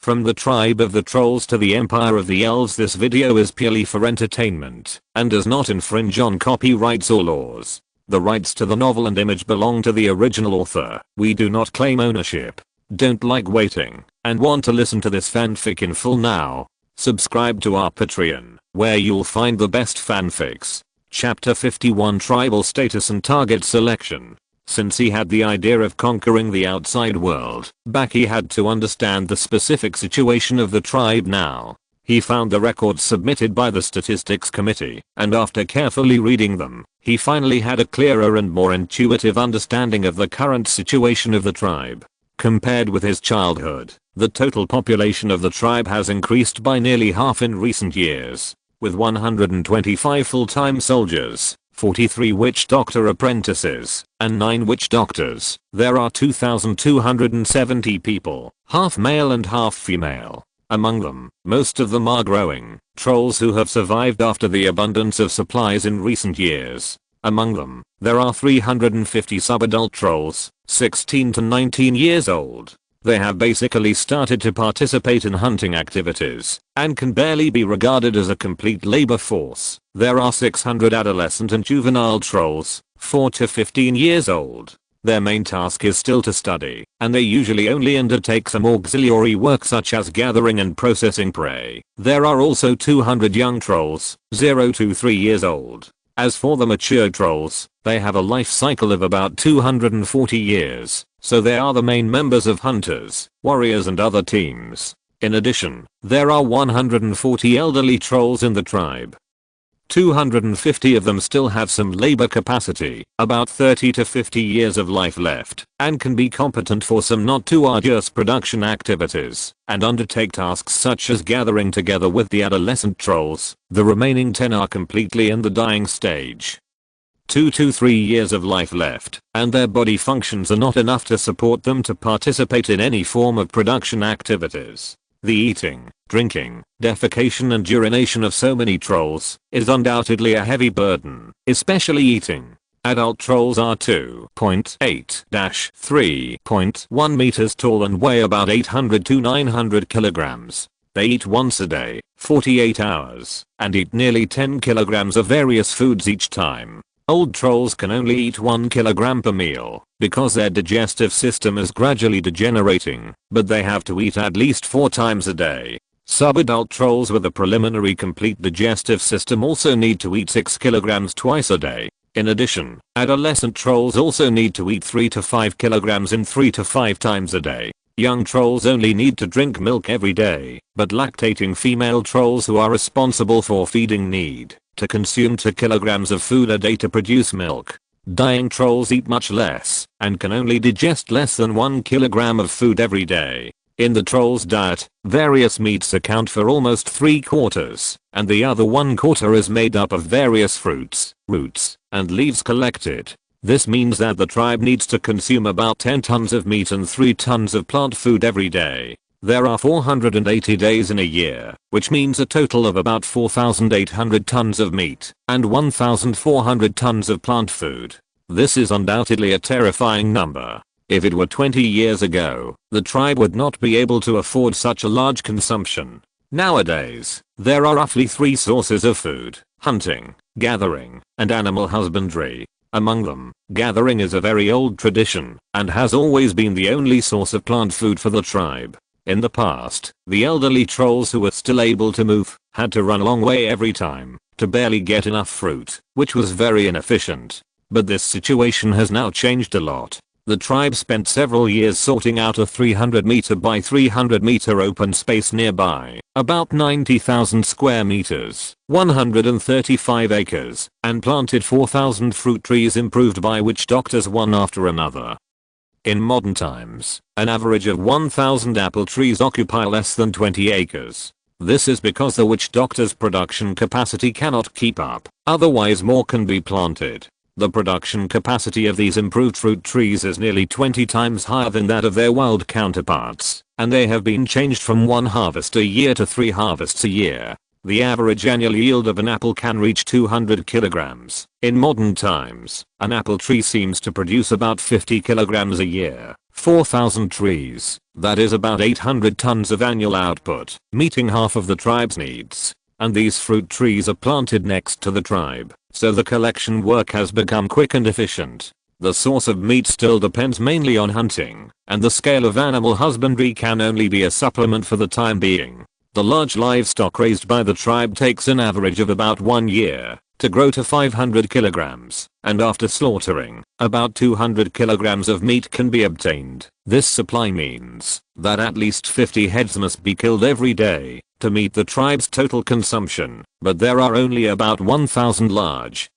From the tribe of the trolls to the empire of the elves, this video is purely for entertainment and does not infringe on copyrights or laws. The rights to the novel and image belong to the original author. We do not claim ownership. Don't like waiting and want to listen to this fanfic in full now? Subscribe to our Patreon, where you'll find the best fanfics. Chapter 51, Tribal Status and Target Selection. Since he had the idea of conquering the outside world, he had to understand the specific situation of the tribe now. He found the records submitted by the Statistics Committee, and after carefully reading them, he finally had a clearer and more intuitive understanding of the current situation of the tribe. Compared with his childhood, the total population of the tribe has increased by nearly half in recent years, with 125 full-time soldiers, 43 witch doctor apprentices, and 9 witch doctors. There are 2,270 people, half male and half female. Among them, most of them are growing trolls who have survived after the abundance of supplies in recent years. Among them, there are 350 subadult trolls, 16 to 19 years old. They have basically started to participate in hunting activities and can barely be regarded as a complete labor force. There are 600 adolescent and juvenile trolls, 4 to 15 years old. Their main task is still to study, and they usually only undertake some auxiliary work such as gathering and processing prey. There are also 200 young trolls, 0 to 3 years old. As for the mature trolls, they have a life cycle of about 240 years, so they are the main members of hunters, warriors and other teams. In addition, there are 140 elderly trolls in the tribe. 250 of them still have some labor capacity, about 30 to 50 years of life left, and can be competent for some not too arduous production activities, and undertake tasks such as gathering together with the adolescent trolls. The remaining 10 are completely in the dying stage. 2 to 3 years of life left, and their body functions are not enough to support them to participate in any form of production activities. The eating, drinking, defecation and urination of so many trolls is undoubtedly a heavy burden, especially eating. Adult trolls are 2.8-3.1 meters tall and weigh about 800 to 900 kilograms. They eat once a day, 48 hours, and eat nearly 10 kilograms of various foods each time. Old trolls can only eat 1 kilogram per meal because their digestive system is gradually degenerating, but they have to eat at least 4 times a day. Subadult trolls with a preliminary complete digestive system also need to eat 6 kilograms twice a day. In addition, adolescent trolls also need to eat 3 to 5 kilograms in 3 to 5 times a day. Young trolls only need to drink milk every day, but lactating female trolls who are responsible for feeding need to consume 2 kilograms of food a day to produce milk. Dying trolls eat much less and can only digest less than 1 kilogram of food every day. In the troll's diet, various meats account for almost 3/4, and the other 1/4 is made up of various fruits, roots, and leaves collected. This means that the tribe needs to consume about 10 tons of meat and 3 tons of plant food every day. There are 480 days in a year, which means a total of about 4,800 tons of meat and 1,400 tons of plant food. This is undoubtedly a terrifying number. If it were 20 years ago, the tribe would not be able to afford such a large consumption. Nowadays, there are roughly 3 sources of food: hunting, gathering, and animal husbandry. Among them, gathering is a very old tradition and has always been the only source of plant food for the tribe. In the past, the elderly trolls who were still able to move had to run a long way every time to barely get enough fruit, which was very inefficient. But this situation has now changed a lot. The tribe spent several years sorting out a 300 meter by 300 meter open space nearby, about 90,000 square meters, 135 acres, and planted 4,000 fruit trees improved by witch doctors one after another. In modern times, an average of 1,000 apple trees occupy less than 20 acres. This is because the witch doctor's production capacity cannot keep up, otherwise more can be planted. The production capacity of these improved fruit trees is nearly 20 times higher than that of their wild counterparts, and they have been changed from 1 harvest a year to 3 harvests a year. The average annual yield of an apple can reach 200 kilograms. In modern times, an apple tree seems to produce about 50 kilograms a year. 4,000 trees, that is about 800 tons of annual output, meeting half of the tribe's needs. And these fruit trees are planted next to the tribe, so the collection work has become quick and efficient. The source of meat still depends mainly on hunting, and the scale of animal husbandry can only be a supplement for the time being. The large livestock raised by the tribe takes an average of about 1 year to grow to 500 kilograms, and after slaughtering, about 200 kilograms of meat can be obtained. This supply means that at least 50 heads must be killed every day to meet the tribe's total consumption, but there are only about 1,000 large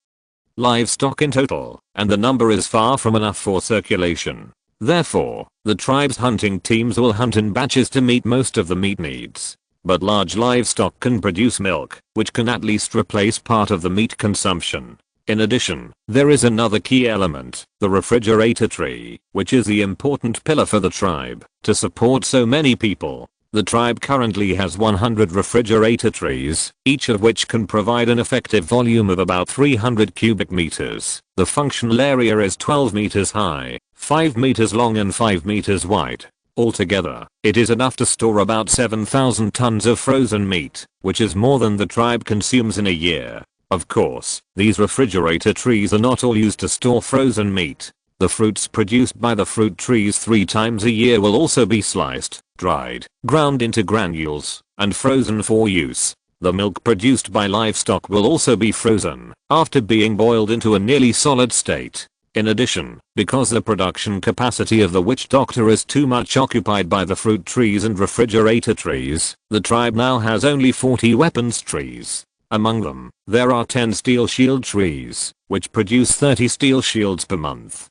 livestock in total, and the number is far from enough for circulation. Therefore, the tribe's hunting teams will hunt in batches to meet most of the meat needs. But large livestock can produce milk, which can at least replace part of the meat consumption. In addition, there is another key element, the refrigerator tree, which is the important pillar for the tribe to support so many people. The tribe currently has 100 refrigerator trees, each of which can provide an effective volume of about 300 cubic meters. The functional area is 12 meters high, 5 meters long and 5 meters wide. Altogether, it is enough to store about 7,000 tons of frozen meat, which is more than the tribe consumes in a year. Of course, these refrigerator trees are not all used to store frozen meat. The fruits produced by the fruit trees 3 times a year will also be sliced, dried, ground into granules, and frozen for use. The milk produced by livestock will also be frozen, after being boiled into a nearly solid state. In addition, because the production capacity of the witch doctor is too much occupied by the fruit trees and refrigerator trees, the tribe now has only 40 weapons trees. Among them, there are 10 steel shield trees, which produce 30 steel shields per month.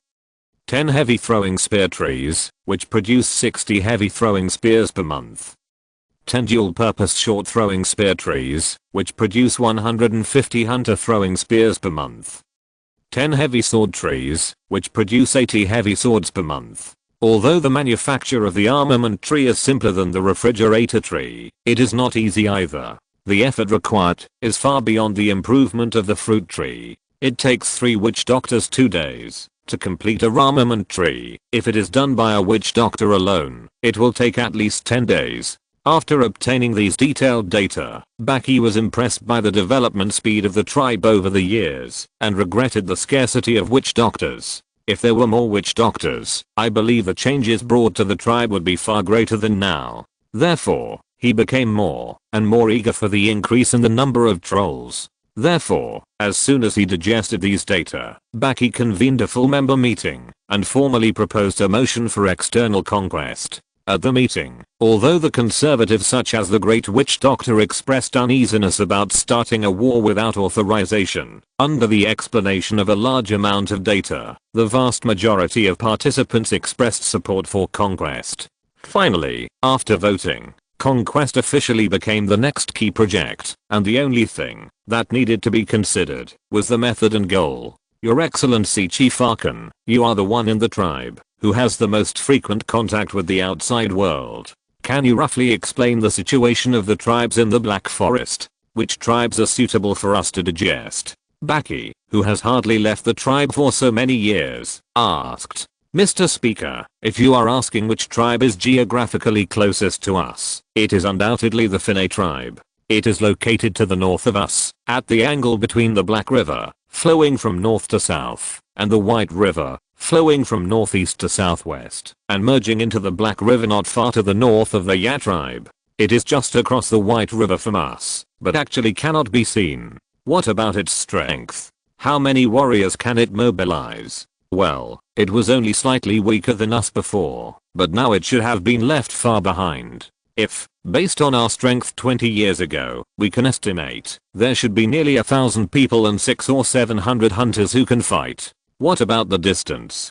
10 heavy throwing spear trees, which produce 60 heavy throwing spears per month. 10 dual-purpose short throwing spear trees, which produce 150 hunter throwing spears per month. 10 heavy sword trees, which produce 80 heavy swords per month. Although the manufacture of the armament tree is simpler than the refrigerator tree, it is not easy either. The effort required is far beyond the improvement of the fruit tree. It takes 3 witch doctors 2 days to complete a armament tree. If it is done by a witch doctor alone, it will take at least 10 days. After obtaining these detailed data, Baki was impressed by the development speed of the tribe over the years and regretted the scarcity of witch doctors. If there were more witch doctors, I believe the changes brought to the tribe would be far greater than now. Therefore, he became more and more eager for the increase in the number of trolls. Therefore, as soon as he digested these data, Baki convened a full member meeting and formally proposed a motion for external conquest. At the meeting, although the conservatives such as the Great Witch Doctor expressed uneasiness about starting a war without authorization, under the explanation of a large amount of data, the vast majority of participants expressed support for conquest. Finally, after voting, conquest officially became the next key project, and the only thing that needed to be considered was the method and goal. Your Excellency Chief Archon, you are the one in the tribe who has the most frequent contact with the outside world. Can you roughly explain the situation of the tribes in the Black Forest? Which tribes are suitable for us to digest? Baki, who has hardly left the tribe for so many years, asked. Mr. Speaker, if you are asking which tribe is geographically closest to us, it is undoubtedly the Finne tribe. It is located to the north of us, at the angle between the Black River, flowing from north to south, and the White River, flowing from northeast to southwest, and merging into the Black River not far to the north of the Ya tribe. It is just across the White River from us, but actually cannot be seen. What about its strength? How many warriors can it mobilize? Well, it was only slightly weaker than us before, but now it should have been left far behind. If, based on our strength 20 years ago, we can estimate, there should be nearly 1,000 people and 600 or 700 hunters who can fight. What about the distance?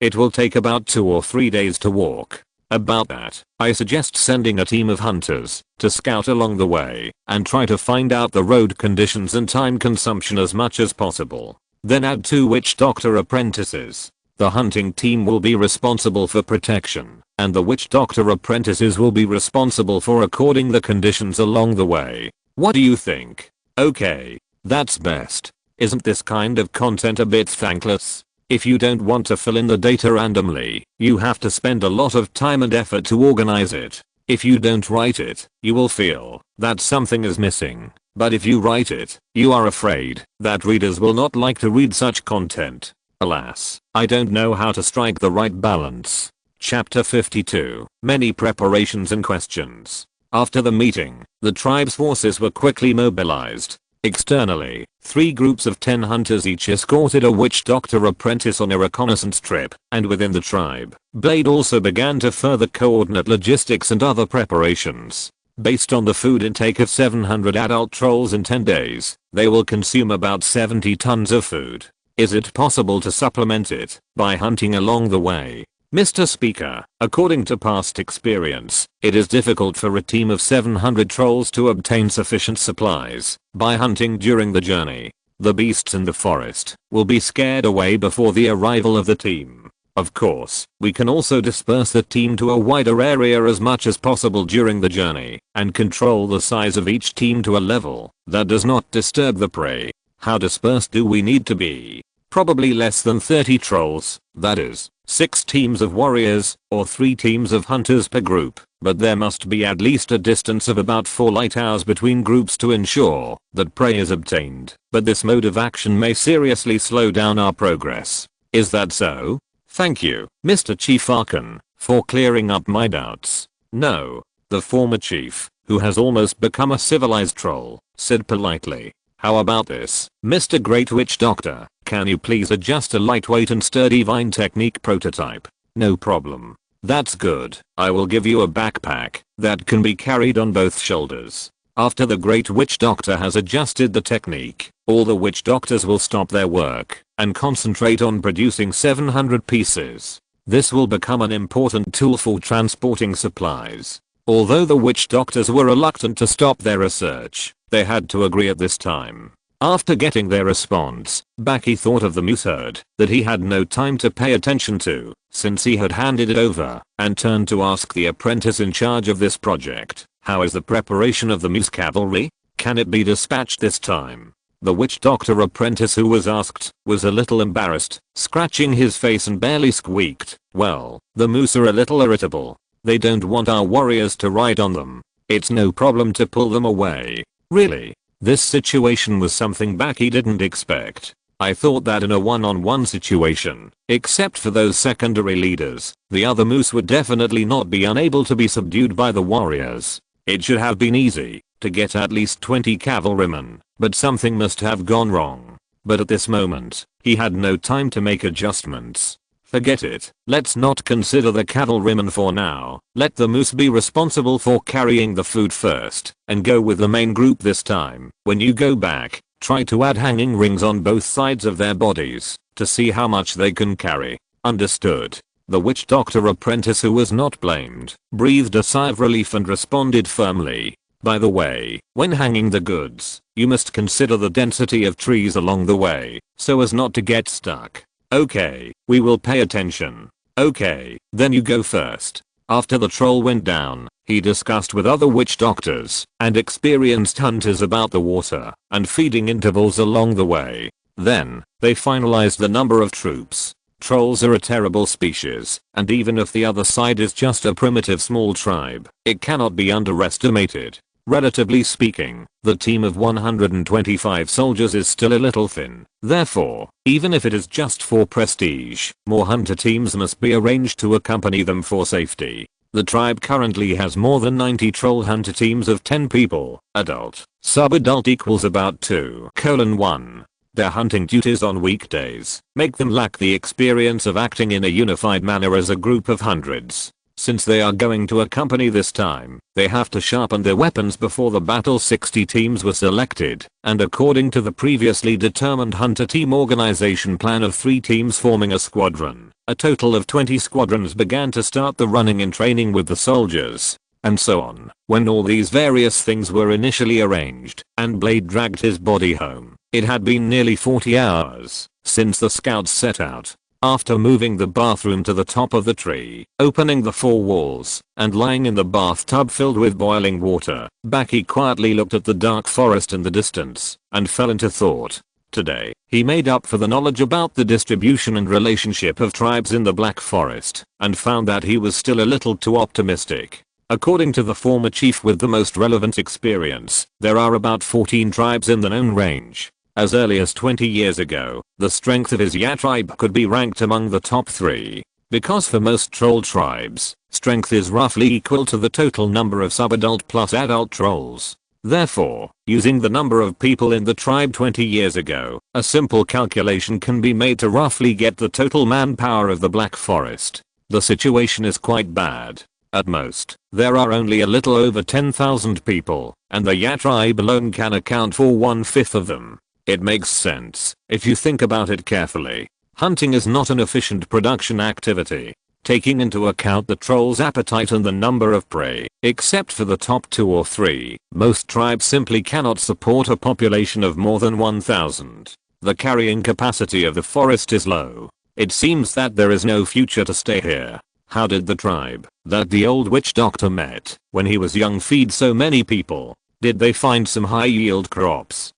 It will take about 2 or 3 days to walk. About that, I suggest sending a team of hunters to scout along the way and try to find out the road conditions and time consumption as much as possible. Then add 2 witch doctor apprentices. The hunting team will be responsible for protection, and the witch doctor apprentices will be responsible for recording the conditions along the way. What do you think? Okay, that's best. Isn't this kind of content a bit thankless? If you don't want to fill in the data randomly, you have to spend a lot of time and effort to organize it. If you don't write it, you will feel that something is missing. But if you write it, you are afraid that readers will not like to read such content. Alas, I don't know how to strike the right balance. Chapter 52. Many preparations and questions. After the meeting, the tribe's forces were quickly mobilized. Externally, 3 groups of 10 hunters each escorted a witch doctor apprentice on a reconnaissance trip, and within the tribe, Blade also began to further coordinate logistics and other preparations. Based on the food intake of 700 adult trolls in 10 days, they will consume about 70 tons of food. Is it possible to supplement it by hunting along the way? Mr. Speaker, according to past experience, it is difficult for a team of 700 trolls to obtain sufficient supplies by hunting during the journey. The beasts in the forest will be scared away before the arrival of the team. Of course, we can also disperse the team to a wider area as much as possible during the journey and control the size of each team to a level that does not disturb the prey. How dispersed do we need to be? Probably less than 30 trolls, that is, 6 teams of warriors, or 3 teams of hunters per group, but there must be at least a distance of about 4 light hours between groups to ensure that prey is obtained, but this mode of action may seriously slow down our progress. Is that so? Thank you, Mr. Chief Archon, for clearing up my doubts. No, the former chief, who has almost become a civilized troll, said politely. How about this, Mr. Great Witch Doctor? Can you please adjust a lightweight and sturdy vine technique prototype? No problem. That's good. I will give you a backpack that can be carried on both shoulders. After the Great Witch Doctor has adjusted the technique, all the witch doctors will stop their work and concentrate on producing 700 pieces. This will become an important tool for transporting supplies. Although the witch doctors were reluctant to stop their research, they had to agree at this time. After getting their response, Baki thought of the moose herd that he had no time to pay attention to, since he had handed it over, and turned to ask the apprentice in charge of this project, how is the preparation of the moose cavalry? Can it be dispatched this time? The witch doctor apprentice who was asked was a little embarrassed, scratching his face and barely squeaked, well, the moose are a little irritable. They don't want our warriors to ride on them. It's no problem to pull them away. Really? This situation was something Baki didn't expect. I thought that in a one-on-one situation, except for those secondary leaders, the other moose would definitely not be unable to be subdued by the warriors. It should have been easy to get at least 20 cavalrymen, but something must have gone wrong. But at this moment, he had no time to make adjustments. Forget it. Let's not consider the cavalrymen for now. Let the moose be responsible for carrying the food first, and go with the main group this time. When you go back, try to add hanging rings on both sides of their bodies, to see how much they can carry. Understood. The witch doctor apprentice, who was not blamed, breathed a sigh of relief and responded firmly. By the way, when hanging the goods, you must consider the density of trees along the way, so as not to get stuck. Okay, we will pay attention. Okay, then you go first. After the troll went down, he discussed with other witch doctors and experienced hunters about the water and feeding intervals along the way. Then, they finalized the number of troops. Trolls are a terrible species, and even if the other side is just a primitive small tribe, it cannot be underestimated. Relatively speaking, the team of 125 soldiers is still a little thin. Therefore, even if it is just for prestige, more hunter teams must be arranged to accompany them for safety. The tribe currently has more than 90 troll hunter teams of 10 people, adult, sub-adult equals about 2:1. Their hunting duties on weekdays make them lack the experience of acting in a unified manner as a group of hundreds. Since they are going to accompany this time, they have to sharpen their weapons before the battle. 60 teams were selected, and according to the previously determined hunter team organization plan of 3 teams forming a squadron, a total of 20 squadrons began to start the running and training with the soldiers, and so on. When all these various things were initially arranged, and Blade dragged his body home, it had been nearly 40 hours since the scouts set out. After moving the bathroom to the top of the tree, opening the 4 walls, and lying in the bathtub filled with boiling water, Baki quietly looked at the dark forest in the distance, and fell into thought. Today, he made up for the knowledge about the distribution and relationship of tribes in the Black Forest, and found that he was still a little too optimistic. According to the former chief with the most relevant experience, there are about 14 tribes in the known range. As early as 20 years ago, the strength of his Ya tribe could be ranked among the top 3. Because for most troll tribes, strength is roughly equal to the total number of subadult plus adult trolls. Therefore, using the number of people in the tribe 20 years ago, a simple calculation can be made to roughly get the total manpower of the Black Forest. The situation is quite bad. At most, there are only a little over 10,000 people, and the Ya tribe alone can account for 1/5 of them. It makes sense, if you think about it carefully. Hunting is not an efficient production activity. Taking into account the troll's appetite and the number of prey, except for the top 2 or 3, most tribes simply cannot support a population of more than 1,000. The carrying capacity of the forest is low. It seems that there is no future to stay here. How did the tribe that the old witch doctor met when he was young feed so many people? Did they find some high yield crops?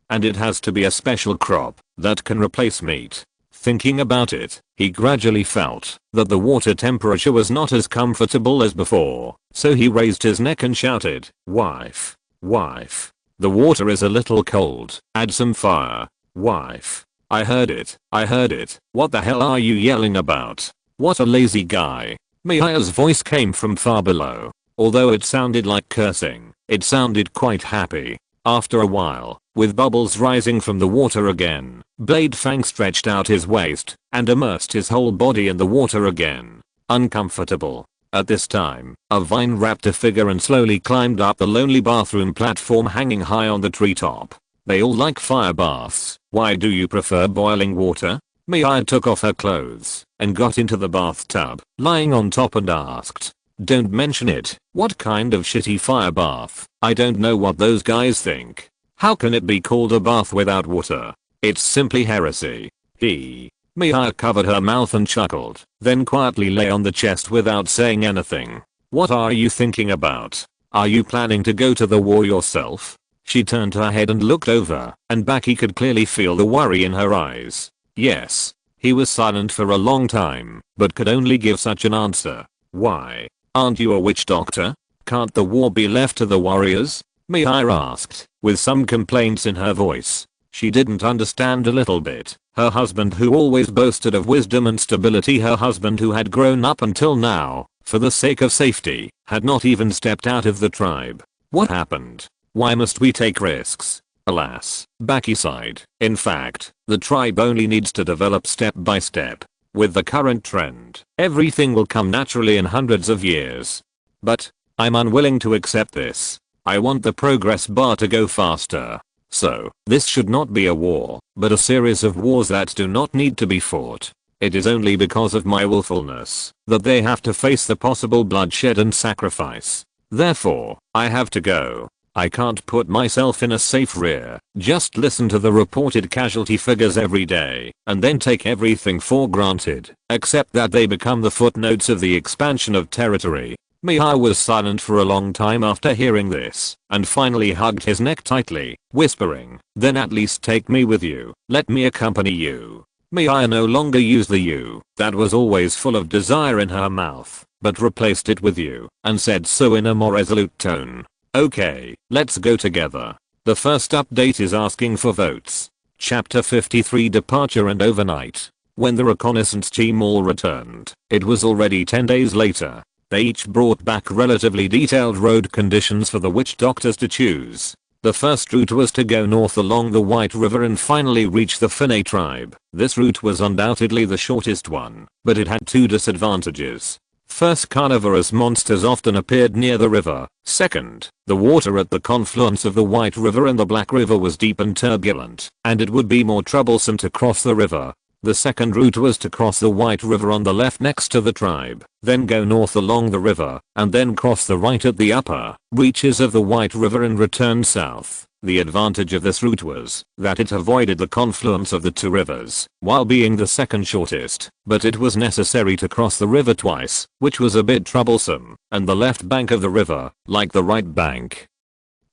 And it has to be a special crop that can replace meat. Thinking about it, he gradually felt that the water temperature was not as comfortable as before, so he raised his neck and shouted, "Wife, wife, the water is a little cold, add some fire, wife." I heard it, what the hell are you yelling about? What a lazy guy. Mia's voice came from far below. Although it sounded like cursing, it sounded quite happy. After a while, with bubbles rising from the water again, Blade Fang stretched out his waist and immersed his whole body in the water again. Uncomfortable. At this time, a vine wrapped a figure and slowly climbed up the lonely bathroom platform hanging high on the treetop. They all like fire baths. Why do you prefer boiling water? Mia took off her clothes and got into the bathtub, lying on top, and asked, "Don't mention it. What kind of shitty fire bath? I don't know what those guys think. How can it be called a bath without water? It's simply heresy." Mia covered her mouth and chuckled, then quietly lay on the chest without saying anything. "What are you thinking about? Are you planning to go to the war yourself?" She turned her head and looked over, and back he could clearly feel the worry in her eyes. Yes. He was silent for a long time, but could only give such an answer. "Why? Aren't you a witch doctor? Can't the war be left to the warriors?" Mia asked, with some complaints in her voice. She didn't understand a little bit. Her husband, who always boasted of wisdom and stability, her husband who had grown up until now, for the sake of safety, had not even stepped out of the tribe. What happened? Why must we take risks? Alas, Baki sighed. In fact, the tribe only needs to develop step by step. With the current trend, everything will come naturally in hundreds of years. But I'm unwilling to accept this. I want the progress bar to go faster. So, this should not be a war, but a series of wars that do not need to be fought. It is only because of my willfulness that they have to face the possible bloodshed and sacrifice. Therefore, I have to go. I can't put myself in a safe rear, just listen to the reported casualty figures every day, and then take everything for granted, except that they become the footnotes of the expansion of territory. Mia was silent for a long time after hearing this, and finally hugged his neck tightly, whispering, "Then at least take me with you, let me accompany you." Mia no longer used the "you" that was always full of desire in her mouth, but replaced it with "you," and said so in a more resolute tone. "Okay, let's go together." The first update is asking for votes. Chapter 53 Departure and Overnight. When the reconnaissance team all returned, it was already 10 days later. They each brought back relatively detailed road conditions for the witch doctors to choose. The first route was to go north along the White River and finally reach the Finay tribe. This route was undoubtedly the shortest one, but it had two disadvantages. First, carnivorous monsters often appeared near the river. Second, the water at the confluence of the White River and the Black River was deep and turbulent, and it would be more troublesome to cross the river. The second route was to cross the White River on the left next to the tribe, then go north along the river, and then cross the right at the upper reaches of the White River and return south. The advantage of this route was that it avoided the confluence of the two rivers, while being the second shortest, but it was necessary to cross the river twice, which was a bit troublesome, and the left bank of the river, like the right bank,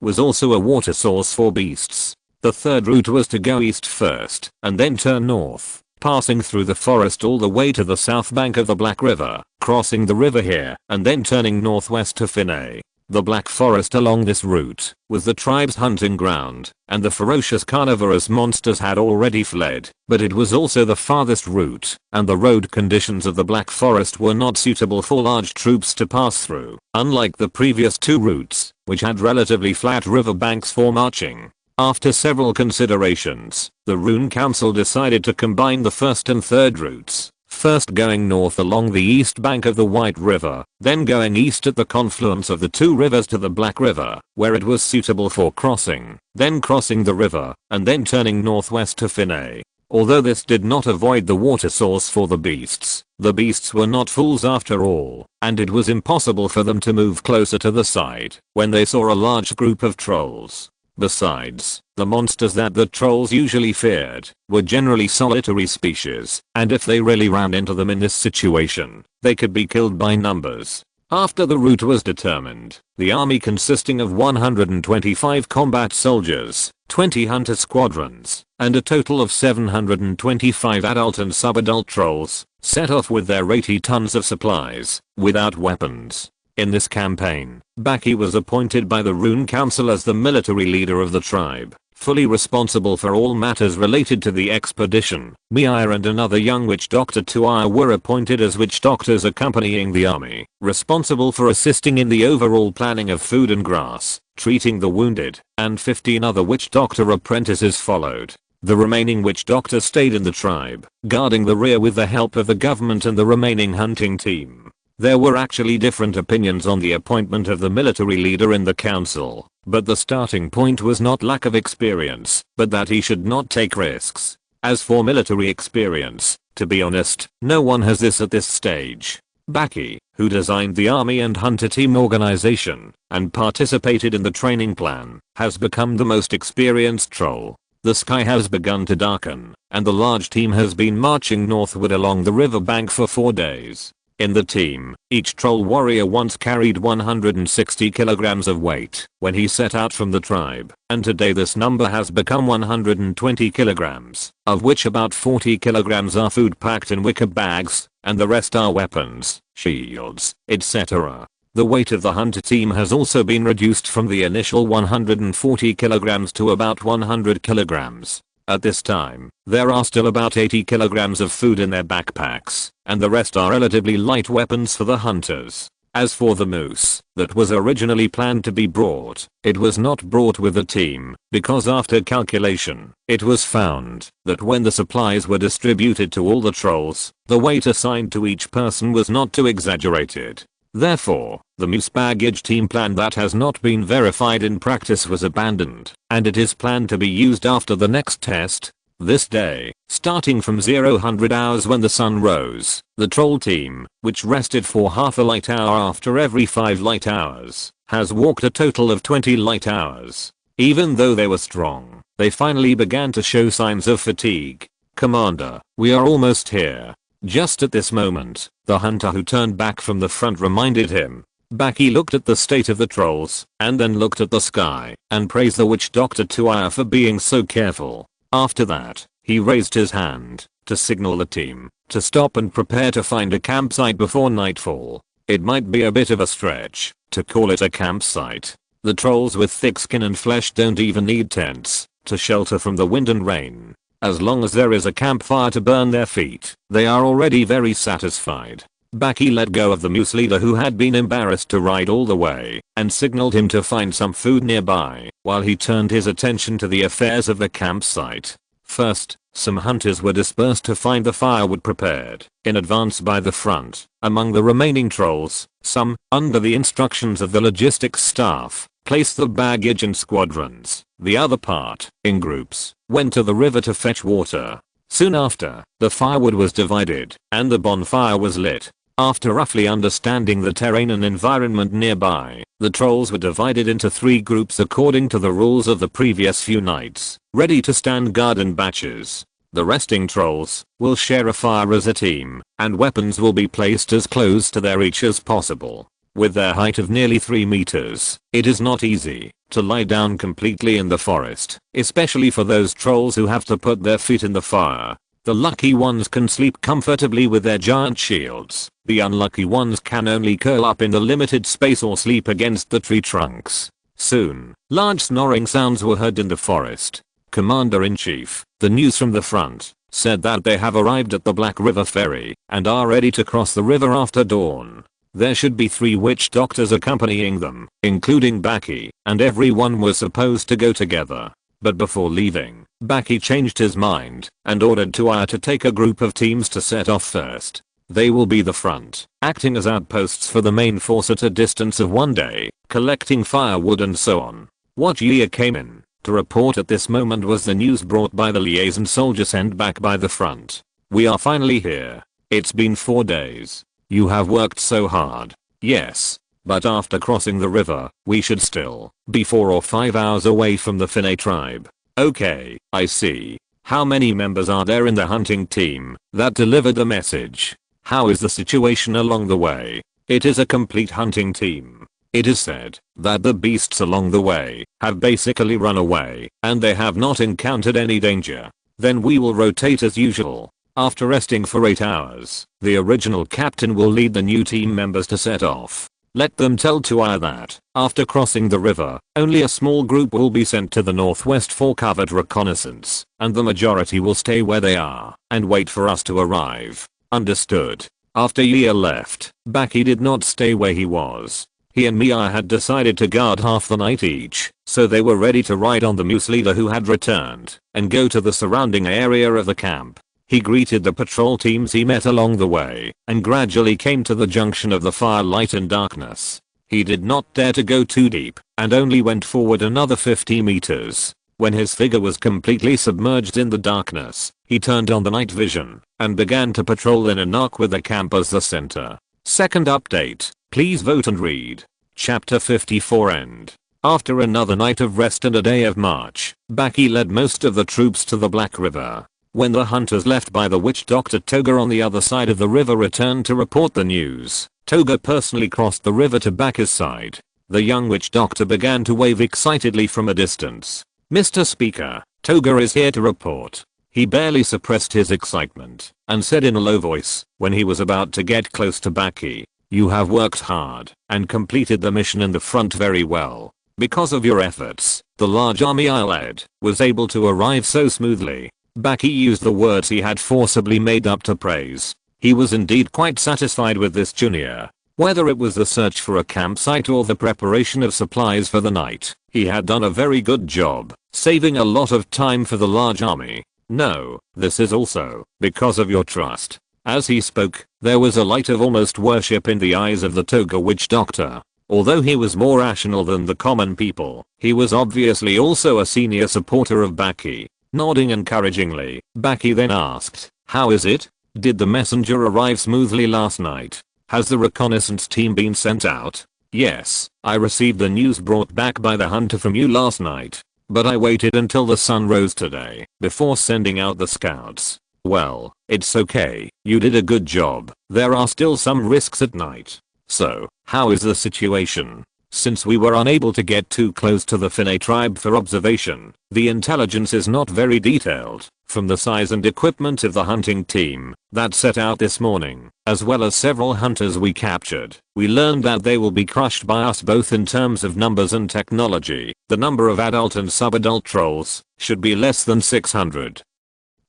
was also a water source for beasts. The third route was to go east first and then turn north, passing through the forest all the way to the south bank of the Black River, crossing the river here and then turning northwest to Finney. The Black Forest along this route was the tribe's hunting ground, and the ferocious carnivorous monsters had already fled, but it was also the farthest route, and the road conditions of the Black Forest were not suitable for large troops to pass through, unlike the previous two routes, which had relatively flat river banks for marching. After several considerations, the Rune Council decided to combine the first and third routes. First going north along the east bank of the White River, then going east at the confluence of the two rivers to the Black River, where it was suitable for crossing, then crossing the river, and then turning northwest to Finney. Although this did not avoid the water source for the beasts were not fools after all, and it was impossible for them to move closer to the side when they saw a large group of trolls. Besides, the monsters that the trolls usually feared were generally solitary species, and if they really ran into them in this situation, they could be killed by numbers. After the route was determined, the army consisting of 125 combat soldiers, 20 hunter squadrons, and a total of 725 adult and sub-adult trolls, set off with their 80 tons of supplies, without weapons. In this campaign, Baki was appointed by the Rune Council as the military leader of the tribe, fully responsible for all matters related to the expedition. Meir and another young witch doctor Tuaya were appointed as witch doctors accompanying the army, responsible for assisting in the overall planning of food and grass, treating the wounded, and 15 other witch doctor apprentices followed. The remaining witch doctor stayed in the tribe, guarding the rear with the help of the government and the remaining hunting team. There were actually different opinions on the appointment of the military leader in the council, but the starting point was not lack of experience, but that he should not take risks. As for military experience, to be honest, no one has this at this stage. Baki, who designed the army and hunter team organization, and participated in the training plan, has become the most experienced troll. The sky has begun to darken, and the large team has been marching northward along the river bank for 4 days. In the team, each troll warrior once carried 160 kilograms of weight when he set out from the tribe, and today this number has become 120 kilograms, of which about 40 kilograms are food packed in wicker bags, and the rest are weapons, shields, etc. The weight of the hunter team has also been reduced from the initial 140 kilograms to about 100 kilograms. At this time, there are still about 80 kilograms of food in their backpacks, and the rest are relatively light weapons for the hunters. As for the moose that was originally planned to be brought, it was not brought with the team, because after calculation, it was found that when the supplies were distributed to all the trolls, the weight assigned to each person was not too exaggerated. Therefore, the moose baggage team plan that has not been verified in practice was abandoned, and it is planned to be used after the next test. This day, starting from 0000 hours when the sun rose, the troll team, which rested for half a light hour after every 5 light hours, has walked a total of 20 light hours. Even though they were strong, they finally began to show signs of fatigue. "Commander, we are almost here." Just at this moment, the hunter who turned back from the front reminded him. Baki looked at the state of the trolls, and then looked at the sky, and praised the witch doctor Tuaya for being so careful. After that, he raised his hand to signal the team to stop and prepare to find a campsite before nightfall. It might be a bit of a stretch to call it a campsite. The trolls with thick skin and flesh don't even need tents to shelter from the wind and rain. As long as there is a campfire to burn their feet, they are already very satisfied. Baki let go of the moose leader who had been embarrassed to ride all the way, and signaled him to find some food nearby, while he turned his attention to the affairs of the campsite. First, some hunters were dispersed to find the firewood prepared in advance by the front. Among the remaining trolls, some, under the instructions of the logistics staff, placed the baggage in squadrons. The other part, in groups, went to the river to fetch water. Soon after, the firewood was divided, and the bonfire was lit. After roughly understanding the terrain and environment nearby, the trolls were divided into 3 groups according to the rules of the previous few nights, ready to stand guard in batches. The resting trolls will share a fire as a team, and weapons will be placed as close to their reach as possible. With their height of nearly 3 meters, it is not easy to lie down completely in the forest, especially for those trolls who have to put their feet in the fire. The lucky ones can sleep comfortably with their giant shields. The unlucky ones can only curl up in the limited space or sleep against the tree trunks. Soon, large snoring sounds were heard in the forest. Commander-in-Chief, the news from the front, said that they have arrived at the Black River Ferry and are ready to cross the river after dawn. There should be 3 witch doctors accompanying them, including Baki, and everyone was supposed to go together. But before leaving, Baki changed his mind and ordered Tuaya to take a group of teams to set off first. They will be the front, acting as outposts for the main force at a distance of 1 day, collecting firewood and so on. What Yia came in to report at this moment was the news brought by the liaison soldier sent back by the front. We are finally here. It's been 4 days. You have worked so hard. Yes. But after crossing the river, we should still be 4 or 5 hours away from the Finne tribe. Okay, I see. How many members are there in the hunting team that delivered the message? How is the situation along the way? It is a complete hunting team. It is said that the beasts along the way have basically run away and they have not encountered any danger. Then we will rotate as usual. After resting for 8 hours, the original captain will lead the new team members to set off. Let them tell Tuaya that, after crossing the river, only a small group will be sent to the northwest for covert reconnaissance, and the majority will stay where they are and wait for us to arrive. Understood. After Yia left, Baki did not stay where he was. He and Mia had decided to guard half the night each, so they were ready to ride on the moose leader who had returned and go to the surrounding area of the camp. He greeted the patrol teams he met along the way and gradually came to the junction of the firelight and darkness. He did not dare to go too deep and only went forward another 50 meters. When his figure was completely submerged in the darkness, he turned on the night vision and began to patrol in an arc with the camp as the center. Second update, please vote and read. Chapter 54 end. After another night of rest and a day of march, Baki led most of the troops to the Black River. When the hunters left by the witch doctor Toga on the other side of the river returned to report the news, Toga personally crossed the river to Baki's side. The young witch doctor began to wave excitedly from a distance. Mr. Speaker, Toga is here to report. He barely suppressed his excitement and said in a low voice when he was about to get close to Baki, "You have worked hard and completed the mission in the front very well. Because of your efforts, the large army I led was able to arrive so smoothly." Baki used the words he had forcibly made up to praise. He was indeed quite satisfied with this junior. Whether it was the search for a campsite or the preparation of supplies for the night, he had done a very good job, saving a lot of time for the large army. No, this is also because of your trust. As he spoke, there was a light of almost worship in the eyes of the Toga witch doctor. Although he was more rational than the common people, he was obviously also a senior supporter of Baki. Nodding encouragingly, Baki then asked, "How is it? Did the messenger arrive smoothly last night? Has the reconnaissance team been sent out?" "Yes, I received the news brought back by the hunter from you last night, but I waited until the sun rose today before sending out the scouts." "Well, it's okay, you did a good job. There are still some risks at night. So, how is the situation?" Since we were unable to get too close to the Finne tribe for observation, the intelligence is not very detailed. From the size and equipment of the hunting team that set out this morning, as well as several hunters we captured, we learned that they will be crushed by us both in terms of numbers and technology. The number of adult and subadult trolls should be less than 600.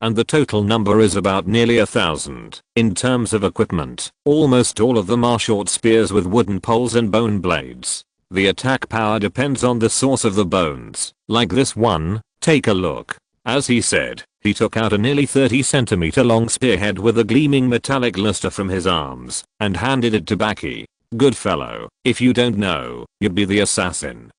And the total number is about nearly 1,000. In terms of equipment, almost all of them are short spears with wooden poles and bone blades. The attack power depends on the source of the bones, like this one. Take a look. As he said, he took out a nearly 30cm long spearhead with a gleaming metallic luster from his arms and handed it to Baki. "Good fellow, if you don't know, you'd be the assassin."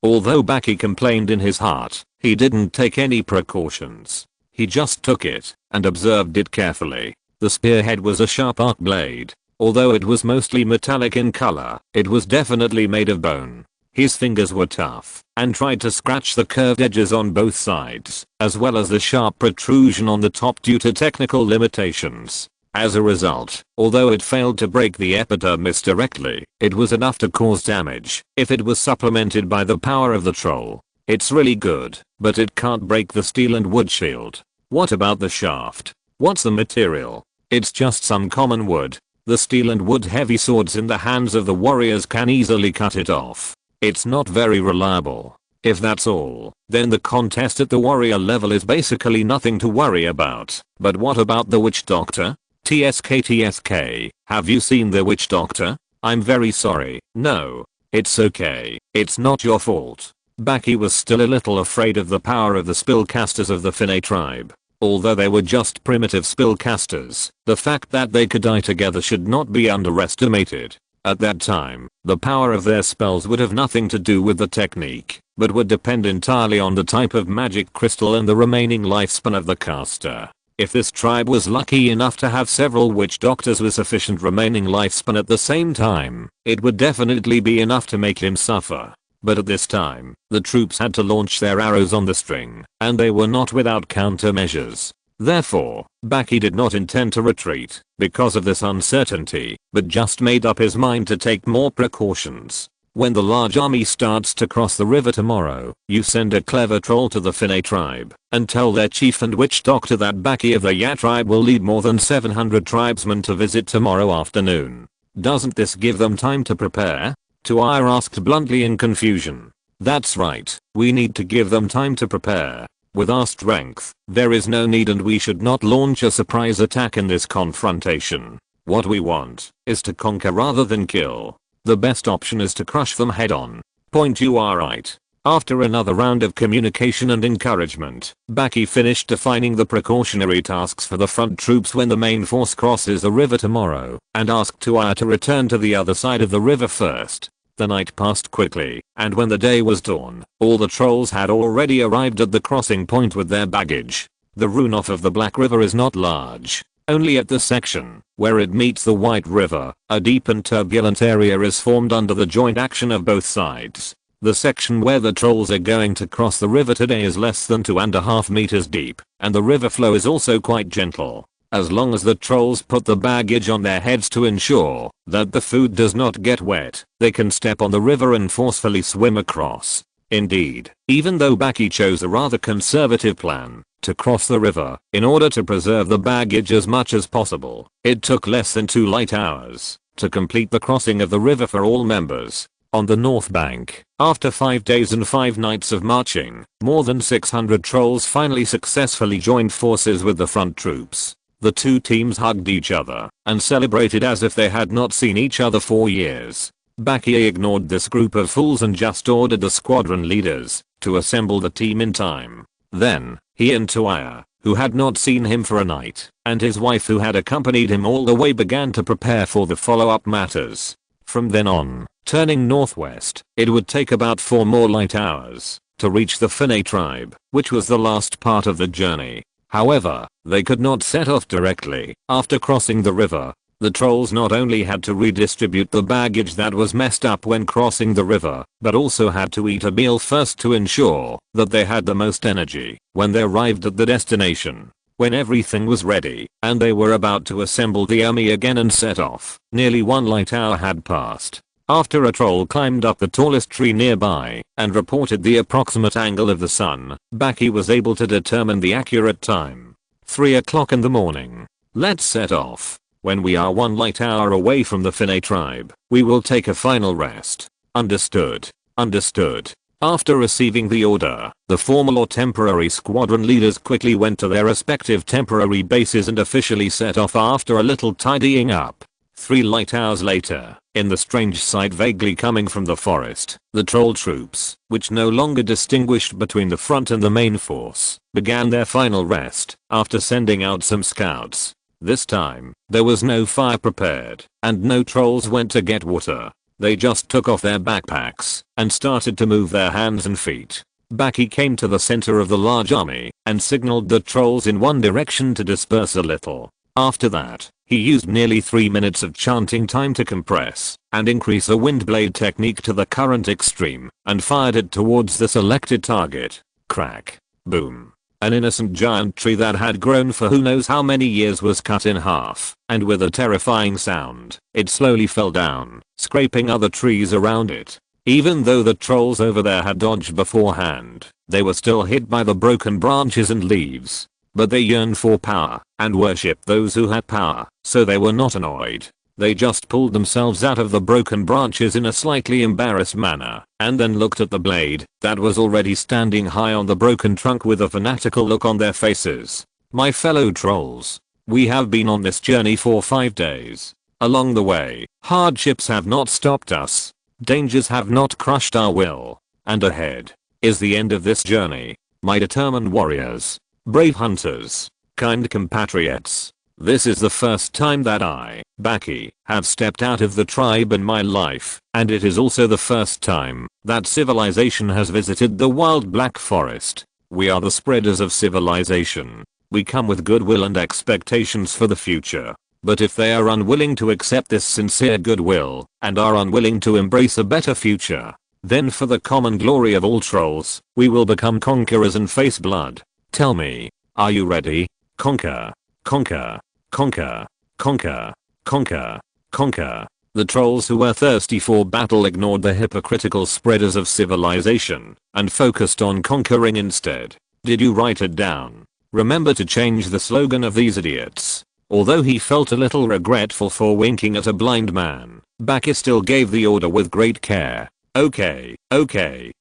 Although Baki complained in his heart, he didn't take any precautions. He just took it and observed it carefully. The spearhead was a sharp arc blade. Although it was mostly metallic in color, it was definitely made of bone. His fingers were tough and tried to scratch the curved edges on both sides, as well as the sharp protrusion on the top due to technical limitations. As a result, although it failed to break the epidermis directly, it was enough to cause damage if it was supplemented by the power of the troll. It's really good, but it can't break the steel and wood shield. What about the shaft? What's the material? It's just some common wood. The steel and wood heavy swords in the hands of the warriors can easily cut it off. It's not very reliable. If that's all, then the contest at the warrior level is basically nothing to worry about. But what about the witch doctor? TSK, have you seen the witch doctor? I'm very sorry. No. It's okay. It's not your fault. Baki was still a little afraid of the power of the spellcasters of the Finne tribe. Although they were just primitive spellcasters, the fact that they could die together should not be underestimated. At that time, the power of their spells would have nothing to do with the technique, but would depend entirely on the type of magic crystal and the remaining lifespan of the caster. If this tribe was lucky enough to have several witch doctors with sufficient remaining lifespan at the same time, it would definitely be enough to make him suffer. But at this time, the troops had to launch their arrows on the string, and they were not without countermeasures. Therefore, Baki did not intend to retreat because of this uncertainty, but just made up his mind to take more precautions. When the large army starts to cross the river tomorrow, you send a clever troll to the Finne tribe and tell their chief and witch doctor that Baki of the Ya tribe will lead more than 700 tribesmen to visit tomorrow afternoon. Doesn't this give them time to prepare? Tuaya asked bluntly in confusion. That's right, we need to give them time to prepare. With our strength, there is no need and we should not launch a surprise attack in this confrontation. What we want is to conquer rather than kill. The best option is to crush them head on. Point, you are right. After another round of communication and encouragement, Baki finished defining the precautionary tasks for the front troops when the main force crosses the river tomorrow, and asked Tuaya to return to the other side of the river first. The night passed quickly, and when the day was dawn, all the trolls had already arrived at the crossing point with their baggage. The runoff of the Black River is not large. Only at the section where it meets the White River, a deep and turbulent area is formed under the joint action of both sides. The section where the trolls are going to cross the river today is less than 2.5 meters deep, and the river flow is also quite gentle. As long as the trolls put the baggage on their heads to ensure that the food does not get wet, they can step on the river and forcefully swim across. Indeed, even though Baki chose a rather conservative plan to cross the river in order to preserve the baggage as much as possible, it took less than 2 light hours to complete the crossing of the river for all members. On the north bank, after 5 days and 5 nights of marching, more than 600 trolls finally successfully joined forces with the front troops. The two teams hugged each other and celebrated as if they had not seen each other for years. Baki ignored this group of fools and just ordered the squadron leaders to assemble the team in time. Then, he and Tuaya, who had not seen him for a night, and his wife who had accompanied him all the way began to prepare for the follow-up matters. From then on, turning northwest, it would take about 4 more light hours to reach the Finne tribe, which was the last part of the journey. However, they could not set off directly after crossing the river. The trolls not only had to redistribute the baggage that was messed up when crossing the river, but also had to eat a meal first to ensure that they had the most energy when they arrived at the destination. When everything was ready, and they were about to assemble the army again and set off, nearly 1 light hour had passed. After a troll climbed up the tallest tree nearby and reported the approximate angle of the sun, Baki was able to determine the accurate time. 3 o'clock in the morning. Let's set off. When we are 1 light hour away from the Finne tribe, we will take a final rest. Understood. Understood. After receiving the order, the formal or temporary squadron leaders quickly went to their respective temporary bases and officially set off after a little tidying up. 3 light hours later, in the strange sight vaguely coming from the forest, the troll troops, which no longer distinguished between the front and the main force, began their final rest after sending out some scouts. This time, there was no fire prepared, and no trolls went to get water. They just took off their backpacks and started to move their hands and feet. Baki came to the center of the large army and signaled the trolls in one direction to disperse a little. After that, he used nearly 3 minutes of chanting time to compress and increase the wind blade technique to the current extreme and fired it towards the selected target. Crack. Boom. An innocent giant tree that had grown for who knows how many years was cut in half, and with a terrifying sound, it slowly fell down, scraping other trees around it. Even though the trolls over there had dodged beforehand, they were still hit by the broken branches and leaves. But they yearned for power, and worshipped those who had power, so they were not annoyed. They just pulled themselves out of the broken branches in a slightly embarrassed manner, and then looked at the blade that was already standing high on the broken trunk with a fanatical look on their faces. My fellow trolls, we have been on this journey for 5 days. Along the way, hardships have not stopped us. Dangers have not crushed our will. And ahead is the end of this journey. My determined warriors, brave hunters, kind compatriots. This is the first time that I, Baki, have stepped out of the tribe in my life, and it is also the first time that civilization has visited the wild Black Forest. We are the spreaders of civilization. We come with goodwill and expectations for the future. But if they are unwilling to accept this sincere goodwill, and are unwilling to embrace a better future, then for the common glory of all trolls, we will become conquerors and face blood. Tell me, are you ready? Conquer. Conquer. Conquer. Conquer. Conquer. Conquer. The trolls who were thirsty for battle ignored the hypocritical spreaders of civilization, and focused on conquering instead. Did you write it down? Remember to change the slogan of these idiots. Although he felt a little regretful for winking at a blind man, Baki still gave the order with great care. Okay,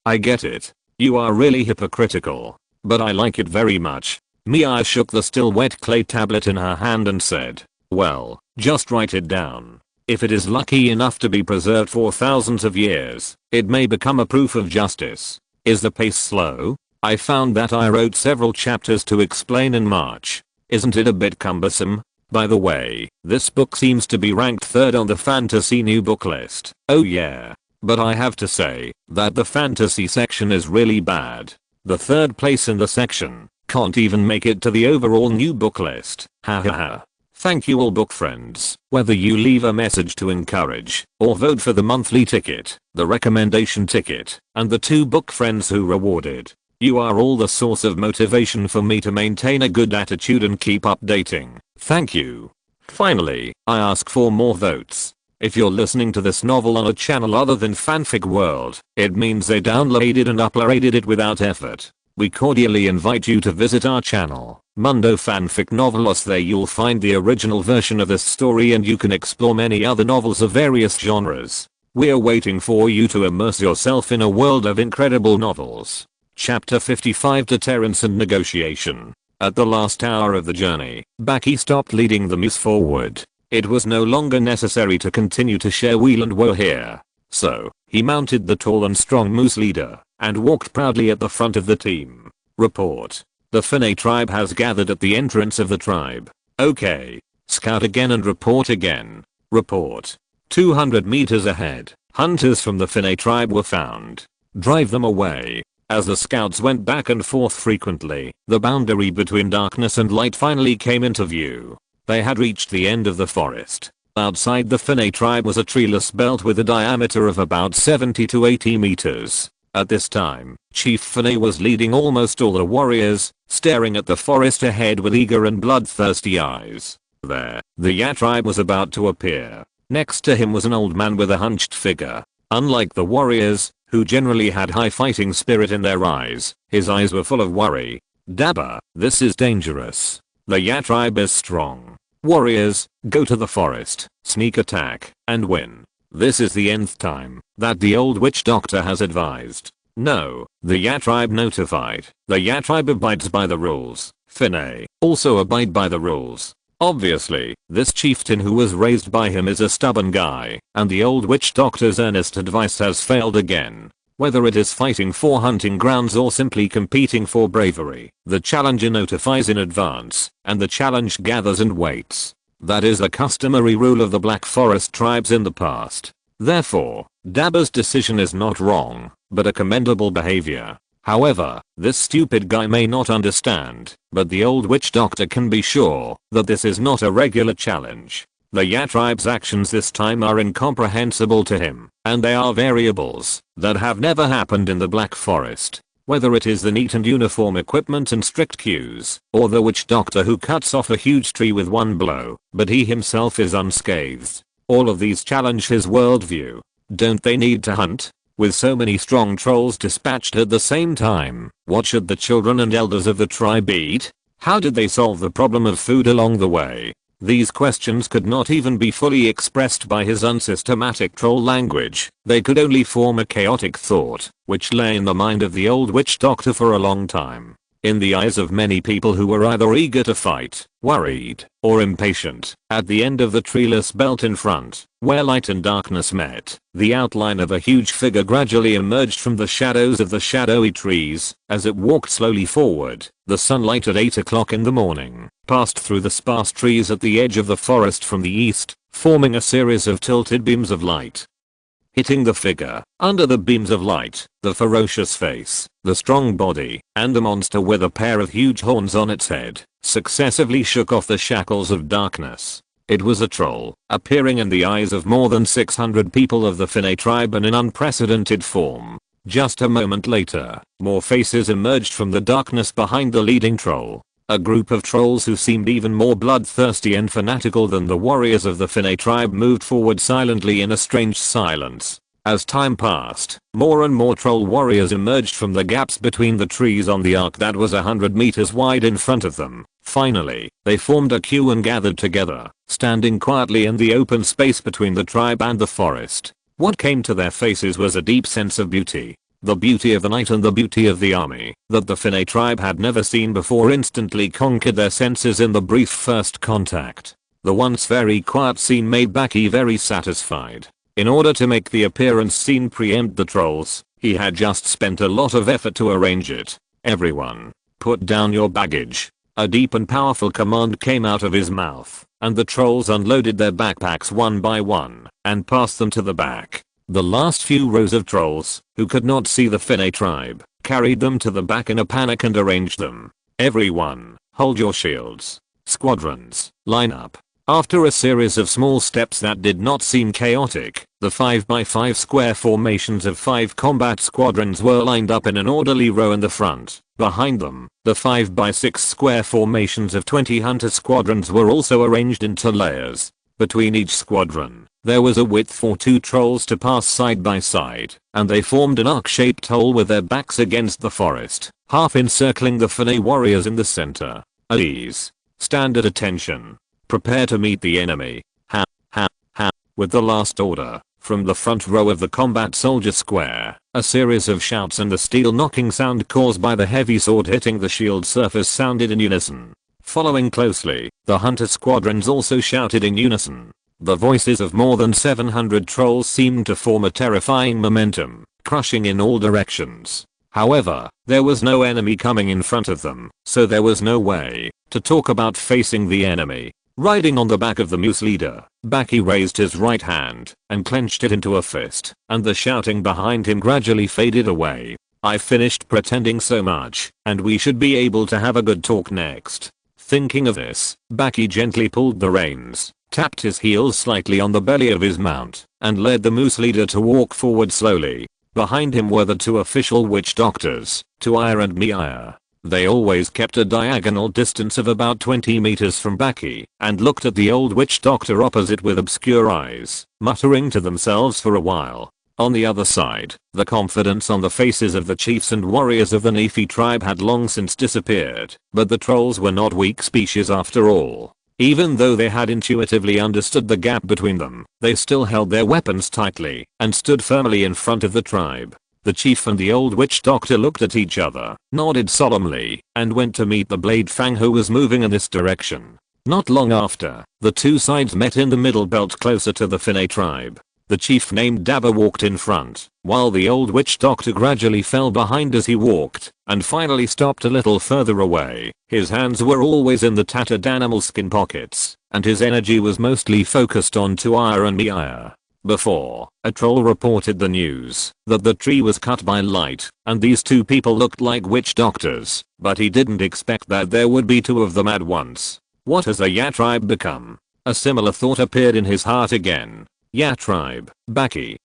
I get it. You are really hypocritical. But I like it very much. Mia shook the still wet clay tablet in her hand and said, well, just write it down. If it is lucky enough to be preserved for thousands of years, it may become a proof of justice. Is the pace slow? I found that I wrote several chapters to explain in March. Isn't it a bit cumbersome? By the way, this book seems to be ranked 3rd on the fantasy new book list. Oh yeah. But I have to say that the fantasy section is really bad. The 3rd place in the section can't even make it to the overall new book list. Hahaha. Thank you all book friends. Whether you leave a message to encourage, or vote for the monthly ticket, the recommendation ticket, and the 2 book friends who rewarded, you are all the source of motivation for me to maintain a good attitude and keep updating. Thank you. Finally, I ask for more votes. If you're listening to this novel on a channel other than Fanfic World, it means they downloaded and uploaded it without effort. We cordially invite you to visit our channel, Mundo Fanfic Novelos. There you'll find the original version of this story and you can explore many other novels of various genres. We're waiting for you to immerse yourself in a world of incredible novels. Chapter 55, Deterrence and Negotiation. At the last hour of the journey, Baki stopped leading the moose forward. It was no longer necessary to continue to share wheel and woe here. So, he mounted the tall and strong moose leader, and walked proudly at the front of the team. Report. The Finay tribe has gathered at the entrance of the tribe. Okay. Scout again and report again. Report. 200 meters ahead, hunters from the Finay tribe were found. Drive them away. As the scouts went back and forth frequently, the boundary between darkness and light finally came into view. They had reached the end of the forest. Outside the Finay tribe was a treeless belt with a diameter of about 70 to 80 meters. At this time, Chief Finay was leading almost all the warriors, staring at the forest ahead with eager and bloodthirsty eyes. There, the Ya tribe was about to appear. Next to him was an old man with a hunched figure. Unlike the warriors, who generally had high fighting spirit in their eyes, his eyes were full of worry. Dabba, this is dangerous. The Ya tribe is strong. Warriors, go to the forest, sneak attack, and win. This is the nth time that the old witch doctor has advised. No, the Ya tribe notified. The Ya tribe abides by the rules. Finay also abide by the rules. Obviously, this chieftain who was raised by him is a stubborn guy, and the old witch doctor's earnest advice has failed again. Whether it is fighting for hunting grounds or simply competing for bravery, the challenger notifies in advance, and the challenge gathers and waits. That is the customary rule of the Black Forest tribes in the past. Therefore, Dabba's decision is not wrong, but a commendable behavior. However, this stupid guy may not understand, but the old witch doctor can be sure that this is not a regular challenge. The Ya tribe's actions this time are incomprehensible to him, and they are variables that have never happened in the Black Forest. Whether it is the neat and uniform equipment and strict cues, or the witch doctor who cuts off a huge tree with one blow, but he himself is unscathed. All of these challenge his worldview. Don't they need to hunt? With so many strong trolls dispatched at the same time, what should the children and elders of the tribe eat? How did they solve the problem of food along the way? These questions could not even be fully expressed by his unsystematic troll language. They could only form a chaotic thought, which lay in the mind of the old witch doctor for a long time. In the eyes of many people who were either eager to fight, worried, or impatient, at the end of the treeless belt in front, where light and darkness met, the outline of a huge figure gradually emerged from the shadows of the shadowy trees. As it walked slowly forward, the sunlight at 8 o'clock in the morning passed through the sparse trees at the edge of the forest from the east, forming a series of tilted beams of light. Hitting the figure, under the beams of light, the ferocious face, the strong body, and the monster with a pair of huge horns on its head, successively shook off the shackles of darkness. It was a troll, appearing in the eyes of more than 600 people of the Finne tribe in an unprecedented form. Just a moment later, more faces emerged from the darkness behind the leading troll. A group of trolls who seemed even more bloodthirsty and fanatical than the warriors of the Finne tribe moved forward silently in a strange silence. As time passed, more and more troll warriors emerged from the gaps between the trees on the arc that was 100 meters wide in front of them. Finally, they formed a queue and gathered together, standing quietly in the open space between the tribe and the forest. What came to their faces was a deep sense of beauty. The beauty of the night and the beauty of the army that the Finne tribe had never seen before instantly conquered their senses in the brief first contact. The once very quiet scene made Baki very satisfied. In order to make the appearance scene preempt the trolls, he had just spent a lot of effort to arrange it. Everyone, put down your baggage. A deep and powerful command came out of his mouth, and the trolls unloaded their backpacks one by one and passed them to the back. The last few rows of trolls, who could not see the Finne tribe, carried them to the back in a panic and arranged them. Everyone, hold your shields. Squadrons, line up. After a series of small steps that did not seem chaotic, the 5x5 square formations of 5 combat squadrons were lined up in an orderly row in the front. Behind them, the 5x6 square formations of 20 hunter squadrons were also arranged into layers. Between each squadron, there was a width for 2 trolls to pass side by side, and they formed an arc-shaped hole with their backs against the forest, half encircling the Finne warriors in the center. At ease. Stand at attention. Prepare to meet the enemy. Ha, ha, ha. With the last order, from the front row of the combat soldier square, a series of shouts and the steel knocking sound caused by the heavy sword hitting the shield surface sounded in unison. Following closely, the hunter squadrons also shouted in unison. The voices of more than 700 trolls seemed to form a terrifying momentum, crushing in all directions. However, there was no enemy coming in front of them, so there was no way to talk about facing the enemy. Riding on the back of the moose leader, Baki raised his right hand and clenched it into a fist, and the shouting behind him gradually faded away. I finished pretending so much, and we should be able to have a good talk next. Thinking of this, Baki gently pulled the reins, tapped his heels slightly on the belly of his mount, and led the moose leader to walk forward slowly. Behind him were the 2 official witch doctors, Tuaya and Miaya. They always kept a diagonal distance of about 20 meters from Baki, and looked at the old witch doctor opposite with obscure eyes, muttering to themselves for a while. On the other side, the confidence on the faces of the chiefs and warriors of the Nephi tribe had long since disappeared, but the trolls were not weak species after all. Even though they had intuitively understood the gap between them, they still held their weapons tightly and stood firmly in front of the tribe. The chief and the old witch doctor looked at each other, nodded solemnly, and went to meet the Blade Fang who was moving in this direction. Not long after, the 2 sides met in the middle belt closer to the Finne tribe. The chief named Dabba walked in front, while the old witch doctor gradually fell behind as he walked, and finally stopped a little further away. His hands were always in the tattered animal skin pockets, and his energy was mostly focused on Tuaya and Miaya. Before, a troll reported the news that the tree was cut by light, and these 2 people looked like witch doctors, but he didn't expect that there would be 2 of them at once. What has a Ya tribe become? A similar thought appeared in his heart again. Ya tribe, Baki,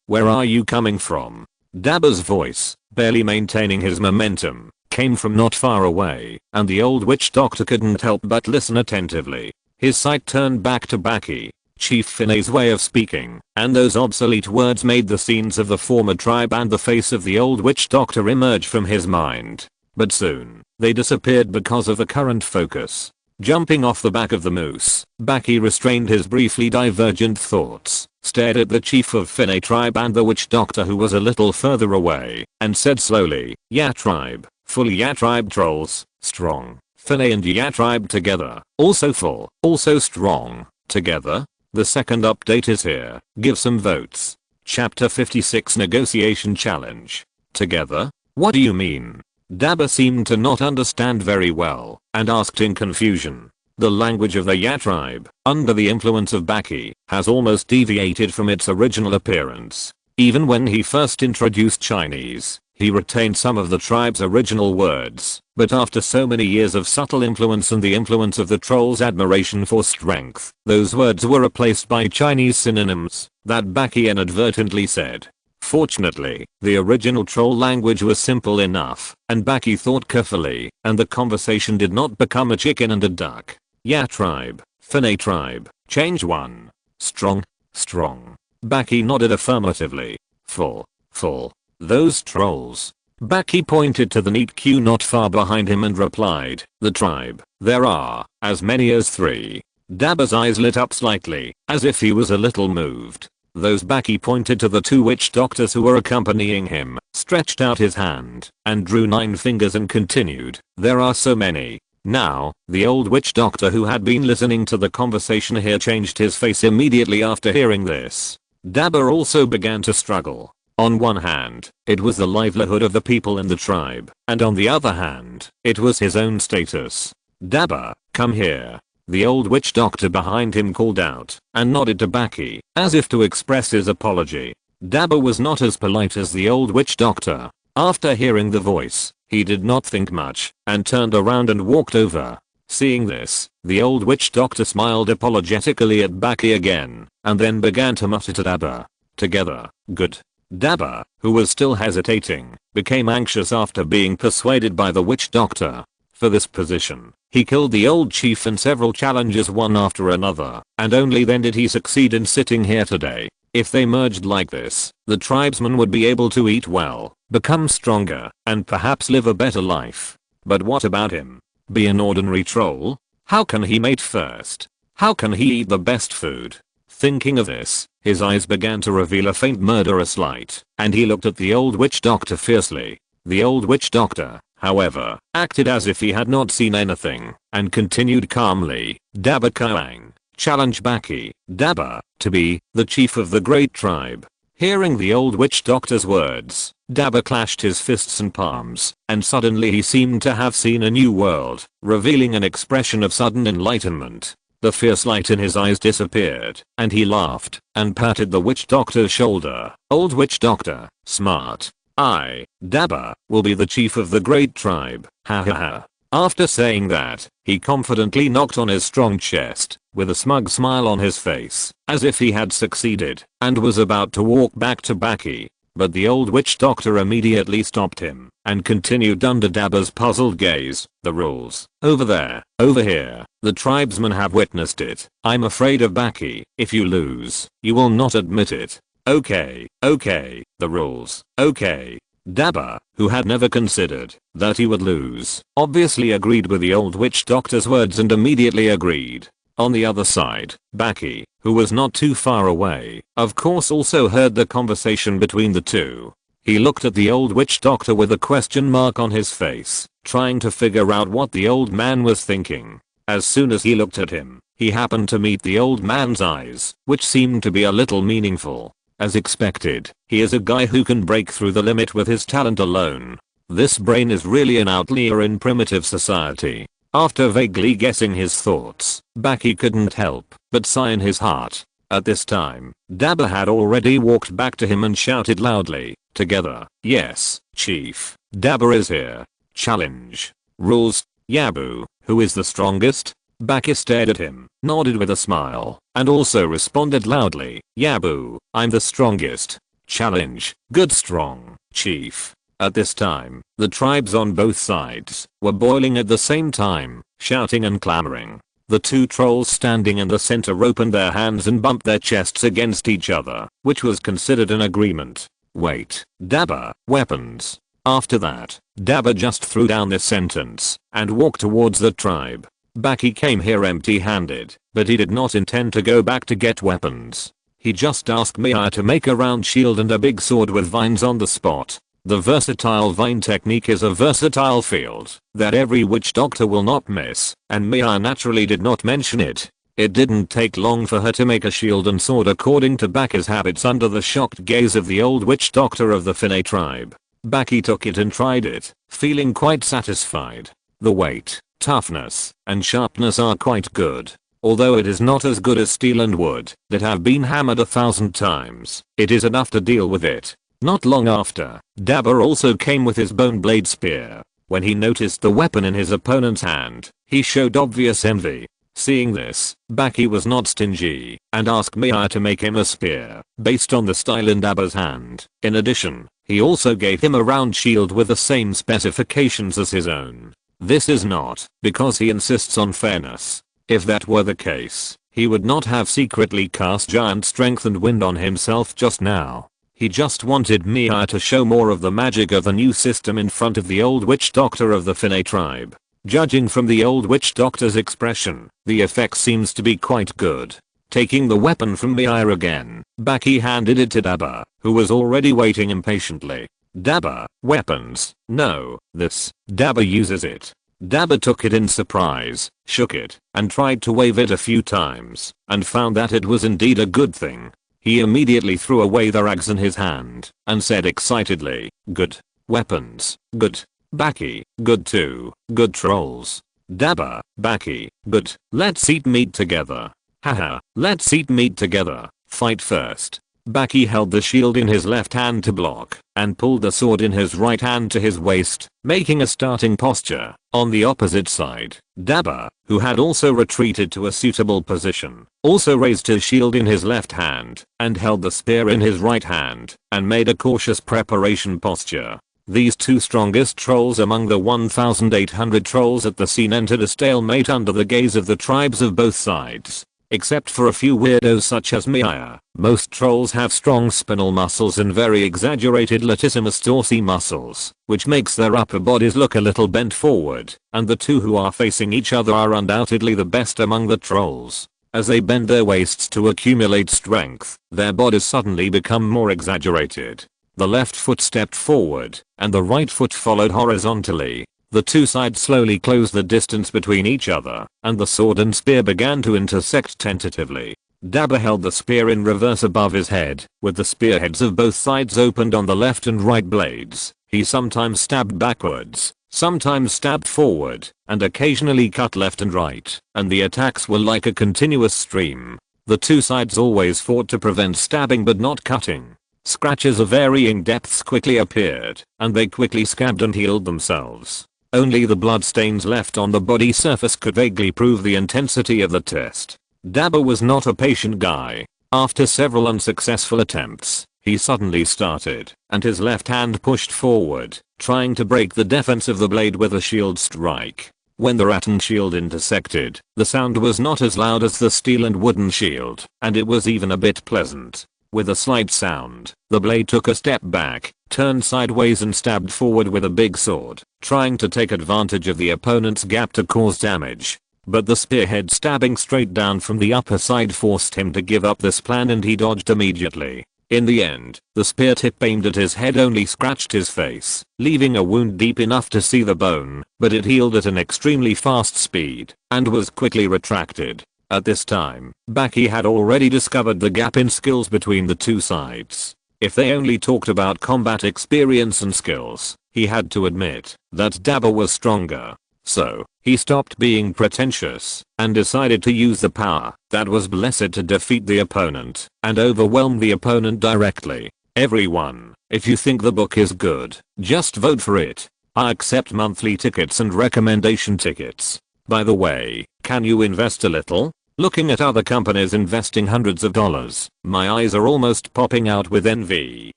where are you coming from? Dabba's voice, barely maintaining his momentum, came from not far away, and the old witch doctor couldn't help but listen attentively. His sight turned back to Baki, Chief Finney's way of speaking, and those obsolete words made the scenes of the former tribe and the face of the old witch doctor emerge from his mind. But soon, they disappeared because of the current focus. Jumping off the back of the moose, Baki restrained his briefly divergent thoughts, stared at the chief of Finney tribe and the witch doctor who was a little further away, and said slowly, "Ya tribe, full Ya tribe trolls, strong, Finney and Ya tribe together, also full, also strong, together." The second update is here, give some votes. Chapter 56 Negotiation Challenge. Together? What do you mean? Dabba seemed to not understand very well, and asked in confusion. The language of the Ya tribe, under the influence of Baki, has almost deviated from its original appearance. Even when he first introduced Chinese, he retained some of the tribe's original words, but after so many years of subtle influence and the influence of the troll's admiration for strength, those words were replaced by Chinese synonyms that Baki inadvertently said. Fortunately, the original troll language was simple enough, and Baki thought carefully, and the conversation did not become a chicken and a duck. Ya tribe, Finney tribe, change 1. Strong, strong. Baki nodded affirmatively. Full, full. Those trolls. Baki pointed to the neat queue not far behind him and replied, the tribe, there are, as many as 3. Dabba's eyes lit up slightly, as if he was a little moved. Those Baki pointed to the 2 witch doctors who were accompanying him, stretched out his hand, and drew 9 fingers and continued, there are so many. Now, the old witch doctor who had been listening to the conversation here changed his face immediately after hearing this. Dabba also began to struggle. On one hand, it was the livelihood of the people in the tribe, and on the other hand, it was his own status. Dabba, come here. The old witch doctor behind him called out, and nodded to Baki, as if to express his apology. Dabba was not as polite as the old witch doctor. After hearing the voice, he did not think much, and turned around and walked over. Seeing this, the old witch doctor smiled apologetically at Baki again, and then began to mutter to Dabba. Together, good. Dabba, who was still hesitating, became anxious after being persuaded by the witch doctor. For this position, he killed the old chief in several challenges one after another, and only then did he succeed in sitting here today. If they merged like this, the tribesmen would be able to eat well, become stronger, and perhaps live a better life. But what about him? Be an ordinary troll? How can he mate first? How can he eat the best food? Thinking of this, his eyes began to reveal a faint murderous light, and he looked at the old witch doctor fiercely. The old witch doctor, however, acted as if he had not seen anything, and continued calmly, Dabba Kawang, challenge Baki, Dabba, to be, the chief of the great tribe. Hearing the old witch doctor's words, Dabba clashed his fists and palms, and suddenly he seemed to have seen a new world, revealing an expression of sudden enlightenment. The fierce light in his eyes disappeared, and he laughed, and patted the witch doctor's shoulder. Old witch doctor, smart. I, Dabba, will be the chief of the great tribe, ha ha ha. After saying that, he confidently knocked on his strong chest, with a smug smile on his face, as if he had succeeded, and was about to walk back to Baki. But the old witch doctor immediately stopped him, and continued under Dabba's puzzled gaze, the rules, over there, over here, the tribesmen have witnessed it. I'm afraid of Baki. If you lose, you will not admit it. Okay, the rules, okay. Dabba, who had never considered that he would lose, obviously agreed with the old witch doctor's words and immediately agreed. On the other side, Baki, who was not too far away, of course also heard the conversation between the two. He looked at the old witch doctor with a question mark on his face, trying to figure out what the old man was thinking. As soon as he looked at him, he happened to meet the old man's eyes, which seemed to be a little meaningful. As expected, he is a guy who can break through the limit with his talent alone. This brain is really an outlier in primitive society. After vaguely guessing his thoughts, Baki couldn't help but sigh in his heart. At this time, Dabba had already walked back to him and shouted loudly, together, yes, chief, Dabba is here. Challenge. Rules. Yabu, who is the strongest? Baki stared at him, nodded with a smile, and also responded loudly, Yabu, I'm the strongest. Challenge. Good strong, chief. At this time, the tribes on both sides were boiling at the same time, shouting and clamoring. The two trolls standing in the center opened their hands and bumped their chests against each other, which was considered an agreement. Wait, Dabba, weapons. After that, Dabba just threw down this sentence and walked towards the tribe. Baki came here empty-handed, but he did not intend to go back to get weapons. He just asked Mia to make a round shield and a big sword with vines on the spot. The versatile vine technique is a versatile field that every witch doctor will not miss, and Mia naturally did not mention it. It didn't take long for her to make a shield and sword according to Baki's habits under the shocked gaze of the old witch doctor of the Finne tribe. Baki took it and tried it, feeling quite satisfied. The weight, toughness, and sharpness are quite good. Although it is not as good as steel and wood that have been hammered 1,000 times, it is enough to deal with it. Not long after, Dabba also came with his bone blade spear. When he noticed the weapon in his opponent's hand, he showed obvious envy. Seeing this, Baki was not stingy and asked Mia to make him a spear based on the style in Dabba's hand. In addition, he also gave him a round shield with the same specifications as his own. This is not because he insists on fairness. If that were the case, he would not have secretly cast giant strength and wind on himself just now. He just wanted Mia to show more of the magic of the new system in front of the old witch doctor of the Finne tribe. Judging from the old witch doctor's expression, the effect seems to be quite good. Taking the weapon from Mia again, Baki handed it to Dabba, who was already waiting impatiently. Dabba, weapons, no, this. Dabba uses it. Dabba took it in surprise, shook it, and tried to wave it a few times, and found that it was indeed a good thing. He immediately threw away the rags in his hand and said excitedly, good. Weapons, good. Baki, good too. Good trolls. Dabba, Baki, good. Let's eat meat together. Haha, let's eat meat together. Fight first. Baki held the shield in his left hand to block and pulled the sword in his right hand to his waist, making a starting posture. On the opposite side, Dabba, who had also retreated to a suitable position, also raised his shield in his left hand and held the spear in his right hand and made a cautious preparation posture. These two strongest trolls among the 1,800 trolls at the scene entered a stalemate under the gaze of the tribes of both sides. Except for a few weirdos such as Mia, most trolls have strong spinal muscles and very exaggerated latissimus dorsi muscles, which makes their upper bodies look a little bent forward, and the two who are facing each other are undoubtedly the best among the trolls. As they bend their waists to accumulate strength, their bodies suddenly become more exaggerated. The left foot stepped forward, and the right foot followed horizontally. The two sides slowly closed the distance between each other, and the sword and spear began to intersect tentatively. Dabba held the spear in reverse above his head, with the spearheads of both sides opened on the left and right blades. He sometimes stabbed backwards, sometimes stabbed forward, and occasionally cut left and right, and the attacks were like a continuous stream. The two sides always fought to prevent stabbing but not cutting. Scratches of varying depths quickly appeared, and they quickly scabbed and healed themselves. Only the bloodstains left on the body surface could vaguely prove the intensity of the test. Dabba was not a patient guy. After several unsuccessful attempts, he suddenly started, and his left hand pushed forward, trying to break the defense of the blade with a shield strike. When the rattan shield intersected, the sound was not as loud as the steel and wooden shield, and it was even a bit pleasant. With a slight sound, the blade took a step back, turned sideways and stabbed forward with a big sword, trying to take advantage of the opponent's gap to cause damage. But the spearhead stabbing straight down from the upper side forced him to give up this plan and he dodged immediately. In the end, the spear tip aimed at his head only scratched his face, leaving a wound deep enough to see the bone, but it healed at an extremely fast speed, and was quickly retracted. At this time, Baki had already discovered the gap in skills between the two sides. If they only talked about combat experience and skills, he had to admit that Dabba was stronger. So, he stopped being pretentious and decided to use the power that was blessed to defeat the opponent and overwhelm the opponent directly. Everyone, if you think the book is good, just vote for it. I accept monthly tickets and recommendation tickets. By the way, can you invest a little? Looking at other companies investing hundreds of dollars, my eyes are almost popping out with envy.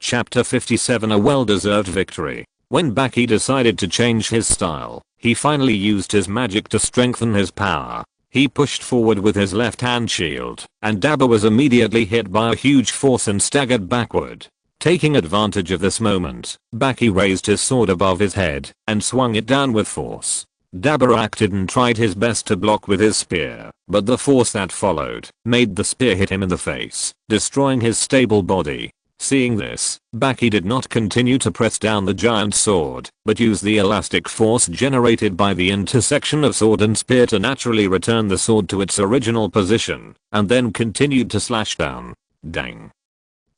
Chapter 57 A well-deserved victory. When Baki decided to change his style, he finally used his magic to strengthen his power. He pushed forward with his left hand shield, and Dabba was immediately hit by a huge force and staggered backward. Taking advantage of this moment, Baki raised his sword above his head and swung it down with force. Dabba acted and tried his best to block with his spear, but the force that followed made the spear hit him in the face, destroying his stable body. Seeing this, Baki did not continue to press down the giant sword, but used the elastic force generated by the intersection of sword and spear to naturally return the sword to its original position, and then continued to slash down. Dang.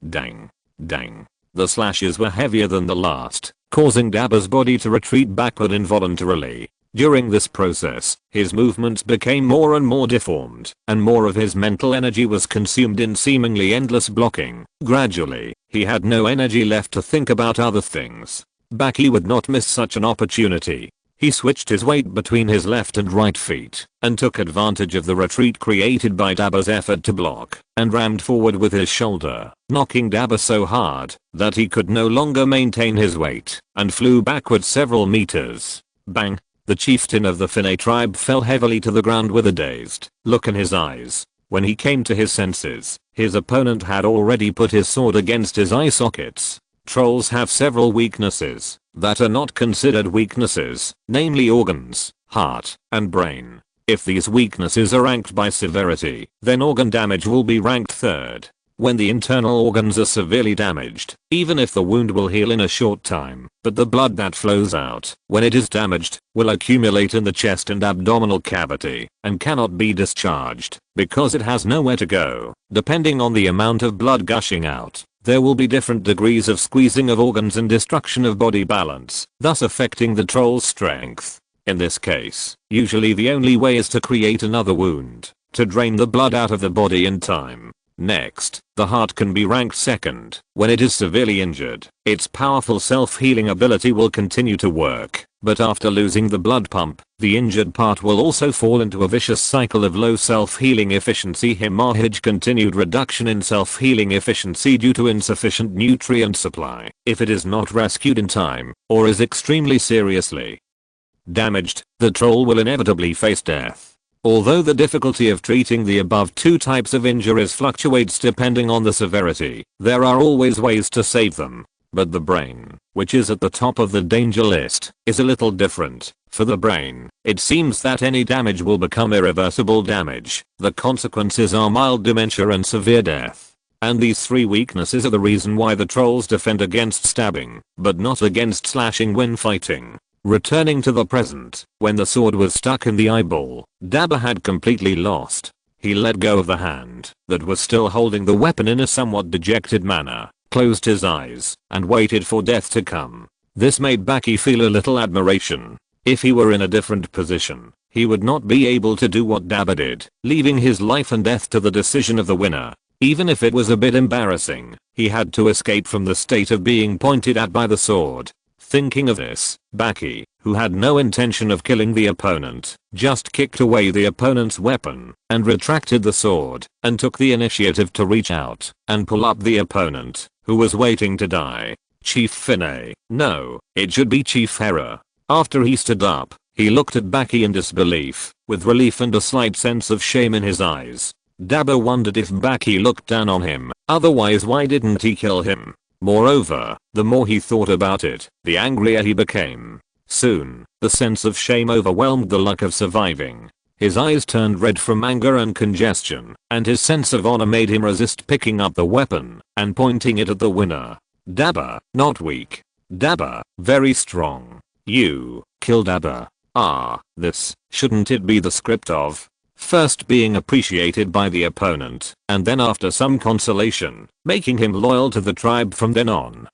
Dang. Dang. The slashes were heavier than the last, causing Dabba's body to retreat backward involuntarily. During this process, his movements became more and more deformed, and more of his mental energy was consumed in seemingly endless blocking. Gradually, he had no energy left to think about other things. Baki would not miss such an opportunity. He switched his weight between his left and right feet, and took advantage of the retreat created by Dabba's effort to block, and rammed forward with his shoulder, knocking Dabba so hard that he could no longer maintain his weight, and flew backward several meters. Bang! The chieftain of the Finne tribe fell heavily to the ground with a dazed look in his eyes. When he came to his senses, his opponent had already put his sword against his eye sockets. Trolls have several weaknesses that are not considered weaknesses, namely organs, heart, and brain. If these weaknesses are ranked by severity, then organ damage will be ranked third. When the internal organs are severely damaged, even if the wound will heal in a short time, but the blood that flows out, when it is damaged, will accumulate in the chest and abdominal cavity, and cannot be discharged, because it has nowhere to go. Depending on the amount of blood gushing out, there will be different degrees of squeezing of organs and destruction of body balance, thus affecting the troll's strength. In this case, usually the only way is to create another wound, to drain the blood out of the body in time. Next, the heart can be ranked second. When it is severely injured, its powerful self-healing ability will continue to work, but after losing the blood pump, the injured part will also fall into a vicious cycle of low self-healing efficiency. Hemorrhage, continued reduction in self-healing efficiency due to insufficient nutrient supply. If it is not rescued in time, or is extremely seriously damaged, the troll will inevitably face death. Although the difficulty of treating the above two types of injuries fluctuates depending on the severity, there are always ways to save them. But the brain, which is at the top of the danger list, is a little different. For the brain, it seems that any damage will become irreversible damage. The consequences are mild dementia and severe death. And these three weaknesses are the reason why the trolls defend against stabbing, but not against slashing when fighting. Returning to the present, when the sword was stuck in the eyeball, Dabba had completely lost. He let go of the hand that was still holding the weapon in a somewhat dejected manner, closed his eyes, and waited for death to come. This made Baki feel a little admiration. If he were in a different position, he would not be able to do what Dabba did, leaving his life and death to the decision of the winner. Even if it was a bit embarrassing, he had to escape from the state of being pointed at by the sword. Thinking of this, Baki, who had no intention of killing the opponent, just kicked away the opponent's weapon, and retracted the sword, and took the initiative to reach out, and pull up the opponent, who was waiting to die. Chief Finne. No, it should be Chief Hera. After he stood up, he looked at Baki in disbelief, with relief and a slight sense of shame in his eyes. Dabba wondered if Baki looked down on him, otherwise why didn't he kill him? Moreover, the more he thought about it, the angrier he became. Soon, the sense of shame overwhelmed the luck of surviving. His eyes turned red from anger and congestion, and his sense of honor made him resist picking up the weapon and pointing it at the winner. Dabba, not weak. Dabba, very strong. You kill Dabba. Ah, this, shouldn't it be the script of first being appreciated by the opponent, and then after some consolation, making him loyal to the tribe from then on?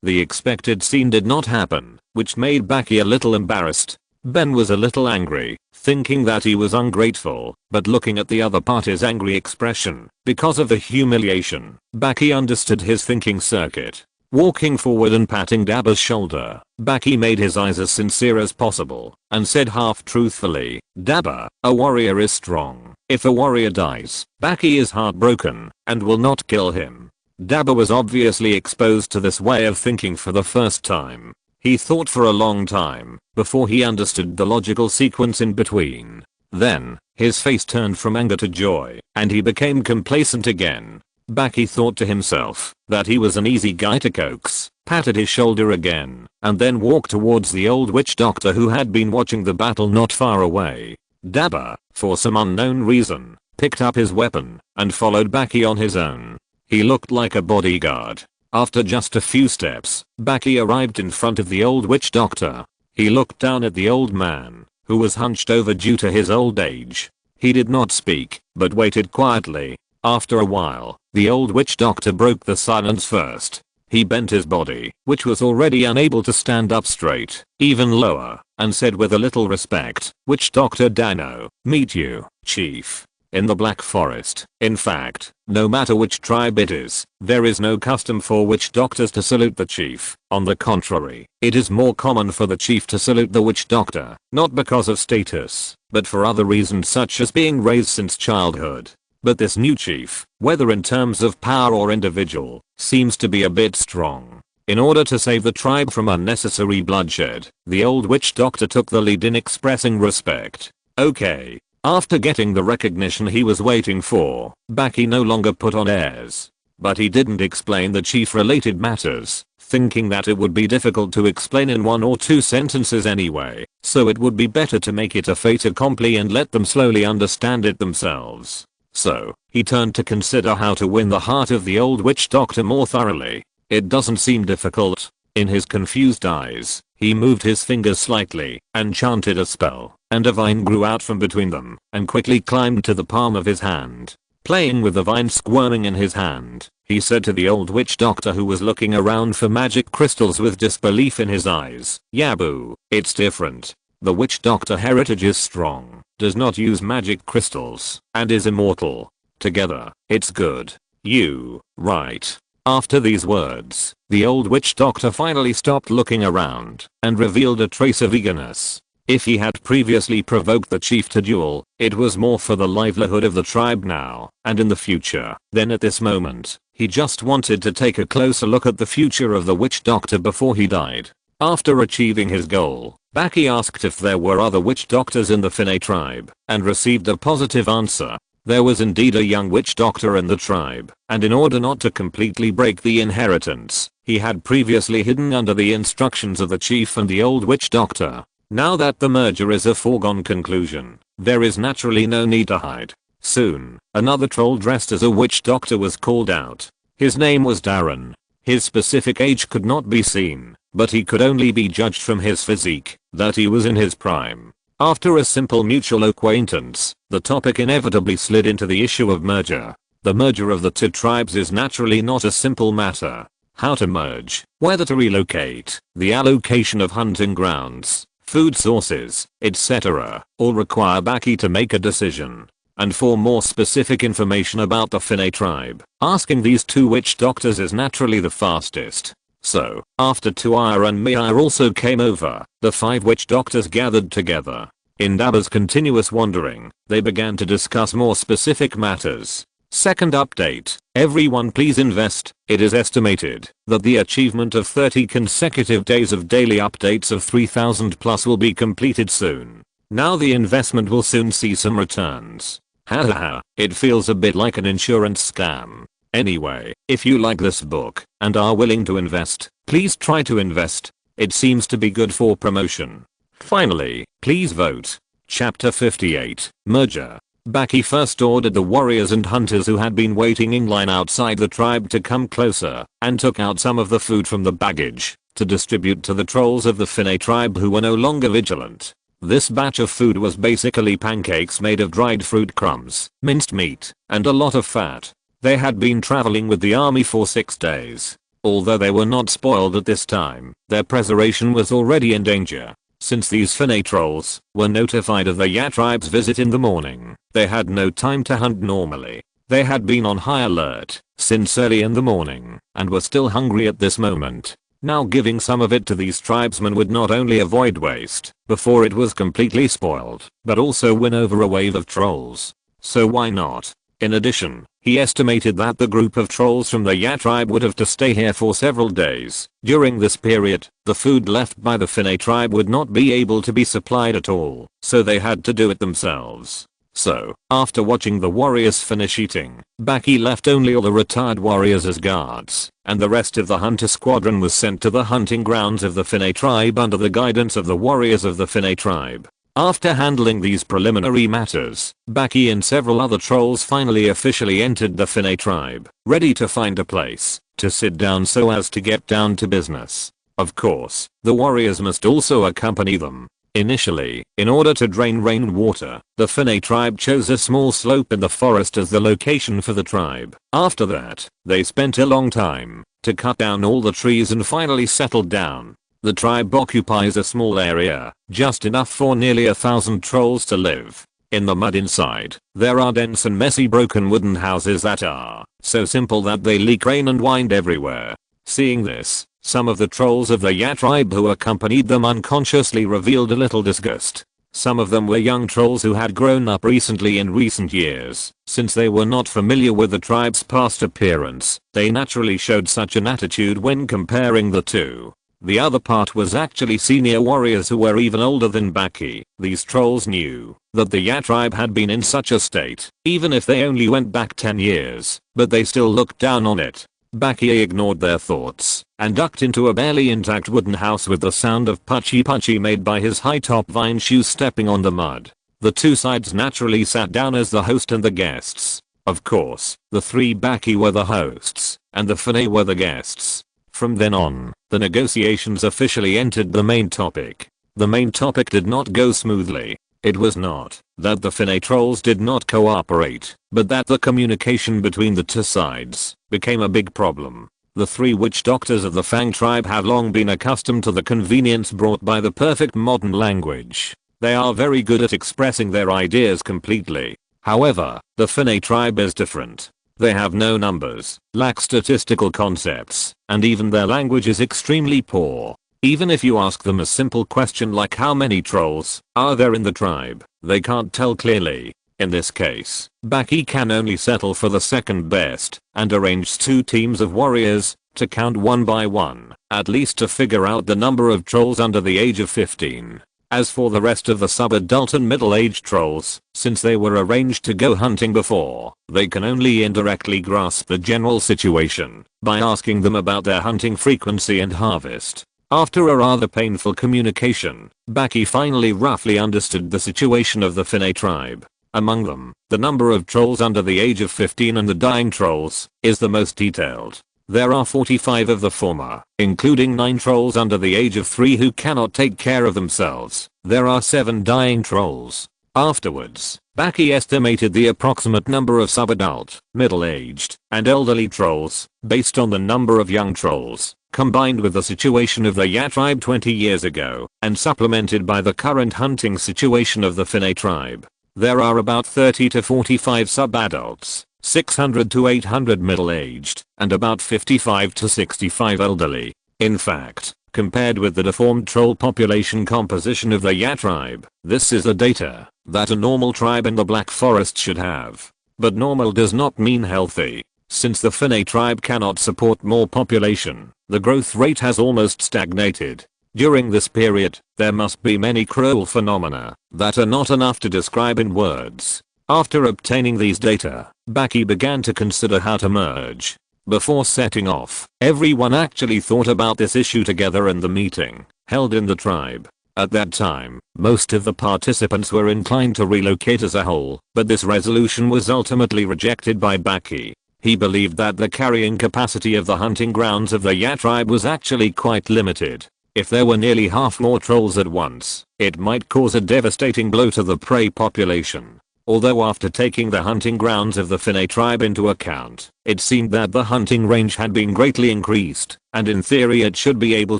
The expected scene did not happen, which made Baki a little embarrassed. Ben was a little angry, thinking that he was ungrateful, but looking at the other party's angry expression, because of the humiliation, Baki understood his thinking circuit. Walking forward and patting Dabba's shoulder, Baki made his eyes as sincere as possible, and said half truthfully, Dabba, a warrior is strong. If a warrior dies, Baki is heartbroken, and will not kill him. Dabba was obviously exposed to this way of thinking for the first time. He thought for a long time before he understood the logical sequence in between. Then, his face turned from anger to joy, and he became complacent again. Baki thought to himself that he was an easy guy to coax, patted his shoulder again, and then walked towards the old witch doctor who had been watching the battle not far away. Dabba, for some unknown reason, picked up his weapon and followed Baki on his own. He looked like a bodyguard. After just a few steps, Baki arrived in front of the old witch doctor. He looked down at the old man, who was hunched over due to his old age. He did not speak, but waited quietly. After a while, the old witch doctor broke the silence first. He bent his body, which was already unable to stand up straight, even lower, and said with a little respect, "Witch Doctor Dano, meet you, Chief. In the Black Forest, in fact, no matter which tribe it is, there is no custom for witch doctors to salute the chief. On the contrary, it is more common for the chief to salute the witch doctor, not because of status, but for other reasons such as being raised since childhood. But this new chief, whether in terms of power or individual, seems to be a bit strong. In order to save the tribe from unnecessary bloodshed, the old witch doctor took the lead in expressing respect. Okay. After getting the recognition he was waiting for, Baki no longer put on airs. But he didn't explain the chief-related matters, thinking that it would be difficult to explain in 1 or 2 sentences anyway, so it would be better to make it a fait accompli and let them slowly understand it themselves. So, he turned to consider how to win the heart of the old witch doctor more thoroughly. It doesn't seem difficult. In his confused eyes, he moved his fingers slightly and chanted a spell, and a vine grew out from between them and quickly climbed to the palm of his hand. Playing with the vine squirming in his hand, he said to the old witch doctor who was looking around for magic crystals with disbelief in his eyes, "Yabu, it's different. The witch doctor heritage is strong, does not use magic crystals, and is immortal. Together, it's good. You, right?" After these words, the old witch doctor finally stopped looking around and revealed a trace of eagerness. If he had previously provoked the chief to duel, it was more for the livelihood of the tribe now and in the future than at this moment. He just wanted to take a closer look at the future of the witch doctor before he died. After achieving his goal, Baki asked if there were other witch doctors in the Finne tribe and received a positive answer. There was indeed a young witch doctor in the tribe, and in order not to completely break the inheritance, he had previously hidden under the instructions of the chief and the old witch doctor. Now that the merger is a foregone conclusion, there is naturally no need to hide. Soon, another troll dressed as a witch doctor was called out. His name was Darren. His specific age could not be seen, but he could only be judged from his physique, that he was in his prime. After a simple mutual acquaintance, the topic inevitably slid into the issue of merger. The merger of the 2 tribes is naturally not a simple matter. How to merge, whether to relocate, the allocation of hunting grounds, food sources, etc., all require Baki to make a decision. And for more specific information about the Finne tribe, asking these 2 witch doctors is naturally the fastest. So, after Tuire and Miir also came over, the 5 witch doctors gathered together. In Dabba's continuous wandering, they began to discuss more specific matters. Second update, everyone please invest. It is estimated that the achievement of 30 consecutive days of daily updates of 3000 plus will be completed soon. Now the investment will soon see some returns. Hahaha, it feels a bit like an insurance scam. Anyway, if you like this book and are willing to invest, please try to invest. It seems to be good for promotion. Finally, please vote. Chapter 58, Merger. Baki first ordered the warriors and hunters who had been waiting in line outside the tribe to come closer and took out some of the food from the baggage to distribute to the trolls of the Finne tribe who were no longer vigilant. This batch of food was basically pancakes made of dried fruit crumbs, minced meat, and a lot of fat. They had been traveling with the army for 6 days. Although they were not spoiled at this time, their preservation was already in danger. Since these Finne trolls were notified of the Ya tribe's visit in the morning, they had no time to hunt normally. They had been on high alert since early in the morning and were still hungry at this moment. Now giving some of it to these tribesmen would not only avoid waste before it was completely spoiled, but also win over a wave of trolls. So why not? In addition, he estimated that the group of trolls from the Ya tribe would have to stay here for several days. During this period, the food left by the Finne tribe would not be able to be supplied at all, so they had to do it themselves. So, after watching the warriors finish eating, Baki left only all the retired warriors as guards, and the rest of the hunter squadron was sent to the hunting grounds of the Finne tribe under the guidance of the warriors of the Finne tribe. After handling these preliminary matters, Baki and several other trolls finally officially entered the Finne tribe, ready to find a place to sit down so as to get down to business. Of course, the warriors must also accompany them. Initially, in order to drain rainwater, the Finne tribe chose a small slope in the forest as the location for the tribe. After that, they spent a long time to cut down all the trees and finally settled down. The tribe occupies a small area, just enough for nearly 1,000 trolls to live. In the mud inside, there are dense and messy broken wooden houses that are so simple that they leak rain and wind everywhere. Seeing this, some of the trolls of the Ya tribe who accompanied them unconsciously revealed a little disgust. Some of them were young trolls who had grown up recently in recent years. Since they were not familiar with the tribe's past appearance, they naturally showed such an attitude when comparing the two. The other part was actually senior warriors who were even older than Baki. These trolls knew that the Ya tribe had been in such a state, even if they only went back 10 years, but they still looked down on it. Baki ignored their thoughts and ducked into a barely intact wooden house with the sound of punchy punchy made by his high-top vine shoes stepping on the mud. The two sides naturally sat down as the host and the guests. Of course, the three Baki were the hosts, and the Finne were the guests. From then on, the negotiations officially entered the main topic. The main topic did not go smoothly. It was not that the Finne trolls did not cooperate, but that the communication between the two sides became a big problem. The three witch doctors of the Fang tribe have long been accustomed to the convenience brought by the perfect modern language. They are very good at expressing their ideas completely. However, the Finne tribe is different. They have no numbers, lack statistical concepts, and even their language is extremely poor. Even if you ask them a simple question like how many trolls are there in the tribe, they can't tell clearly. In this case, Baki can only settle for the second best and arrange two teams of warriors to count one by one, at least to figure out the number of trolls under the age of 15. As for the rest of the sub-adult and middle-aged trolls, since they were arranged to go hunting before, they can only indirectly grasp the general situation by asking them about their hunting frequency and harvest. After a rather painful communication, Baki finally roughly understood the situation of the Finne tribe. Among them, the number of trolls under the age of 15 and the dying trolls is the most detailed. There are 45 of the former, including 9 trolls under the age of 3 who cannot take care of themselves. There are 7 dying trolls. Afterwards, Baki estimated the approximate number of sub-adult, middle-aged, and elderly trolls, based on the number of young trolls, combined with the situation of the Ya tribe 20 years ago, and supplemented by the current hunting situation of the Finne tribe. There are about 30 to 45 sub-adults, 600 to 800 middle-aged, and about 55 to 65 elderly. In fact, compared with the deformed troll population composition of the Ya tribe, this is the data that a normal tribe in the Black Forest should have. But normal does not mean healthy. Since the Finne tribe cannot support more population, the growth rate has almost stagnated. During this period, there must be many cruel phenomena that are not enough to describe in words. After obtaining these data, Baki began to consider how to merge. Before setting off, everyone actually thought about this issue together in the meeting held in the tribe. At that time, most of the participants were inclined to relocate as a whole, but this resolution was ultimately rejected by Baki. He believed that the carrying capacity of the hunting grounds of the Ya tribe was actually quite limited. If there were nearly half more trolls at once, it might cause a devastating blow to the prey population. Although after taking the hunting grounds of the Finne tribe into account, it seemed that the hunting range had been greatly increased, and in theory it should be able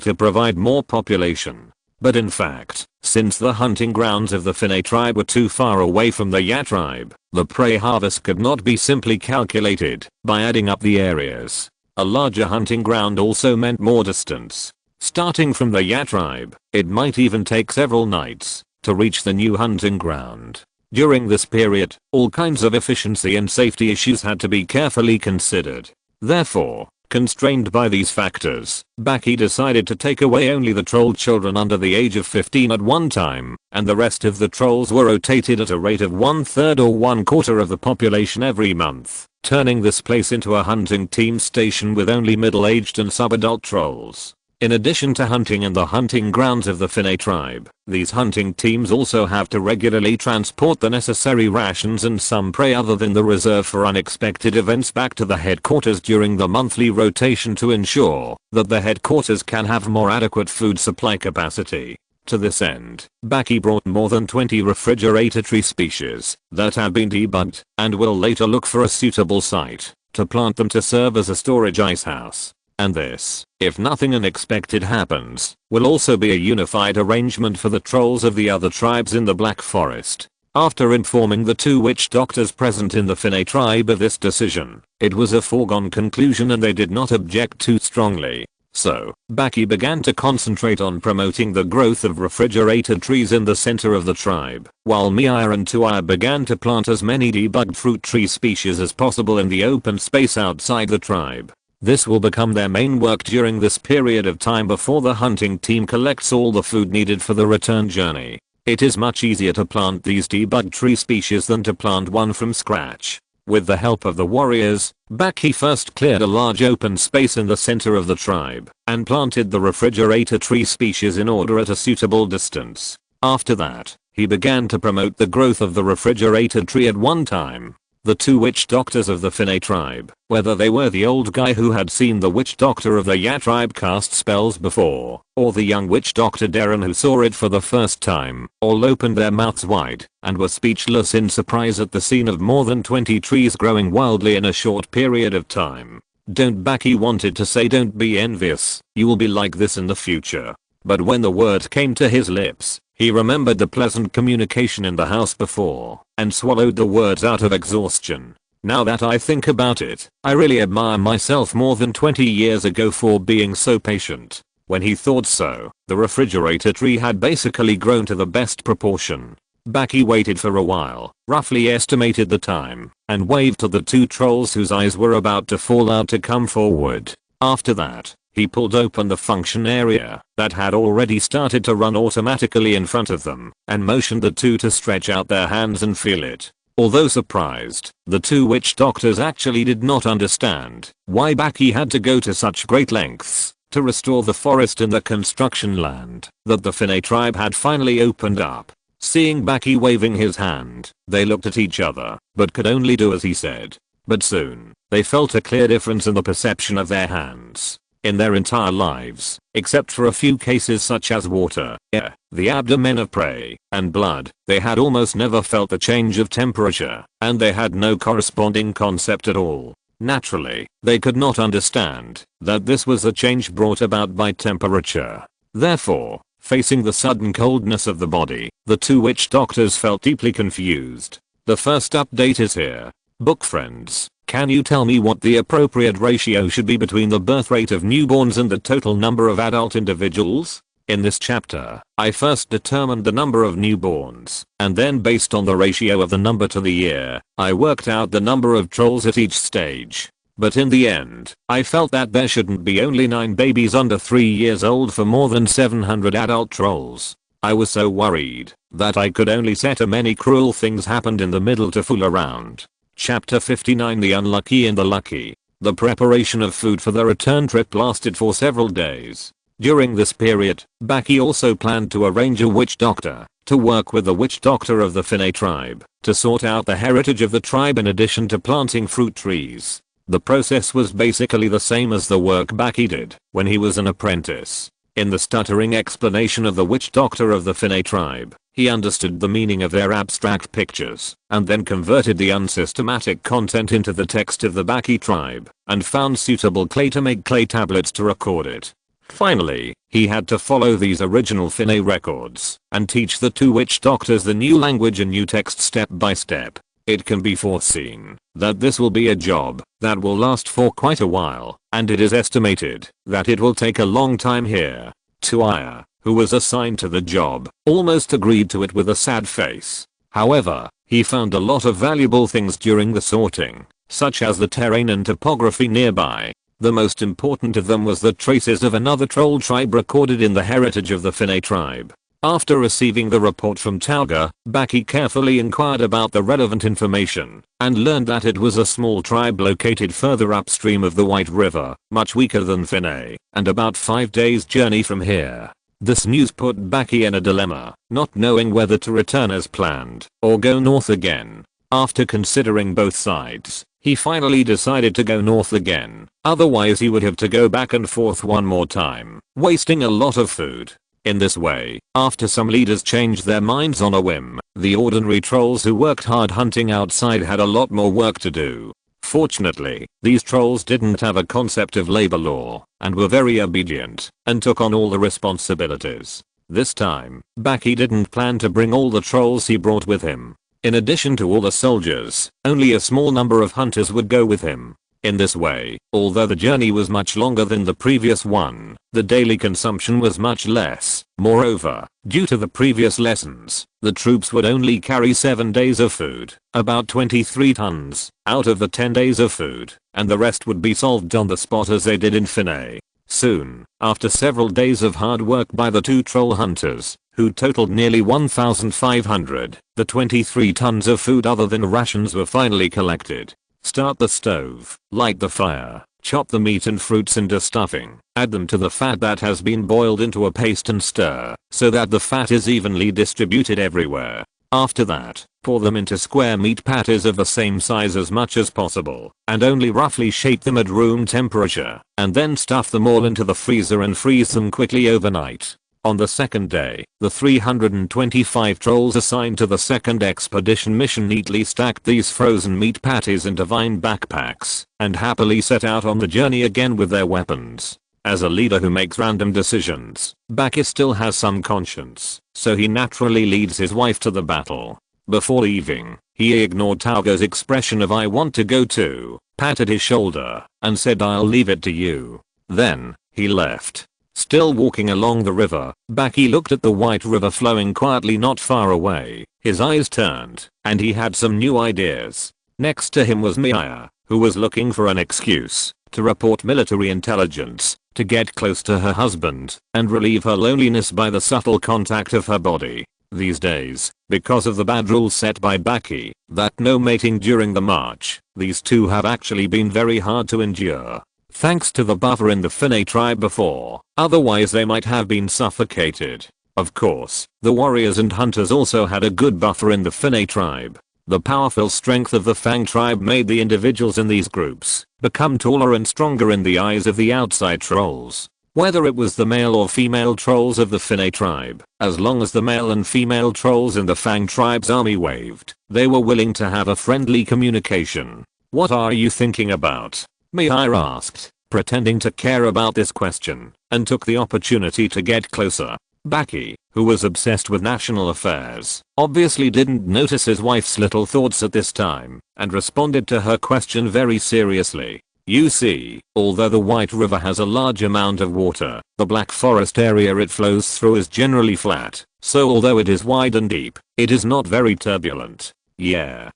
to provide more population. But in fact, since the hunting grounds of the Finne tribe were too far away from the Ya tribe, the prey harvest could not be simply calculated by adding up the areas. A larger hunting ground also meant more distance. Starting from the Ya tribe, it might even take several nights to reach the new hunting ground. During this period, all kinds of efficiency and safety issues had to be carefully considered. Therefore, constrained by these factors, Baki decided to take away only the troll children under the age of 15 at one time, and the rest of the trolls were rotated at a rate of 1/3 or 1/4 of the population every month, turning this place into a hunting team station with only middle-aged and sub-adult trolls. In addition to hunting in the hunting grounds of the Finne tribe, these hunting teams also have to regularly transport the necessary rations and some prey other than the reserve for unexpected events back to the headquarters during the monthly rotation to ensure that the headquarters can have more adequate food supply capacity. To this end, Baki brought more than 20 refrigerator tree species that have been debugged and will later look for a suitable site to plant them to serve as a storage icehouse. And this, if nothing unexpected happens, will also be a unified arrangement for the trolls of the other tribes in the Black Forest. After informing the 2 witch doctors present in the Finne tribe of this decision, it was a foregone conclusion and they did not object too strongly. So, Baki began to concentrate on promoting the growth of refrigerator trees in the center of the tribe, while Miaya and Tuaya began to plant as many debugged fruit tree species as possible in the open space outside the tribe. This will become their main work during this period of time before the hunting team collects all the food needed for the return journey. It is much easier to plant these debugged tree species than to plant one from scratch. With the help of the warriors, Baki first cleared a large open space in the center of the tribe and planted the refrigerator tree species in order at a suitable distance. After that, he began to promote the growth of the refrigerator tree at one time. The 2 witch doctors of the Finne tribe, whether they were the old guy who had seen the witch doctor of the Ya tribe cast spells before, or the young witch doctor Darren who saw it for the first time, all opened their mouths wide and were speechless in surprise at the scene of more than 20 trees growing wildly in a short period of time. Don't Baki wanted to say don't be envious, you will be like this in the future. But when the word came to his lips, he remembered the pleasant communication in the house before, and swallowed the words out of exhaustion. Now that I think about it, I really admire myself more than 20 years ago for being so patient. When he thought so, the refrigerator tree had basically grown to the best proportion. Baki waited for a while, roughly estimated the time, and waved to the 2 trolls whose eyes were about to fall out to come forward. After that, he pulled open the function area that had already started to run automatically in front of them and motioned the 2 to stretch out their hands and feel it. Although surprised, the 2 witch doctors actually did not understand why Baki had to go to such great lengths to restore the forest in the construction land that the Finne tribe had finally opened up. Seeing Baki waving his hand, they looked at each other, but could only do as he said. But soon, they felt a clear difference in the perception of their hands. In their entire lives, except for a few cases such as water, air, the abdomen of prey, and blood, they had almost never felt the change of temperature, and they had no corresponding concept at all. Naturally, they could not understand that this was a change brought about by temperature. Therefore, facing the sudden coldness of the body, the 2 witch doctors felt deeply confused. The first update is here. Book friends, can you tell me what the appropriate ratio should be between the birth rate of newborns and the total number of adult individuals? In this chapter, I first determined the number of newborns, and then based on the ratio of the number to the year, I worked out the number of trolls at each stage. But in the end, I felt that there shouldn't be only 9 babies under 3 years old for more than 700 adult trolls. I was so worried that I could only set many cruel things happened in the middle to fool around. Chapter 59 The Unlucky and the Lucky. The preparation of food for the return trip lasted for several days. During this period, Baki also planned to arrange a witch doctor to work with the witch doctor of the Finne tribe to sort out the heritage of the tribe in addition to planting fruit trees. The process was basically the same as the work Baki did when he was an apprentice. In the stuttering explanation of the witch doctor of the Finne tribe, he understood the meaning of their abstract pictures, and then converted the unsystematic content into the text of the Baki tribe, and found suitable clay to make clay tablets to record it. Finally, he had to follow these original Finne records, and teach the 2 witch doctors the new language and new text step by step. It can be foreseen that this will be a job that will last for quite a while, and it is estimated that it will take a long time here. Tuaya, who was assigned to the job, almost agreed to it with a sad face. However, He found a lot of valuable things during the sorting, such as the terrain and topography nearby. The most important of them was the traces of another troll tribe recorded in the heritage of the Finne tribe. After receiving the report from Tauga, Baki carefully inquired about the relevant information and learned that it was a small tribe located further upstream of the White River, much weaker than Finne, and about 5 days' journey from here. This news put Baki in a dilemma, not knowing whether to return as planned or go north again. After considering both sides, he finally decided to go north again, otherwise he would have to go back and forth one more time, wasting a lot of food. In this way, after some leaders changed their minds on a whim, the ordinary trolls who worked hard hunting outside had a lot more work to do. Fortunately, these trolls didn't have a concept of labor law and were very obedient and took on all the responsibilities. This time, Baki didn't plan to bring all the trolls he brought with him. In addition to all the soldiers, only a small number of hunters would go with him. In this way, although the journey was much longer than the previous one, the daily consumption was much less. Moreover, due to the previous lessons, the troops would only carry 7 days of food, about 23 tons, out of the 10 days of food, and the rest would be solved on the spot as they did in Finne. Soon, after several days of hard work by the 2 troll hunters, who totaled nearly 1,500, the 23 tons of food other than rations were finally collected. Start the stove, light the fire, chop the meat and fruits into stuffing, add them to the fat that has been boiled into a paste and stir, so that the fat is evenly distributed everywhere. After that, pour them into square meat patties of the same size as much as possible, and only roughly shape them at room temperature, and then stuff them all into the freezer and freeze them quickly overnight. On the second day, the 325 trolls assigned to the second expedition mission neatly stacked these frozen meat patties into vine backpacks and happily set out on the journey again with their weapons. As a leader who makes random decisions, Baki still has some conscience, so he naturally leads his wife to the battle. Before leaving, he ignored Tauga's expression of "I want to go too," patted his shoulder, and said "I'll leave it to you." Then, he left. Still walking along the river, Baki looked at the White River flowing quietly not far away. His eyes turned, and he had some new ideas. Next to him was Maya, who was looking for an excuse to report military intelligence, to get close to her husband, and relieve her loneliness by the subtle contact of her body. These days, because of the bad rules set by Baki, that no mating during the march, these two have actually been very hard to endure. Thanks to the buffer in the Finne tribe before, otherwise they might have been suffocated. Of course, the warriors and hunters also had a good buffer in the Finne tribe. The powerful strength of the Fang tribe made the individuals in these groups become taller and stronger in the eyes of the outside trolls. Whether it was the male or female trolls of the Finne tribe, as long as the male and female trolls in the Fang tribe's army waved, they were willing to have a friendly communication. "What are you thinking about?" Mihai asked, pretending to care about this question, and took the opportunity to get closer. Baki, who was obsessed with national affairs, obviously didn't notice his wife's little thoughts at this time, and responded to her question very seriously. "You see, although the White River has a large amount of water, the Black Forest area it flows through is generally flat, so although it is wide and deep, it is not very turbulent." Yeah.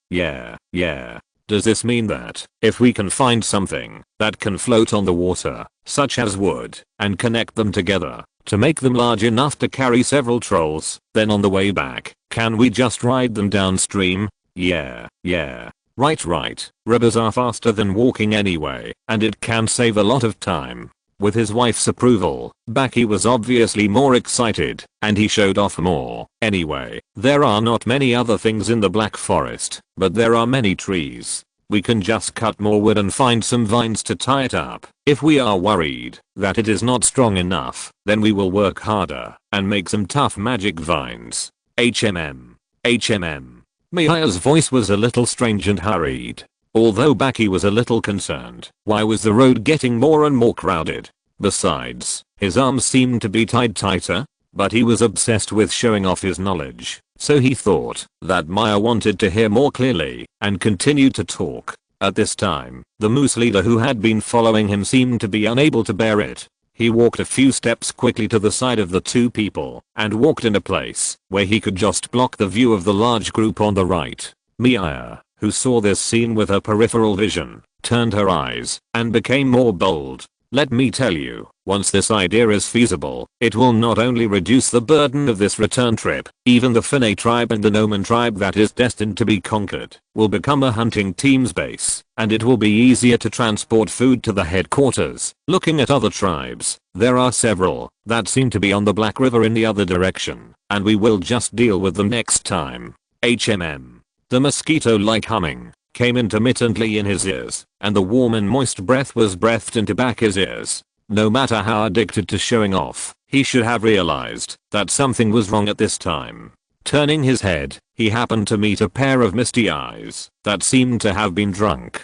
Does this mean that, if we can find something that can float on the water, such as wood, and connect them together, to make them large enough to carry several trolls, then on the way back, can we just ride them downstream? Yeah. Right. Rivers are faster than walking anyway, and it can save a lot of time. With his wife's approval, Baki was obviously more excited, and he showed off more. Anyway, there are not many other things in the Black Forest, but there are many trees. We can just cut more wood and find some vines to tie it up. If we are worried that it is not strong enough, then we will work harder and make some tough magic vines. HMM. Mihaya's voice was a little strange and hurried. Although Baki was a little concerned, why was the road getting more and more crowded? Besides, his arms seemed to be tied tighter, but he was obsessed with showing off his knowledge, so he thought that Maya wanted to hear more clearly, and continued to talk. At this time, the moose leader who had been following him seemed to be unable to bear it. He walked a few steps quickly to the side of the two people, and walked in a place where he could just block the view of the large group on the right. Mia, who saw this scene with her peripheral vision, turned her eyes and became more bold. Let me tell you, once this idea is feasible, it will not only reduce the burden of this return trip, even the Finne tribe and the Noman tribe that is destined to be conquered will become a hunting team's base, and it will be easier to transport food to the headquarters. Looking at other tribes, there are several that seem to be on the Black River in the other direction, and we will just deal with them next time. HMM. The mosquito-like humming came intermittently in his ears, and the warm and moist breath was breathed into back his ears. No matter how addicted to showing off, he should have realized that something was wrong at this time. Turning his head, he happened to meet a pair of misty eyes that seemed to have been drunk.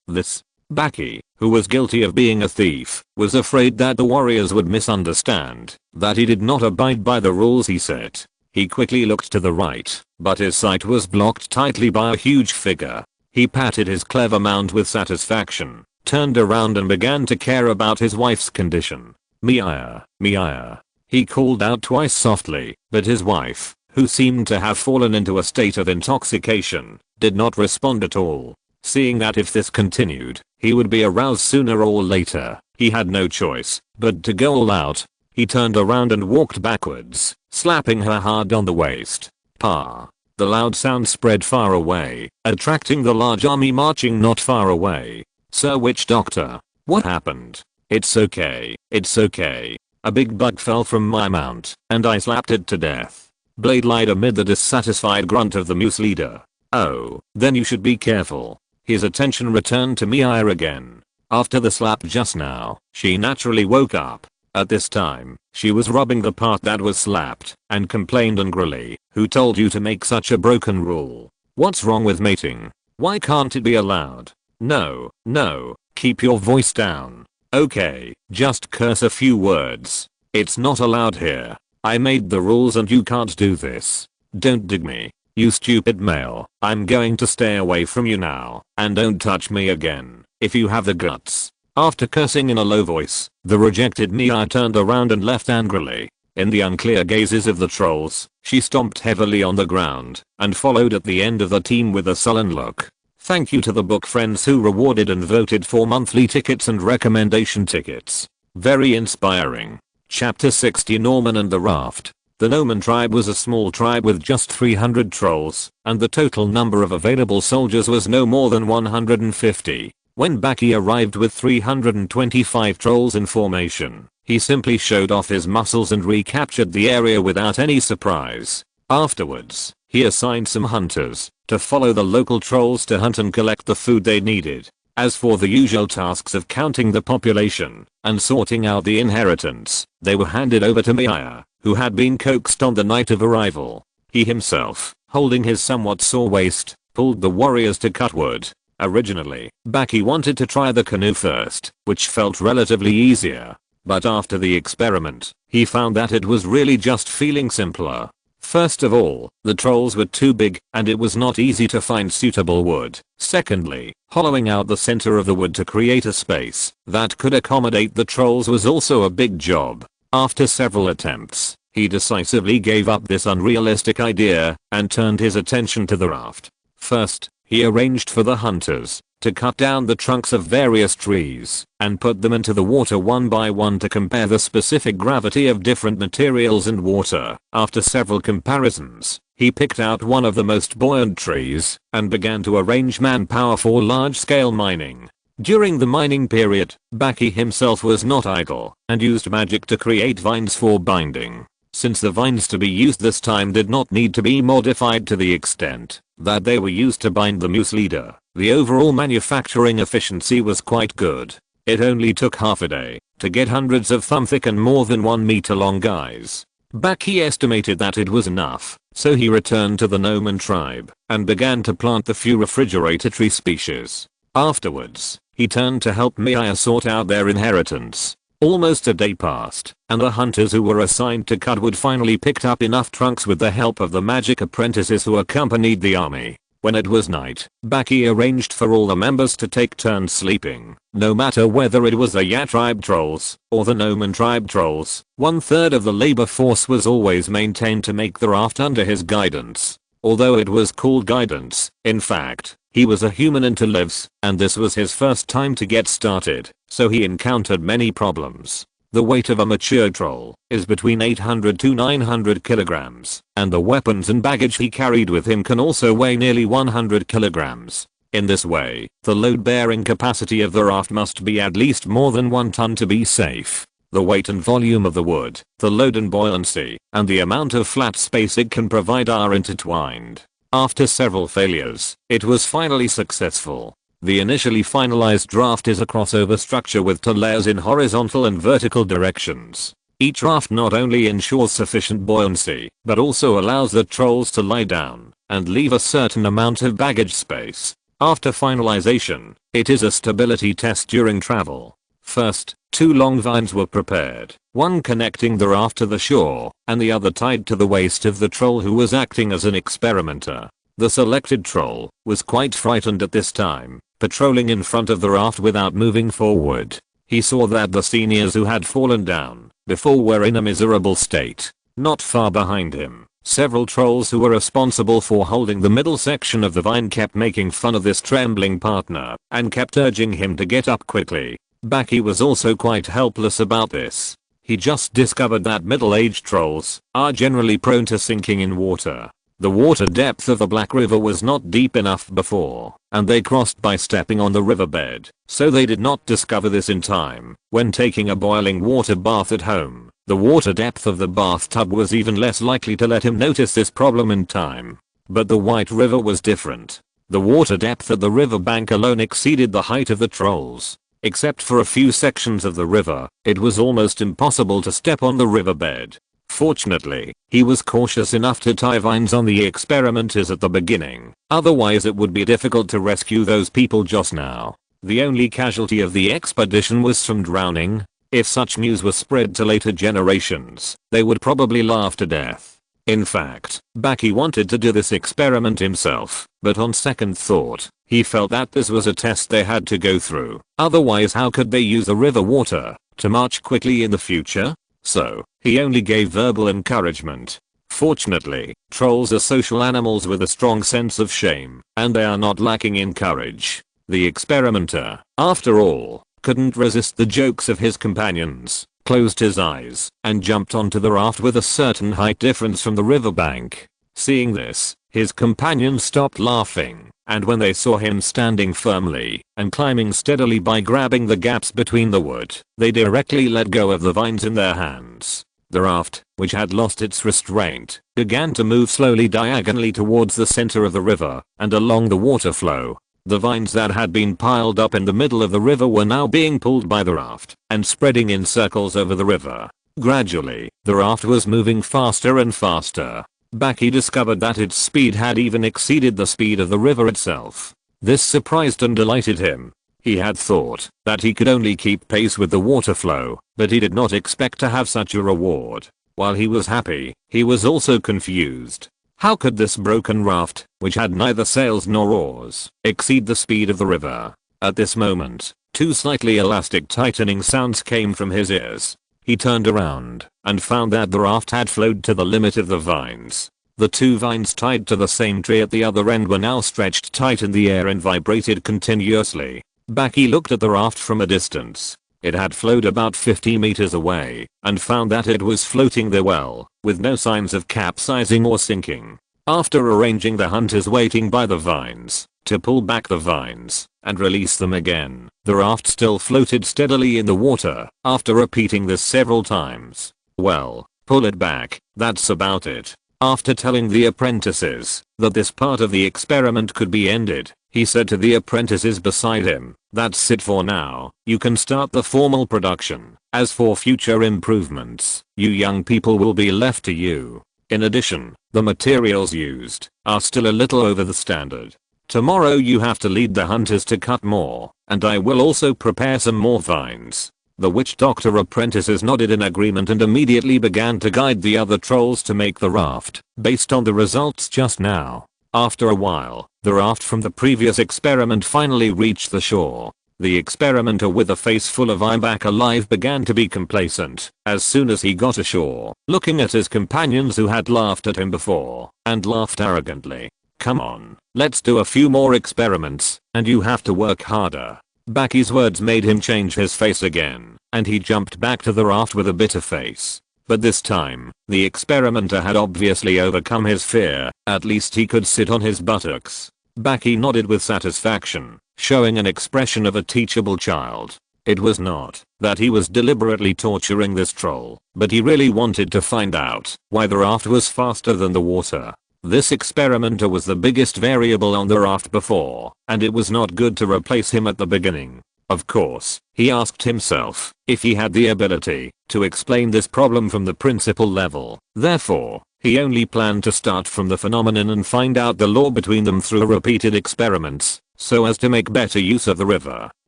This Baki, who was guilty of being a thief, was afraid that the warriors would misunderstand that he did not abide by the rules he set. He quickly looked to the right, but his sight was blocked tightly by a huge figure. He patted his clever mount with satisfaction, turned around and began to care about his wife's condition. Mia, Mia. He called out twice softly, but his wife, who seemed to have fallen into a state of intoxication, did not respond at all. Seeing that if this continued, he would be aroused sooner or later, he had no choice but to go all out. He turned around and walked backwards, slapping her hard on the waist. Pa. The loud sound spread far away, attracting the large army marching not far away. Sir Witch Doctor, what happened? It's okay, it's okay. A big bug fell from my mount, and I slapped it to death. Blade lied amid the dissatisfied grunt of the moose leader. Oh, then you should be careful. His attention returned to Mia again. After the slap just now, she naturally woke up. At this time, she was rubbing the part that was slapped, and complained angrily, "Who told you to make such a broken rule? What's wrong with mating? Why can't it be allowed? No, no, keep your voice down. Okay, just curse a few words. It's not allowed here. I made the rules and you can't do this. Don't dig me, you stupid male. I'm going to stay away from you now, and don't touch me again, if you have the guts." After cursing in a low voice, the rejected Mia turned around and left angrily. In the unclear gazes of the trolls, she stomped heavily on the ground and followed at the end of the team with a sullen look. Thank you to the book friends who rewarded and voted for monthly tickets and recommendation tickets. Very inspiring. Chapter 60 Norman and the Raft. The Noman tribe was a small tribe with just 300 trolls, and the total number of available soldiers was no more than 150. When Baki arrived with 325 trolls in formation, he simply showed off his muscles and recaptured the area without any surprise. Afterwards, he assigned some hunters to follow the local trolls to hunt and collect the food they needed. As for the usual tasks of counting the population and sorting out the inheritance, they were handed over to Mia, who had been coaxed on the night of arrival. He himself, holding his somewhat sore waist, pulled the warriors to cut wood. Originally, Baki wanted to try the canoe first, which felt relatively easier. But after the experiment, he found that it was really just feeling simpler. First of all, the trolls were too big, and it was not easy to find suitable wood. Secondly, hollowing out the center of the wood to create a space that could accommodate the trolls was also a big job. After several attempts, he decisively gave up this unrealistic idea and turned his attention to the raft. First, he arranged for the hunters to cut down the trunks of various trees and put them into the water one by one to compare the specific gravity of different materials and water. After several comparisons, he picked out one of the most buoyant trees and began to arrange manpower for large-scale mining. During the mining period, Baki himself was not idle and used magic to create vines for binding. Since the vines to be used this time did not need to be modified to the extent that they were used to bind the moose leader, the overall manufacturing efficiency was quite good. It only took half a day to get hundreds of thumb-thick and more than 1 meter long guys. Baki estimated that it was enough, so he returned to the Noman tribe and began to plant the few refrigerator tree species. Afterwards, he turned to help Mia sort out their inheritance. Almost a day passed, and the hunters who were assigned to cut wood finally picked up enough trunks with the help of the magic apprentices who accompanied the army. When it was night, Baki arranged for all the members to take turns sleeping. No matter whether it was the Ya tribe trolls or the Noman tribe trolls, 1/3 of the labor force was always maintained to make the raft under his guidance. although it was called guidance. In fact, he was a human into lives, and this was his first time to get started, so he encountered many problems. The weight of a mature troll is between 800 to 900 kilograms, and the weapons and baggage he carried with him can also weigh nearly 100 kilograms. In this way, the load-bearing capacity of the raft must be at least more than 1 ton to be safe. The weight and volume of the wood, the load and buoyancy, and the amount of flat space it can provide are intertwined. After several failures, it was finally successful. The initially finalized raft is a crossover structure with 2 layers in horizontal and vertical directions. Each raft not only ensures sufficient buoyancy, but also allows the trolls to lie down and leave a certain amount of baggage space. After finalization, it is a stability test during travel. First, 2 long vines were prepared, one connecting the raft to the shore, and the other tied to the waist of the troll who was acting as an experimenter. The selected troll was quite frightened at this time, patrolling in front of the raft without moving forward. He saw that the seniors who had fallen down before were in a miserable state. Not far behind him, several trolls who were responsible for holding the middle section of the vine kept making fun of this trembling partner and kept urging him to get up quickly. Baki was also quite helpless about this. He just discovered that middle-aged trolls are generally prone to sinking in water. The water depth of the Black River was not deep enough before, and they crossed by stepping on the riverbed, so they did not discover this in time. When taking a boiling water bath at home, the water depth of the bathtub was even less likely to let him notice this problem in time. But the White River was different. The water depth at the riverbank alone exceeded the height of the trolls. Except for a few sections of the river, it was almost impossible to step on the riverbed. Fortunately, he was cautious enough to tie vines on the experimenters at the beginning, otherwise it would be difficult to rescue those people just now. The only casualty of the expedition was from drowning. If such news was spread to later generations, they would probably laugh to death. In fact, Baki wanted to do this experiment himself, but on second thought, he felt that this was a test they had to go through. Otherwise, how could they use the river water to march quickly in the future? So, he only gave verbal encouragement. Fortunately, trolls are social animals with a strong sense of shame, and they are not lacking in courage. The experimenter, after all, couldn't resist the jokes of his companions, closed his eyes, and jumped onto the raft with a certain height difference from the riverbank. Seeing this, his companions stopped laughing, and when they saw him standing firmly and climbing steadily by grabbing the gaps between the wood, they directly let go of the vines in their hands. The raft, which had lost its restraint, began to move slowly diagonally towards the center of the river and along the water flow. The vines that had been piled up in the middle of the river were now being pulled by the raft and spreading in circles over the river. Gradually, the raft was moving faster and faster. Baki discovered that its speed had even exceeded the speed of the river itself. This surprised and delighted him. He had thought that he could only keep pace with the water flow, but he did not expect to have such a reward. While he was happy, he was also confused. How could this broken raft, which had neither sails nor oars, exceed the speed of the river? At this moment, 2 slightly elastic tightening sounds came from his ears. He turned around and found that the raft had flowed to the limit of the vines. The 2 vines tied to the same tree at the other end were now stretched tight in the air and vibrated continuously. Baki looked at the raft from a distance. It had flowed about 50 meters away and found that it was floating there well, with no signs of capsizing or sinking. After arranging the hunters waiting by the vines to pull back the vines and release them again, the raft still floated steadily in the water. After repeating this several times, "Well, pull it back, that's about it." After telling the apprentices that this part of the experiment could be ended, he said to the apprentices beside him, "That's it for now, you can start the formal production. As for future improvements, you young people will be left to you. In addition, the materials used are still a little over the standard. Tomorrow you have to lead the hunters to cut more, and I will also prepare some more vines." The witch doctor apprentices nodded in agreement and immediately began to guide the other trolls to make the raft, based on the results just now. After a while, the raft from the previous experiment finally reached the shore. The experimenter with a face full of "I'm back alive" began to be complacent as soon as he got ashore, looking at his companions who had laughed at him before and laughed arrogantly. "Come on, let's do a few more experiments, and you have to work harder." Baki's words made him change his face again, and he jumped back to the raft with a bitter face. But this time, the experimenter had obviously overcome his fear. At least he could sit on his buttocks. Baki nodded with satisfaction, showing an expression of a teachable child. It was not that he was deliberately torturing this troll, but he really wanted to find out why the raft was faster than the water. This experimenter was the biggest variable on the raft before, and it was not good to replace him at the beginning. Of course, he asked himself if he had the ability to explain this problem from the principal level. Therefore, he only planned to start from the phenomenon and find out the law between them through repeated experiments, so as to make better use of the river.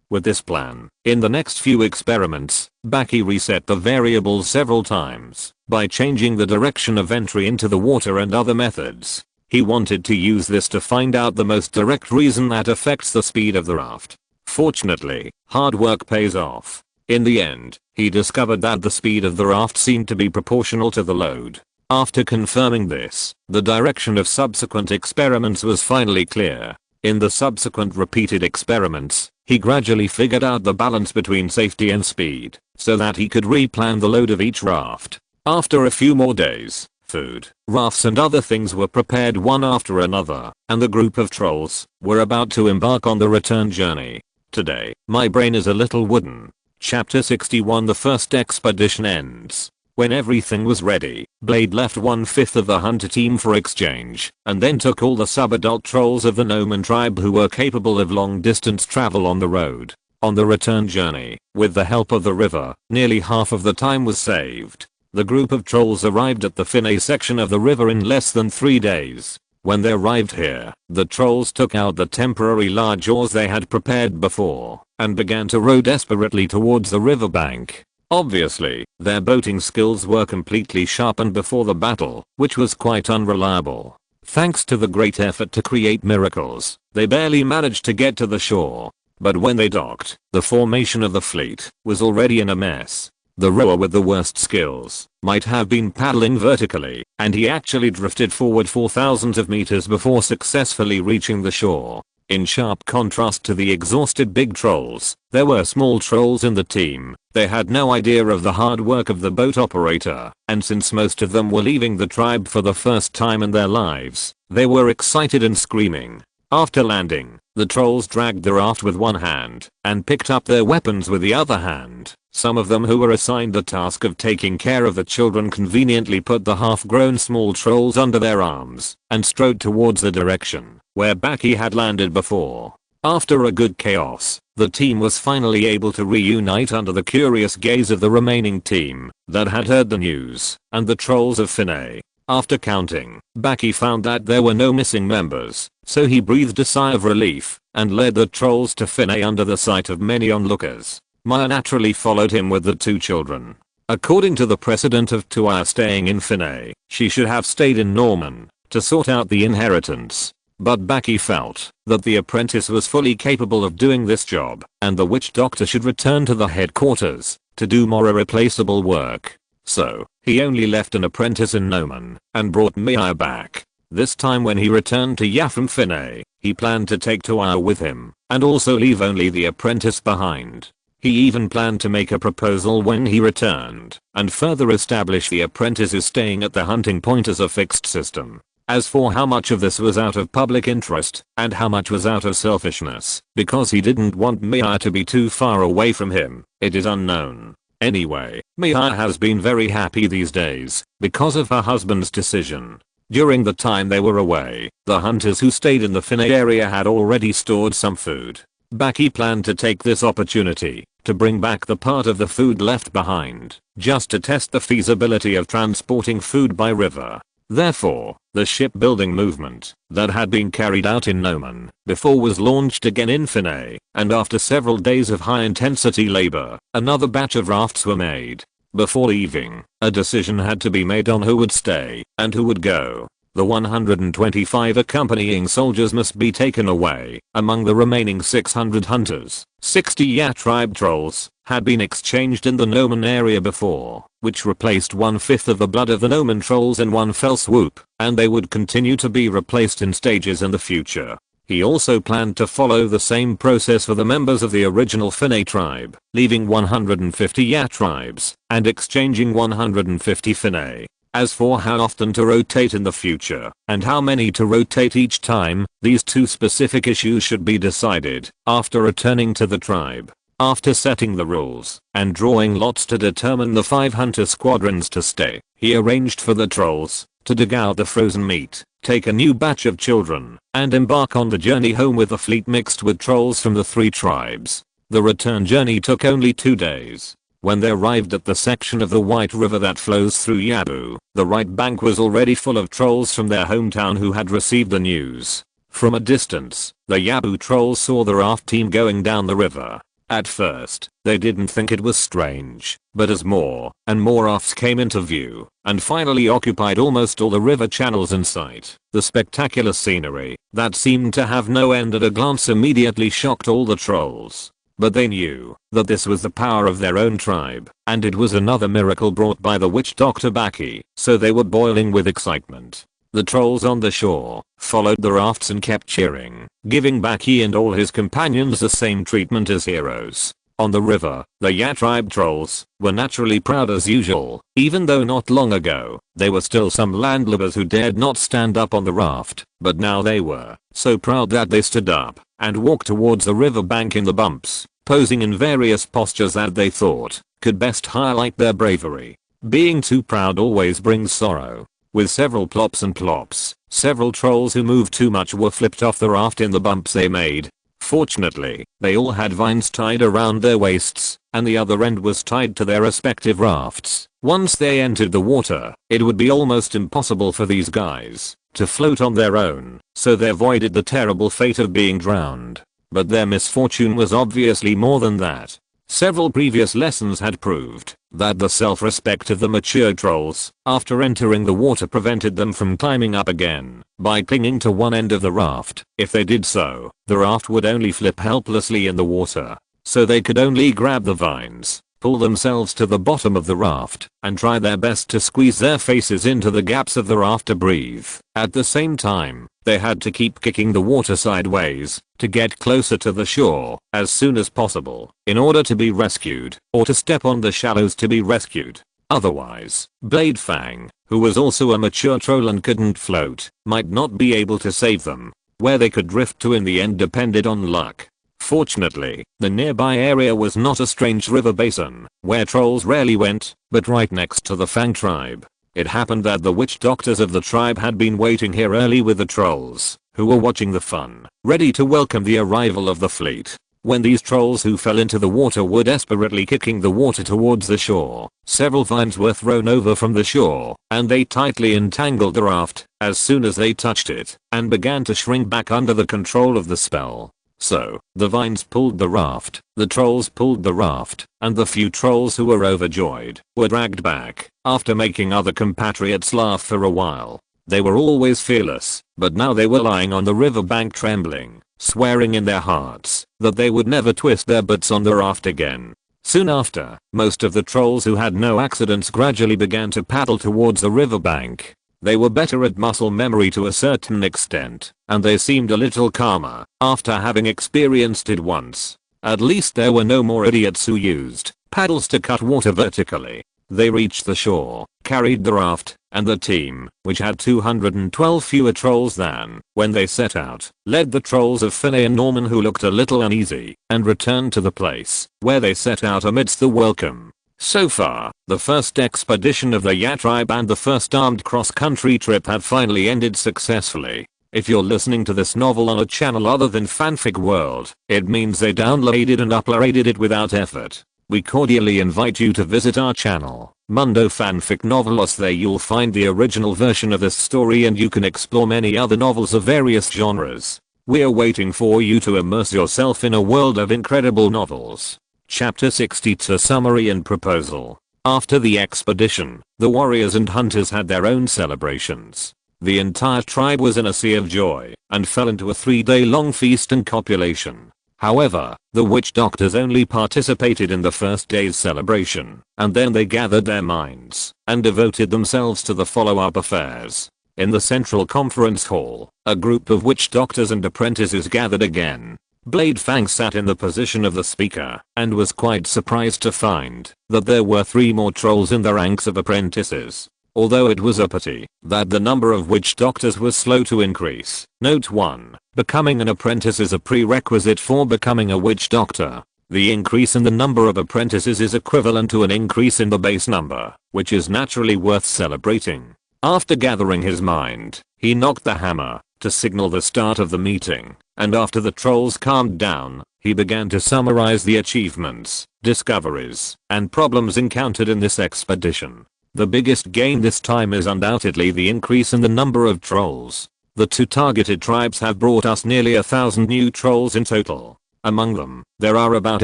With this plan, in the next few experiments, Baki reset the variables several times by changing the direction of entry into the water and other methods. He wanted to use this to find out the most direct reason that affects the speed of the raft. Fortunately, hard work pays off. In the end, he discovered that the speed of the raft seemed to be proportional to the load. After confirming this, the direction of subsequent experiments was finally clear. In the subsequent repeated experiments, he gradually figured out the balance between safety and speed, so that he could replan the load of each raft. After a few more days, food, rafts and other things were prepared one after another, and the group of trolls were about to embark on the return journey. Today, my brain is a little wooden. Chapter 61. The first expedition ends. When everything was ready, Blade left 1/5 of the hunter team for exchange, and then took all the sub-adult trolls of the Gnomon tribe who were capable of long-distance travel on the road. On the return journey, with the help of the river, nearly half of the time was saved. The group of trolls arrived at the Finney section of the river in less than 3 days. When they arrived here, the trolls took out the temporary large oars they had prepared before, and began to row desperately towards the riverbank. Obviously, their boating skills were completely sharpened before the battle, which was quite unreliable. Thanks to the great effort to create miracles, they barely managed to get to the shore. But when they docked, the formation of the fleet was already in a mess. The rower with the worst skills might have been paddling vertically, and he actually drifted forward for thousands of meters before successfully reaching the shore. In sharp contrast to the exhausted big trolls, there were small trolls in the team. They had no idea of the hard work of the boat operator, and since most of them were leaving the tribe for the first time in their lives, they were excited and screaming. After landing, the trolls dragged the raft with one hand and picked up their weapons with the other hand. Some of them who were assigned the task of taking care of the children conveniently put the half-grown small trolls under their arms and strode towards the direction where Baki had landed before. After a good chaos, the team was finally able to reunite under the curious gaze of the remaining team that had heard the news and the trolls of Finney. After counting, Baki found that there were no missing members, so he breathed a sigh of relief and led the trolls to Finney under the sight of many onlookers. Maya naturally followed him with the 2 children. According to the precedent of Tuaya staying in Finney, she should have stayed in Norman to sort out the inheritance. But Baki felt that the apprentice was fully capable of doing this job, and the witch doctor should return to the headquarters to do more irreplaceable work. So, he only left an apprentice in Noman and brought Maya back. This time when he returned to Yafram Finney, he planned to take Tuaya with him and also leave only the apprentice behind. He even planned to make a proposal when he returned and further establish the apprentice's staying at the hunting point as a fixed system. As for how much of this was out of public interest and how much was out of selfishness because he didn't want Maya to be too far away from him, it is unknown. Anyway, Maya has been very happy these days because of her husband's decision. During the time they were away, the hunters who stayed in the Finney area had already stored some food. Baki planned to take this opportunity to bring back the part of the food left behind, just to test the feasibility of transporting food by river. Therefore, the shipbuilding movement that had been carried out in Noman before was launched again in Finney, and after several days of high-intensity labor, another batch of rafts were made. Before leaving, a decision had to be made on who would stay and who would go. the 125 accompanying soldiers must be taken away. Among the remaining 600 hunters, 60 Ya tribe trolls had been exchanged in the Noman area before, which replaced 1/5 of the blood of the Noman trolls in one fell swoop, and they would continue to be replaced in stages in the future. He also planned to follow the same process for the members of the original Finay tribe, leaving 150 Ya tribes and exchanging 150 Finay. As for how often to rotate in the future and how many to rotate each time, these two specific issues should be decided after returning to the tribe. After setting the rules and drawing lots to determine the 5 hunter squadrons to stay, he arranged for the trolls to dig out the frozen meat, take a new batch of children, and embark on the journey home with the fleet mixed with trolls from the 3 tribes. The return journey took only 2 days. When they arrived at the section of the White River that flows through Yabu, the right bank was already full of trolls from their hometown who had received the news. From a distance, the Yabu trolls saw the raft team going down the river. At first, they didn't think it was strange, but as more and more rafts came into view and finally occupied almost all the river channels in sight, the spectacular scenery that seemed to have no end at a glance immediately shocked all the trolls. But they knew that this was the power of their own tribe, and it was another miracle brought by the witch doctor Baki, so they were boiling with excitement. The trolls on the shore followed the rafts and kept cheering, giving Baki and all his companions the same treatment as heroes. On the river, the Ya tribe trolls were naturally proud as usual, even though not long ago, there were still some landlubbers who dared not stand up on the raft, but now they were so proud that they stood up and walked towards the river bank in the bumps, posing in various postures that they thought could best highlight their bravery. Being too proud always brings sorrow. With several plops and plops, several trolls who moved too much were flipped off the raft in the bumps they made. Fortunately, they all had vines tied around their waists, and the other end was tied to their respective rafts. Once they entered the water, it would be almost impossible for these guys to float on their own, so they avoided the terrible fate of being drowned. But their misfortune was obviously more than that. Several previous lessons had proved that the self-respect of the mature trolls after entering the water prevented them from climbing up again by clinging to one end of the raft. If they did so, the raft would only flip helplessly in the water, so they could only grab the vines, pull themselves to the bottom of the raft, and try their best to squeeze their faces into the gaps of the raft to breathe. At the same time, they had to keep kicking the water sideways to get closer to the shore as soon as possible in order to be rescued, or to step on the shallows to be rescued. Otherwise, Blade Fang, who was also a mature troll and couldn't float, might not be able to save them. Where they could drift to in the end depended on luck. Fortunately, the nearby area was not a strange river basin where trolls rarely went, but right next to the Fang tribe. It happened that the witch doctors of the tribe had been waiting here early with the trolls, who were watching the fun, ready to welcome the arrival of the fleet. When these trolls who fell into the water were desperately kicking the water towards the shore, several vines were thrown over from the shore, and they tightly entangled the raft as soon as they touched it, and began to shrink back under the control of the spell. So, the vines pulled the raft, the trolls pulled the raft, and the few trolls who were overjoyed were dragged back, after making other compatriots laugh for a while. They were always fearless, but now they were lying on the riverbank trembling, swearing in their hearts that they would never twist their butts on the raft again. Soon after, most of the trolls who had no accidents gradually began to paddle towards the riverbank. They were better at muscle memory to a certain extent, and they seemed a little calmer after having experienced it once. At least there were no more idiots who used paddles to cut water vertically. They reached the shore, carried the raft, and the team, which had 212 fewer trolls than when they set out, led the trolls of Finney and Norman, who looked a little uneasy, and returned to the place where they set out amidst the welcome. So far, the first expedition of the Ya tribe and the first armed cross-country trip have finally ended successfully. If you're listening to this novel on a channel other than Fanfic World, it means they downloaded and uploaded it without effort. We cordially invite you to visit our channel, Mundo Fanfic Novelos. There you'll find the original version of this story, and you can explore many other novels of various genres. We're waiting for you to immerse yourself in a world of incredible novels. Chapter 62 Summary and Proposal. After the expedition, the warriors and hunters had their own celebrations. The entire tribe was in a sea of joy and fell into a 3-day-long feast and copulation. However, the witch doctors only participated in the first day's celebration, and then they gathered their minds and devoted themselves to the follow-up affairs. In the central conference hall, a group of witch doctors and apprentices gathered again. Blade Fang sat in the position of the speaker and was quite surprised to find that there were 3 more trolls in the ranks of apprentices. Although it was a pity that the number of witch doctors was slow to increase. Note 1. Becoming an apprentice is a prerequisite for becoming a witch doctor. The increase in the number of apprentices is equivalent to an increase in the base number, which is naturally worth celebrating. After gathering his mind, he knocked the hammer to signal the start of the meeting, and after the trolls calmed down, he began to summarize the achievements, discoveries, and problems encountered in this expedition. The biggest gain this time is undoubtedly the increase in the number of trolls. The 2 targeted tribes have brought us nearly 1,000 new trolls in total. Among them, there are about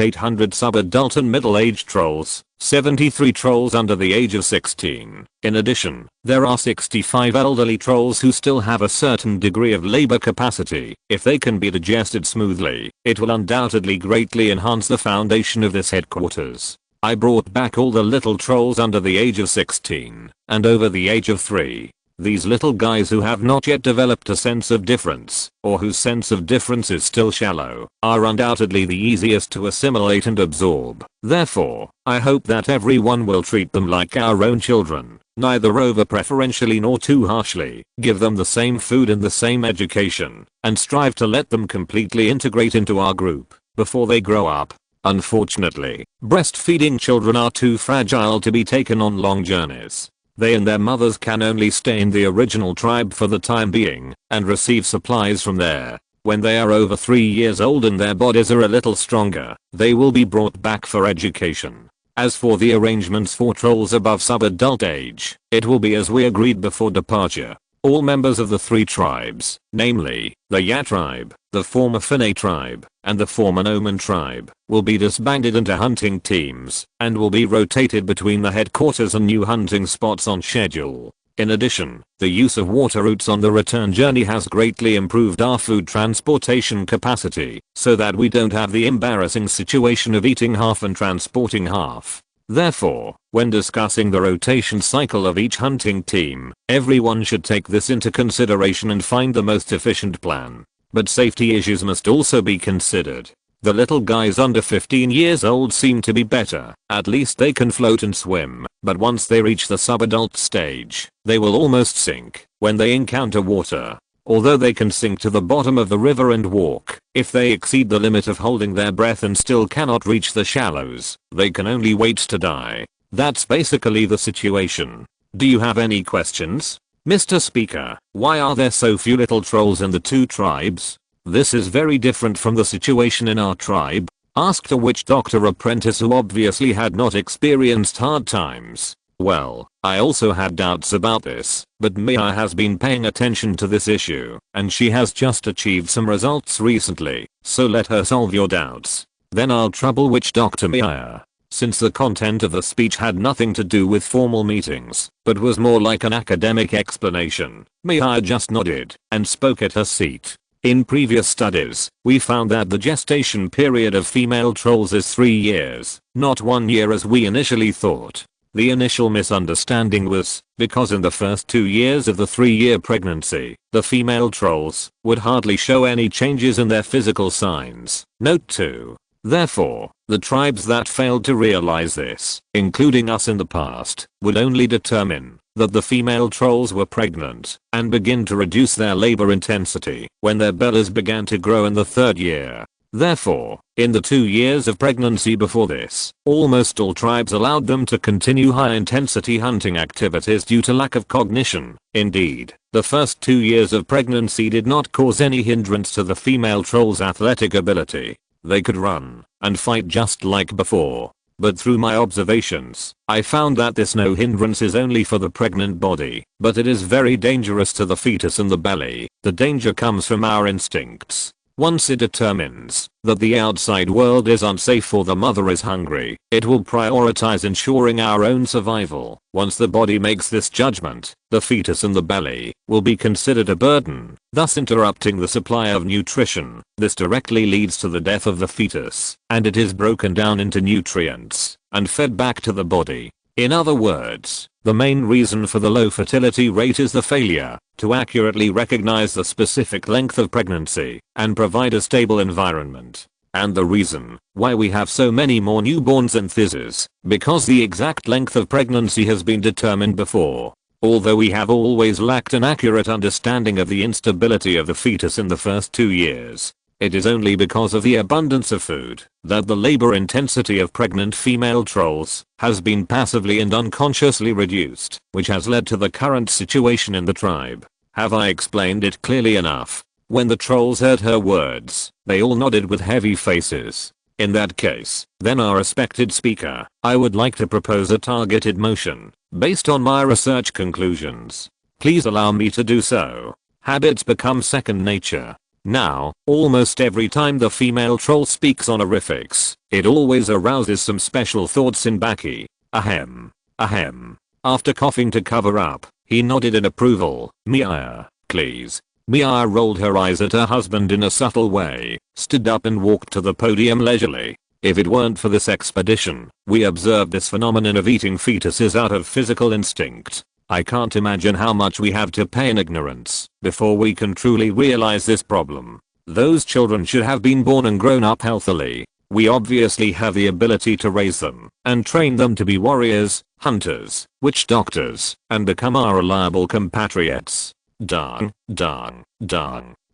800 sub-adult and middle-aged trolls, 73 trolls under the age of 16. In addition, there are 65 elderly trolls who still have a certain degree of labor capacity. If they can be digested smoothly, it will undoubtedly greatly enhance the foundation of this headquarters. I brought back all the little trolls under the age of 16 and over the age of 3. These little guys who have not yet developed a sense of difference, or whose sense of difference is still shallow, are undoubtedly the easiest to assimilate and absorb. Therefore, I hope that everyone will treat them like our own children, neither over preferentially nor too harshly, give them the same food and the same education, and strive to let them completely integrate into our group before they grow up. Unfortunately, breastfeeding children are too fragile to be taken on long journeys. They and their mothers can only stay in the original tribe for the time being and receive supplies from there. When they are over 3 years old and their bodies are a little stronger, they will be brought back for education. As for the arrangements for trolls above sub-adult age, it will be as we agreed before departure. All members of the 3 tribes, namely, the Ya tribe, the former Finay tribe, and the former Noman tribe, will be disbanded into hunting teams, and will be rotated between the headquarters and new hunting spots on schedule. In addition, the use of water routes on the return journey has greatly improved our food transportation capacity, so that we don't have the embarrassing situation of eating half and transporting half. Therefore, when discussing the rotation cycle of each hunting team, everyone should take this into consideration and find the most efficient plan. But safety issues must also be considered. The little guys under 15 years old seem to be better, at least they can float and swim, but once they reach the sub-adult stage, they will almost sink when they encounter water. Although they can sink to the bottom of the river and walk, if they exceed the limit of holding their breath and still cannot reach the shallows, they can only wait to die. That's basically the situation. Do you have any questions? Mr. Speaker, why are there so few little trolls in the 2 tribes? This is very different from the situation in our tribe, asked a witch doctor apprentice who obviously had not experienced hard times. Well, I also had doubts about this, but Mia has been paying attention to this issue, and she has just achieved some results recently, so let her solve your doubts. Then I'll trouble witch doctor Mia. Since the content of the speech had nothing to do with formal meetings, but was more like an academic explanation, Mia just nodded and spoke at her seat. In previous studies, we found that the gestation period of female trolls is 3 years, not 1 year as we initially thought. The initial misunderstanding was because in the first 2 years of the 3-year pregnancy, the female trolls would hardly show any changes in their physical signs. Note 2. Therefore, the tribes that failed to realize this, including us in the past, would only determine that the female trolls were pregnant and begin to reduce their labor intensity when their bellies began to grow in the 3rd year. Therefore, in the 2 years of pregnancy before this, almost all tribes allowed them to continue high-intensity hunting activities due to lack of cognition. Indeed, the first 2 years of pregnancy did not cause any hindrance to the female troll's athletic ability. They could run and fight just like before. But through my observations, I found that this no hindrance is only for the pregnant body, but it is very dangerous to the fetus in the belly. The danger comes from our instincts. Once it determines that the outside world is unsafe or the mother is hungry, it will prioritize ensuring our own survival. Once the body makes this judgment, the fetus in the belly will be considered a burden, thus interrupting the supply of nutrition. This directly leads to the death of the fetus, and it is broken down into nutrients and fed back to the body. In other words, the main reason for the low fertility rate is the failure to accurately recognize the specific length of pregnancy and provide a stable environment. And the reason why we have so many more newborns and thizzes, because the exact length of pregnancy has been determined before. Although we have always lacked an accurate understanding of the instability of the fetus in the first 2 years, it is only because of the abundance of food that the labor intensity of pregnant female trolls has been passively and unconsciously reduced, which has led to the current situation in the tribe. Have I explained it clearly enough? When the trolls heard her words, they all nodded with heavy faces. In that case, then our respected speaker, I would like to propose a targeted motion, based on my research conclusions. Please allow me to do so. Habits become second nature. Now, almost every time the female troll speaks honorifics, it always arouses some special thoughts in Baki. Ahem. Ahem. After coughing to cover up, he nodded in approval. Mia, please. Mia rolled her eyes at her husband in a subtle way, stood up and walked to the podium leisurely. If it weren't for this expedition, we observed this phenomenon of eating fetuses out of physical instinct. I can't imagine how much we have to pay in ignorance before we can truly realize this problem. Those children should have been born and grown up healthily. We obviously have the ability to raise them and train them to be warriors, hunters, witch doctors, and become our reliable compatriots. Darn.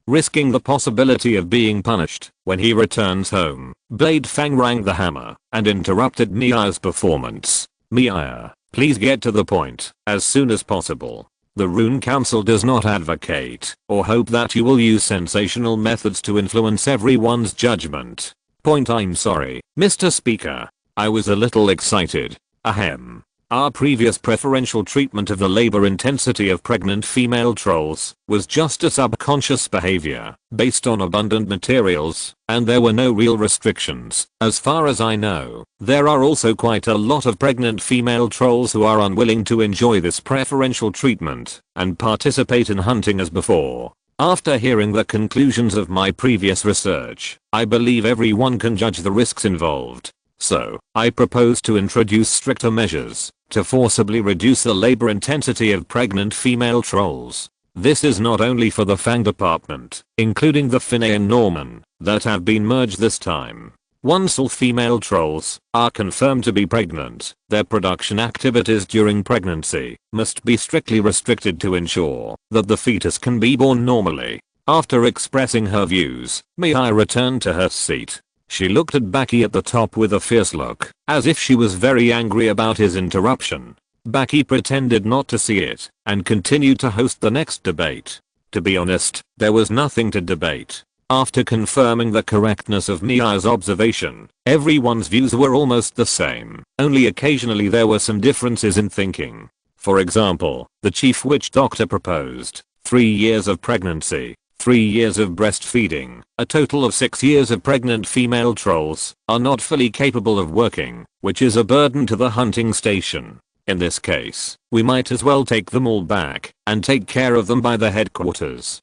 Risking the possibility of being punished when he returns home, Blade Fang rang the hammer and interrupted Mia's performance. Mia, please get to the point as soon as possible. The Rune Council does not advocate or hope that you will use sensational methods to influence everyone's judgment. I'm sorry, Mr. Speaker. I was a little excited. Ahem. Our previous preferential treatment of the labor intensity of pregnant female trolls was just a subconscious behavior based on abundant materials, and there were no real restrictions. As far as I know, there are also quite a lot of pregnant female trolls who are unwilling to enjoy this preferential treatment and participate in hunting as before. After hearing the conclusions of my previous research, I believe everyone can judge the risks involved. So, I propose to introduce stricter measures to forcibly reduce the labor intensity of pregnant female trolls. This is not only for the Fang department, including the Finay and Norman, that have been merged this time. Once all female trolls are confirmed to be pregnant, their production activities during pregnancy must be strictly restricted to ensure that the fetus can be born normally. After expressing her views, Mia returned to her seat. She looked at Baki at the top with a fierce look, as if she was very angry about his interruption. Baki pretended not to see it, and continued to host the next debate. To be honest, there was nothing to debate. After confirming the correctness of Mia's observation, everyone's views were almost the same, only occasionally there were some differences in thinking. For example, the chief witch doctor proposed 3 years of pregnancy, 3 years of breastfeeding, a total of 6 years of pregnant female trolls are not fully capable of working, which is a burden to the hunting station. In this case, we might as well take them all back and take care of them by the headquarters.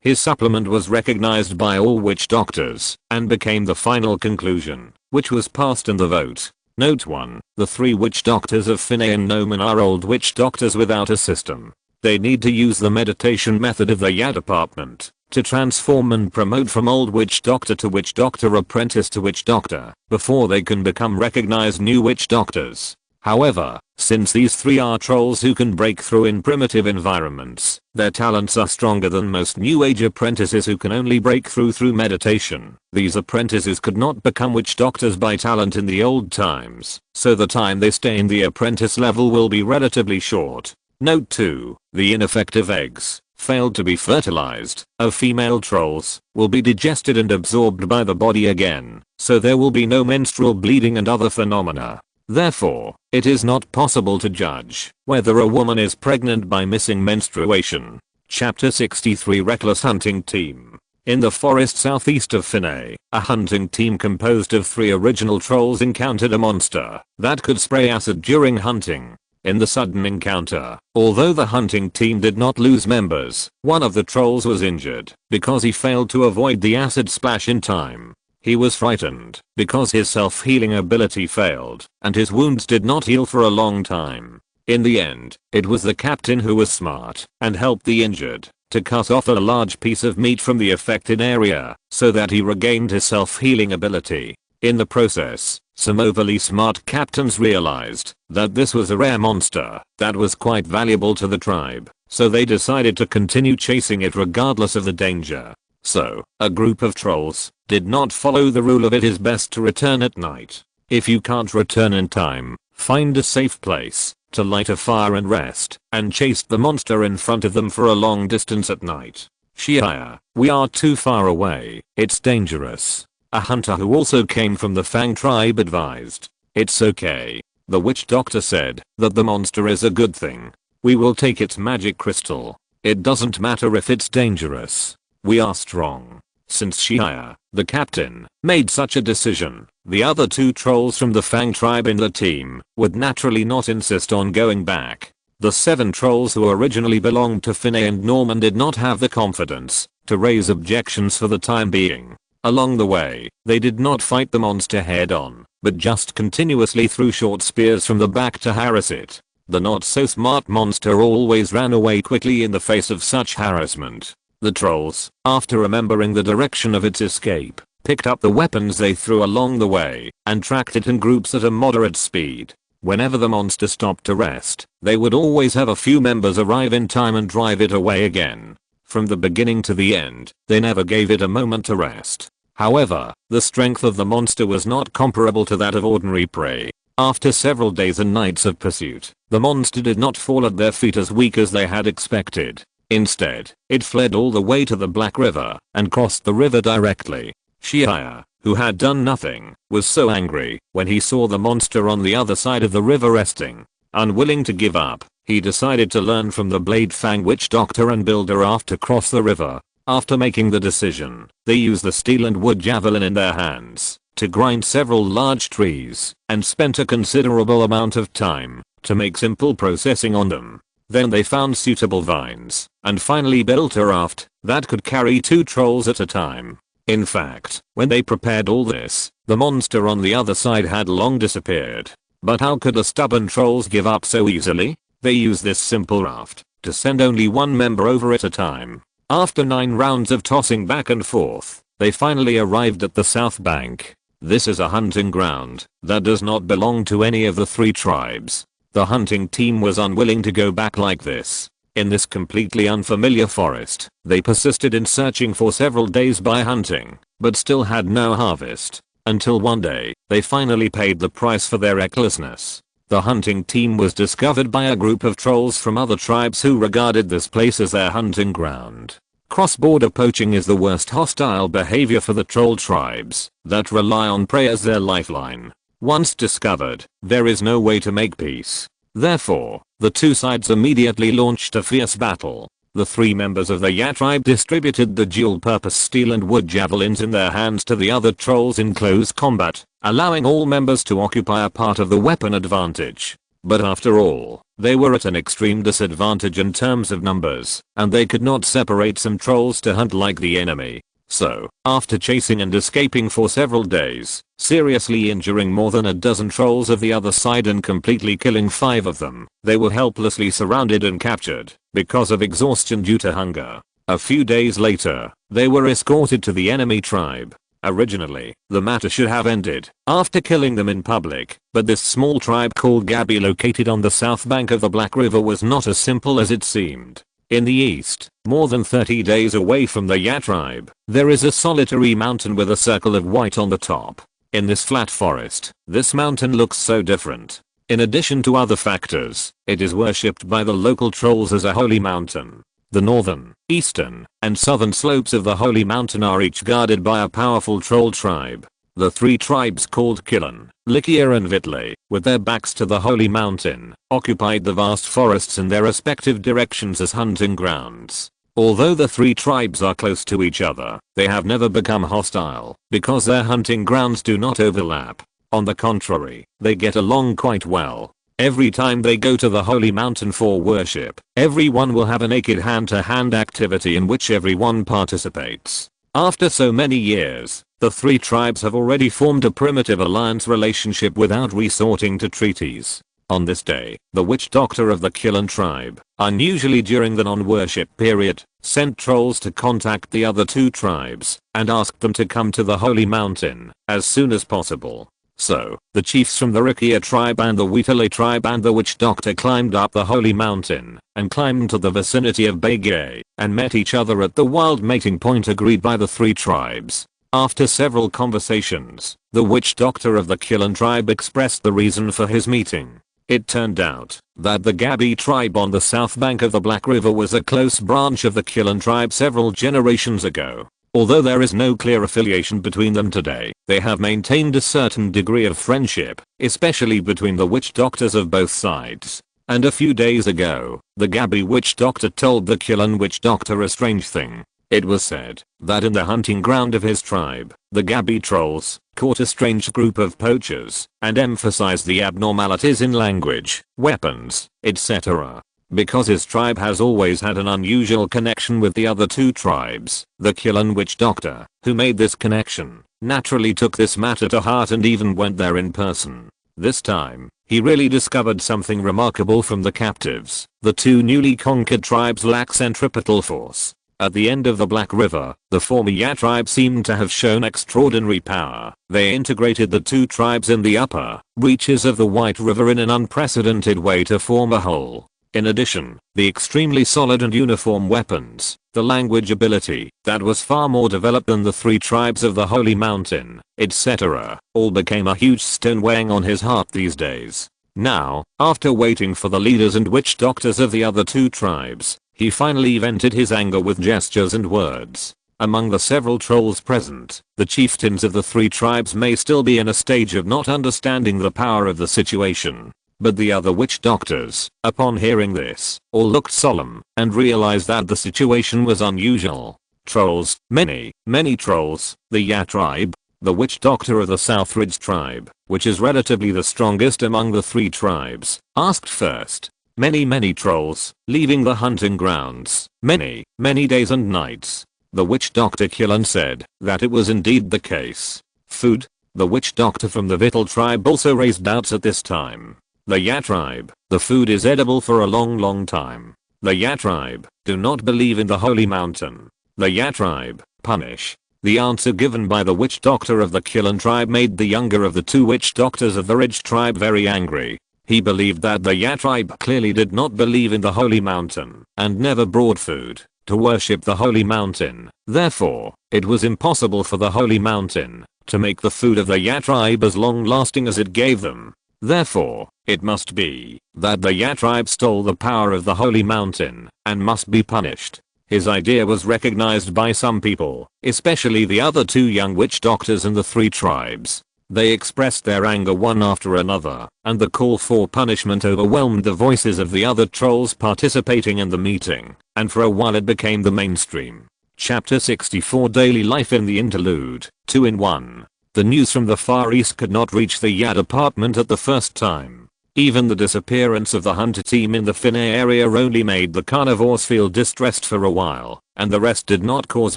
His supplement was recognized by all witch doctors and became the final conclusion, which was passed in the vote. Note 1. The 3 witch doctors of Finay and Noman are old witch doctors without a system. They need to use the meditation method of the Ya department to transform and promote from old witch doctor to witch doctor apprentice to witch doctor before they can become recognized new witch doctors. However, since these 3 are trolls who can break through in primitive environments, their talents are stronger than most new age apprentices who can only break through meditation. These apprentices could not become witch doctors by talent in the old times, so the time they stay in the apprentice level will be relatively short. Note 2. The ineffective eggs, failed to be fertilized, of female trolls, will be digested and absorbed by the body again, so there will be no menstrual bleeding and other phenomena. Therefore, it is not possible to judge whether a woman is pregnant by missing menstruation. Chapter 63 Reckless Hunting Team. In the forest southeast of Finney, a hunting team composed of 3 original trolls encountered a monster that could spray acid during hunting. In the sudden encounter, although the hunting team did not lose members, one of the trolls was injured because he failed to avoid the acid splash in time. He was frightened because his self-healing ability failed, and his wounds did not heal for a long time. In the end, it was the captain who was smart and helped the injured to cut off a large piece of meat from the affected area so that he regained his self-healing ability. In the process, some overly smart captains realized that this was a rare monster that was quite valuable to the tribe, so they decided to continue chasing it regardless of the danger. So, a group of trolls did not follow the rule of it is best to return at night. If you can't return in time, find a safe place to light a fire and rest, and chased the monster in front of them for a long distance at night. Shia, we are too far away, it's dangerous. A hunter who also came from the Fang tribe advised. It's okay. The witch doctor said that the monster is a good thing. We will take its magic crystal. It doesn't matter if it's dangerous. We are strong. Since Shia, the captain, made such a decision, the other 2 trolls from the Fang tribe in the team would naturally not insist on going back. The 7 trolls who originally belonged to Finney and Norman did not have the confidence to raise objections for the time being. Along the way, they did not fight the monster head on, but just continuously threw short spears from the back to harass it. The not so smart monster always ran away quickly in the face of such harassment. The trolls, after remembering the direction of its escape, picked up the weapons they threw along the way and tracked it in groups at a moderate speed. Whenever the monster stopped to rest, they would always have a few members arrive in time and drive it away again. From the beginning to the end, they never gave it a moment to rest. However, the strength of the monster was not comparable to that of ordinary prey. After several days and nights of pursuit, the monster did not fall at their feet as weak as they had expected. Instead, it fled all the way to the Black River and crossed the river directly. Shia, who had done nothing, was so angry when he saw the monster on the other side of the river resting. Unwilling to give up, he decided to learn from the Blade Fang witch doctor and build a raft to cross the river. After making the decision, they used the steel and wood javelin in their hands to grind several large trees and spent a considerable amount of time to make simple processing on them. Then they found suitable vines and finally built a raft that could carry 2 trolls at a time. In fact, when they prepared all this, the monster on the other side had long disappeared. But how could the stubborn trolls give up so easily? They used this simple raft to send only 1 member over at a time. After 9 rounds of tossing back and forth, they finally arrived at the south bank. This is a hunting ground that does not belong to any of the 3 tribes. The hunting team was unwilling to go back like this. In this completely unfamiliar forest, they persisted in searching for several days by hunting, but still had no harvest. Until one day, they finally paid the price for their recklessness. The hunting team was discovered by a group of trolls from other tribes who regarded this place as their hunting ground. Cross-border poaching is the worst hostile behavior for the troll tribes that rely on prey as their lifeline. Once discovered, there is no way to make peace. Therefore, the 2 sides immediately launched a fierce battle. The 3 members of the Ya tribe distributed the dual-purpose steel and wood javelins in their hands to the other trolls in close combat, allowing all members to occupy a part of the weapon advantage. But after all, they were at an extreme disadvantage in terms of numbers, and they could not separate some trolls to hunt like the enemy. So, after chasing and escaping for several days, seriously injuring more than a dozen trolls of the other side and completely killing 5 of them, they were helplessly surrounded and captured because of exhaustion due to hunger. A few days later, they were escorted to the enemy tribe. Originally, the matter should have ended after killing them in public, but this small tribe called Gabi located on the south bank of the Black River was not as simple as it seemed. In the east, more than 30 days away from the Ya tribe, there is a solitary mountain with a circle of white on the top. In this flat forest, this mountain looks so different. In addition to other factors, it is worshipped by the local trolls as a holy mountain. The northern, eastern, and southern slopes of the holy mountain are each guarded by a powerful troll tribe. The 3 tribes called Killen, Likia and Vitley, with their backs to the holy mountain, occupied the vast forests in their respective directions as hunting grounds. Although the three tribes are close to each other, they have never become hostile because their hunting grounds do not overlap. On the contrary, they get along quite well. Every time they go to the holy mountain for worship, everyone will have a naked hand-to-hand activity in which everyone participates. After so many years, the three tribes have already formed a primitive alliance relationship without resorting to treaties. On this day, the witch doctor of the Killen tribe, unusually during the non-worship period, sent trolls to contact the other two tribes and asked them to come to the holy mountain as soon as possible. So, the chiefs from the Rikia tribe and the Wheatley tribe and the witch doctor climbed up the holy mountain and climbed to the vicinity of Bagay and met each other at the wild mating point agreed by the three tribes. After several conversations, the witch doctor of the Killen tribe expressed the reason for his meeting. It turned out that the Gabi tribe on the south bank of the Black River was a close branch of the Killen tribe several generations ago. Although there is no clear affiliation between them today, they have maintained a certain degree of friendship, especially between the witch doctors of both sides. And a few days ago, the Gabi witch doctor told the Killen witch doctor a strange thing. It was said that in the hunting ground of his tribe, the Gabi trolls caught a strange group of poachers and emphasized the abnormalities in language, weapons, etc. Because his tribe has always had an unusual connection with the other two tribes, the Killen witch doctor, who made this connection, naturally took this matter to heart and even went there in person. This time, he really discovered something remarkable from the captives. The two newly conquered tribes lack centripetal force. At the end of the Black River, the former Ya tribe seemed to have shown extraordinary power. They integrated the two tribes in the upper reaches of the White River in an unprecedented way to form a whole. In addition, the extremely solid and uniform weapons, the language ability that was far more developed than the three tribes of the Holy Mountain, etc., all became a huge stone weighing on his heart these days. Now, after waiting for the leaders and witch doctors of the other two tribes, he finally vented his anger with gestures and words. Among the several trolls present, the chieftains of the three tribes may still be in a stage of not understanding the power of the situation. But the other witch doctors, upon hearing this, all looked solemn and realized that the situation was unusual. Trolls, many trolls, the Ya tribe, the witch doctor of the South Ridge tribe, which is relatively the strongest among the three tribes, asked first. Many trolls, leaving the hunting grounds, many days and nights. The witch doctor Killen said that it was indeed the case. Food? The witch doctor from the Vittel tribe also raised doubts at this time. The Ya tribe, the food is edible for a long time. The Ya tribe, do not believe in the holy mountain. The Ya tribe, punish. The answer given by the witch doctor of the Killen tribe made the younger of the two witch doctors of the Ridge tribe very angry. He believed that the Ya tribe clearly did not believe in the holy mountain and never brought food to worship the holy mountain. Therefore, it was impossible for the holy mountain to make the food of the Ya tribe as long lasting as it gave them. Therefore, it must be that the Ya tribe stole the power of the holy mountain and must be punished. His idea was recognized by some people, especially the other two young witch doctors in the three tribes. They expressed their anger one after another, and the call for punishment overwhelmed the voices of the other trolls participating in the meeting, and for a while it became the mainstream. Chapter 64 Daily Life in the Interlude, 2 in 1. The news from the Far East could not reach the Ya department at the first time. Even the disappearance of the hunter team in the Finay area only made the carnivores feel distressed for a while, and the rest did not cause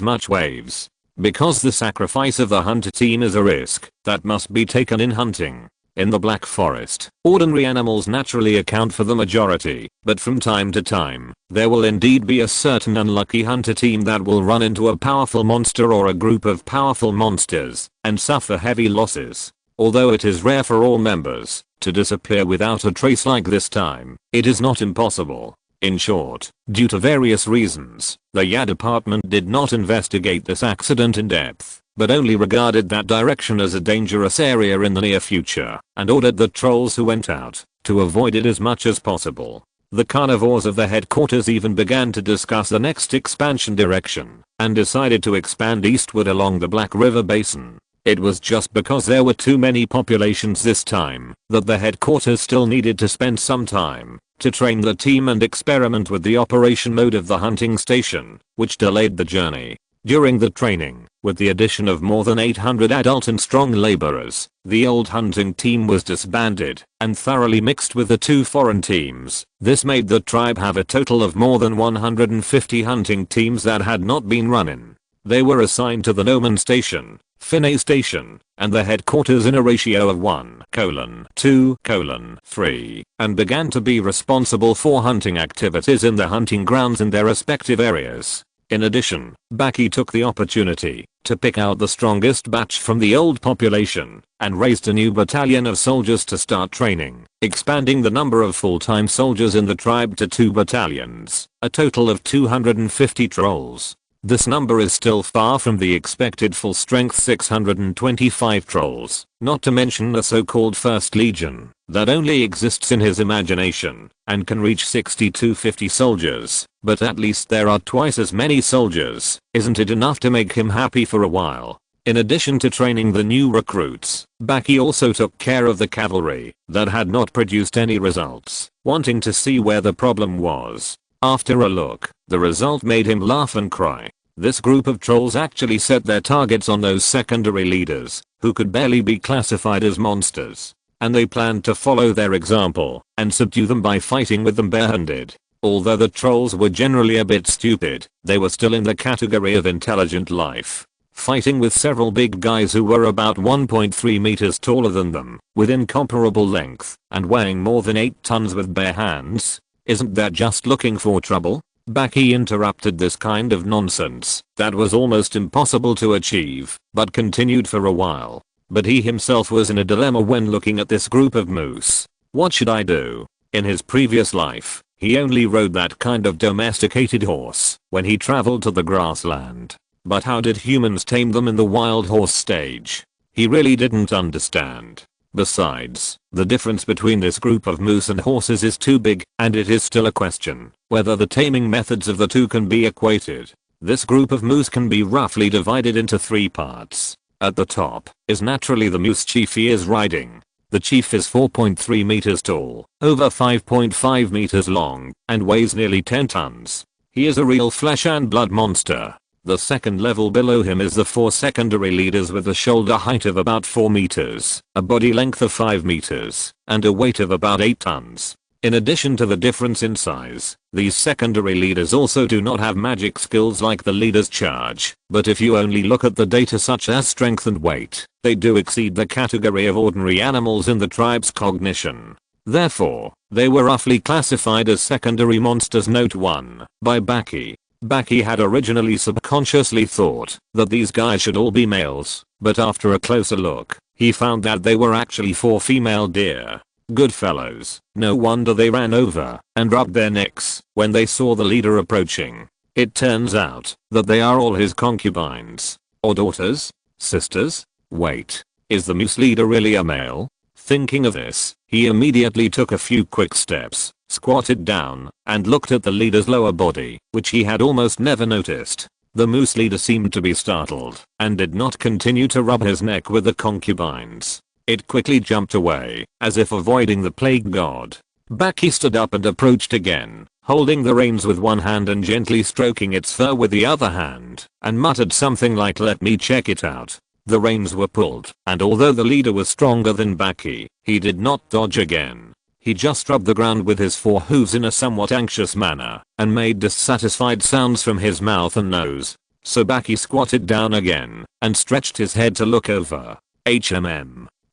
much waves. Because the sacrifice of the hunter team is a risk that must be taken in hunting. In the Black Forest, ordinary animals naturally account for the majority, but from time to time, there will indeed be a certain unlucky hunter team that will run into a powerful monster or a group of powerful monsters and suffer heavy losses. Although it is rare for all members to disappear without a trace like this time, it is not impossible. In short, due to various reasons, the Ya department did not investigate this accident in depth, but only regarded that direction as a dangerous area in the near future, and ordered the trolls who went out to avoid it as much as possible. The carnivores of the headquarters even began to discuss the next expansion direction, and decided to expand eastward along the Black River Basin. It was just because there were too many populations this time that the headquarters still needed to spend some time to train the team and experiment with the operation mode of the hunting station, which delayed the journey. During the training, with the addition of more than 800 adult and strong laborers, the old hunting team was disbanded and thoroughly mixed with the 2 foreign teams. This made the tribe have a total of more than 150 hunting teams that had not been running. They were assigned to the Noman Station, Finney Station, and the headquarters in a ratio of 1:2:3, and began to be responsible for hunting activities in the hunting grounds in their respective areas. In addition, Baki took the opportunity to pick out the strongest batch from the old population and raised a new battalion of soldiers to start training, expanding the number of full-time soldiers in the tribe to 2 battalions, a total of 250 trolls. This number is still far from the expected full-strength 625 trolls, not to mention the so-called First Legion, that only exists in his imagination, and can reach 60 to 50 soldiers, but at least there are twice as many soldiers. Isn't it enough to make him happy for a while? In addition to training the new recruits, Baki also took care of the cavalry that had not produced any results, wanting to see where the problem was. After a look, the result made him laugh and cry. This group of trolls actually set their targets on those secondary leaders, who could barely be classified as monsters, and they planned to follow their example and subdue them by fighting with them barehanded. Although the trolls were generally a bit stupid, they were still in the category of intelligent life, fighting with several big guys who were about 1.3 meters taller than them, with incomparable length, and weighing more than 8 tons with bare hands. Isn't that just looking for trouble? Baki interrupted this kind of nonsense that was almost impossible to achieve, but continued for a while. But he himself was in a dilemma when looking at this group of moose. What should I do? In his previous life, he only rode that kind of domesticated horse when he traveled to the grassland. But how did humans tame them in the wild horse stage? He really didn't understand. Besides, the difference between this group of moose and horses is too big, and it is still a question whether the taming methods of the two can be equated. This group of moose can be roughly divided into 3 parts. At the top is naturally the moose chief he is riding. The chief is 4.3 meters tall, over 5.5 meters long, and weighs nearly 10 tons. He is a real flesh and blood monster. The second level below him is the 4 secondary leaders with a shoulder height of about 4 meters, a body length of 5 meters, and a weight of about 8 tons. In addition to the difference in size, these secondary leaders also do not have magic skills like the leader's charge, but if you only look at the data such as strength and weight, they do exceed the category of ordinary animals in the tribe's cognition. Therefore, they were roughly classified as secondary monsters. Note 1 by Baki. Baki had originally subconsciously thought that these guys should all be males, but after a closer look, he found that they were actually 4 female deer. Good fellows, no wonder they ran over and rubbed their necks when they saw the leader approaching. It turns out that they are all his concubines. Or daughters? Sisters? Wait, is the moose leader really a male? Thinking of this, he immediately took a few quick steps, squatted down, and looked at the leader's lower body, which he had almost never noticed. The moose leader seemed to be startled and did not continue to rub his neck with the concubines. It quickly jumped away, as if avoiding the plague god. Baki stood up and approached again, holding the reins with one hand and gently stroking its fur with the other hand, and muttered something like, "Let me check it out." The reins were pulled, and although the leader was stronger than Baki, he did not dodge again. He just rubbed the ground with his 4 hooves in a somewhat anxious manner, and made dissatisfied sounds from his mouth and nose. So Baki squatted down again, and stretched his head to look over.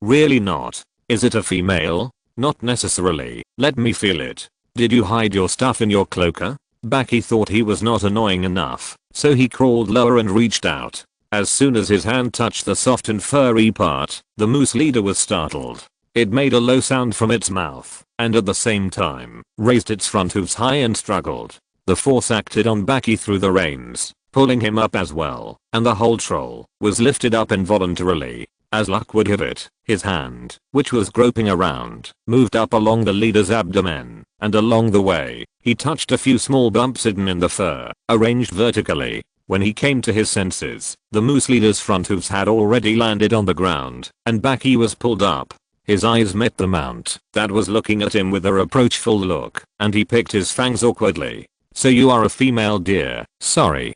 Really not. Is it a female? Not necessarily. Let me feel it. Did you hide your stuff in your cloaker? Baki thought he was not annoying enough, so he crawled lower and reached out. As soon as his hand touched the soft and furry part, the moose leader was startled. It made a low sound from its mouth, and at the same time, raised its front hooves high and struggled. The force acted on Baki through the reins, pulling him up as well, and the whole troll was lifted up involuntarily. As luck would have it, his hand, which was groping around, moved up along the leader's abdomen, and along the way, he touched a few small bumps hidden in the fur, arranged vertically. When he came to his senses, the moose leader's front hooves had already landed on the ground, and Baki was pulled up. His eyes met the mount that was looking at him with a reproachful look, and he picked his fangs awkwardly. "So you are a female deer. Sorry.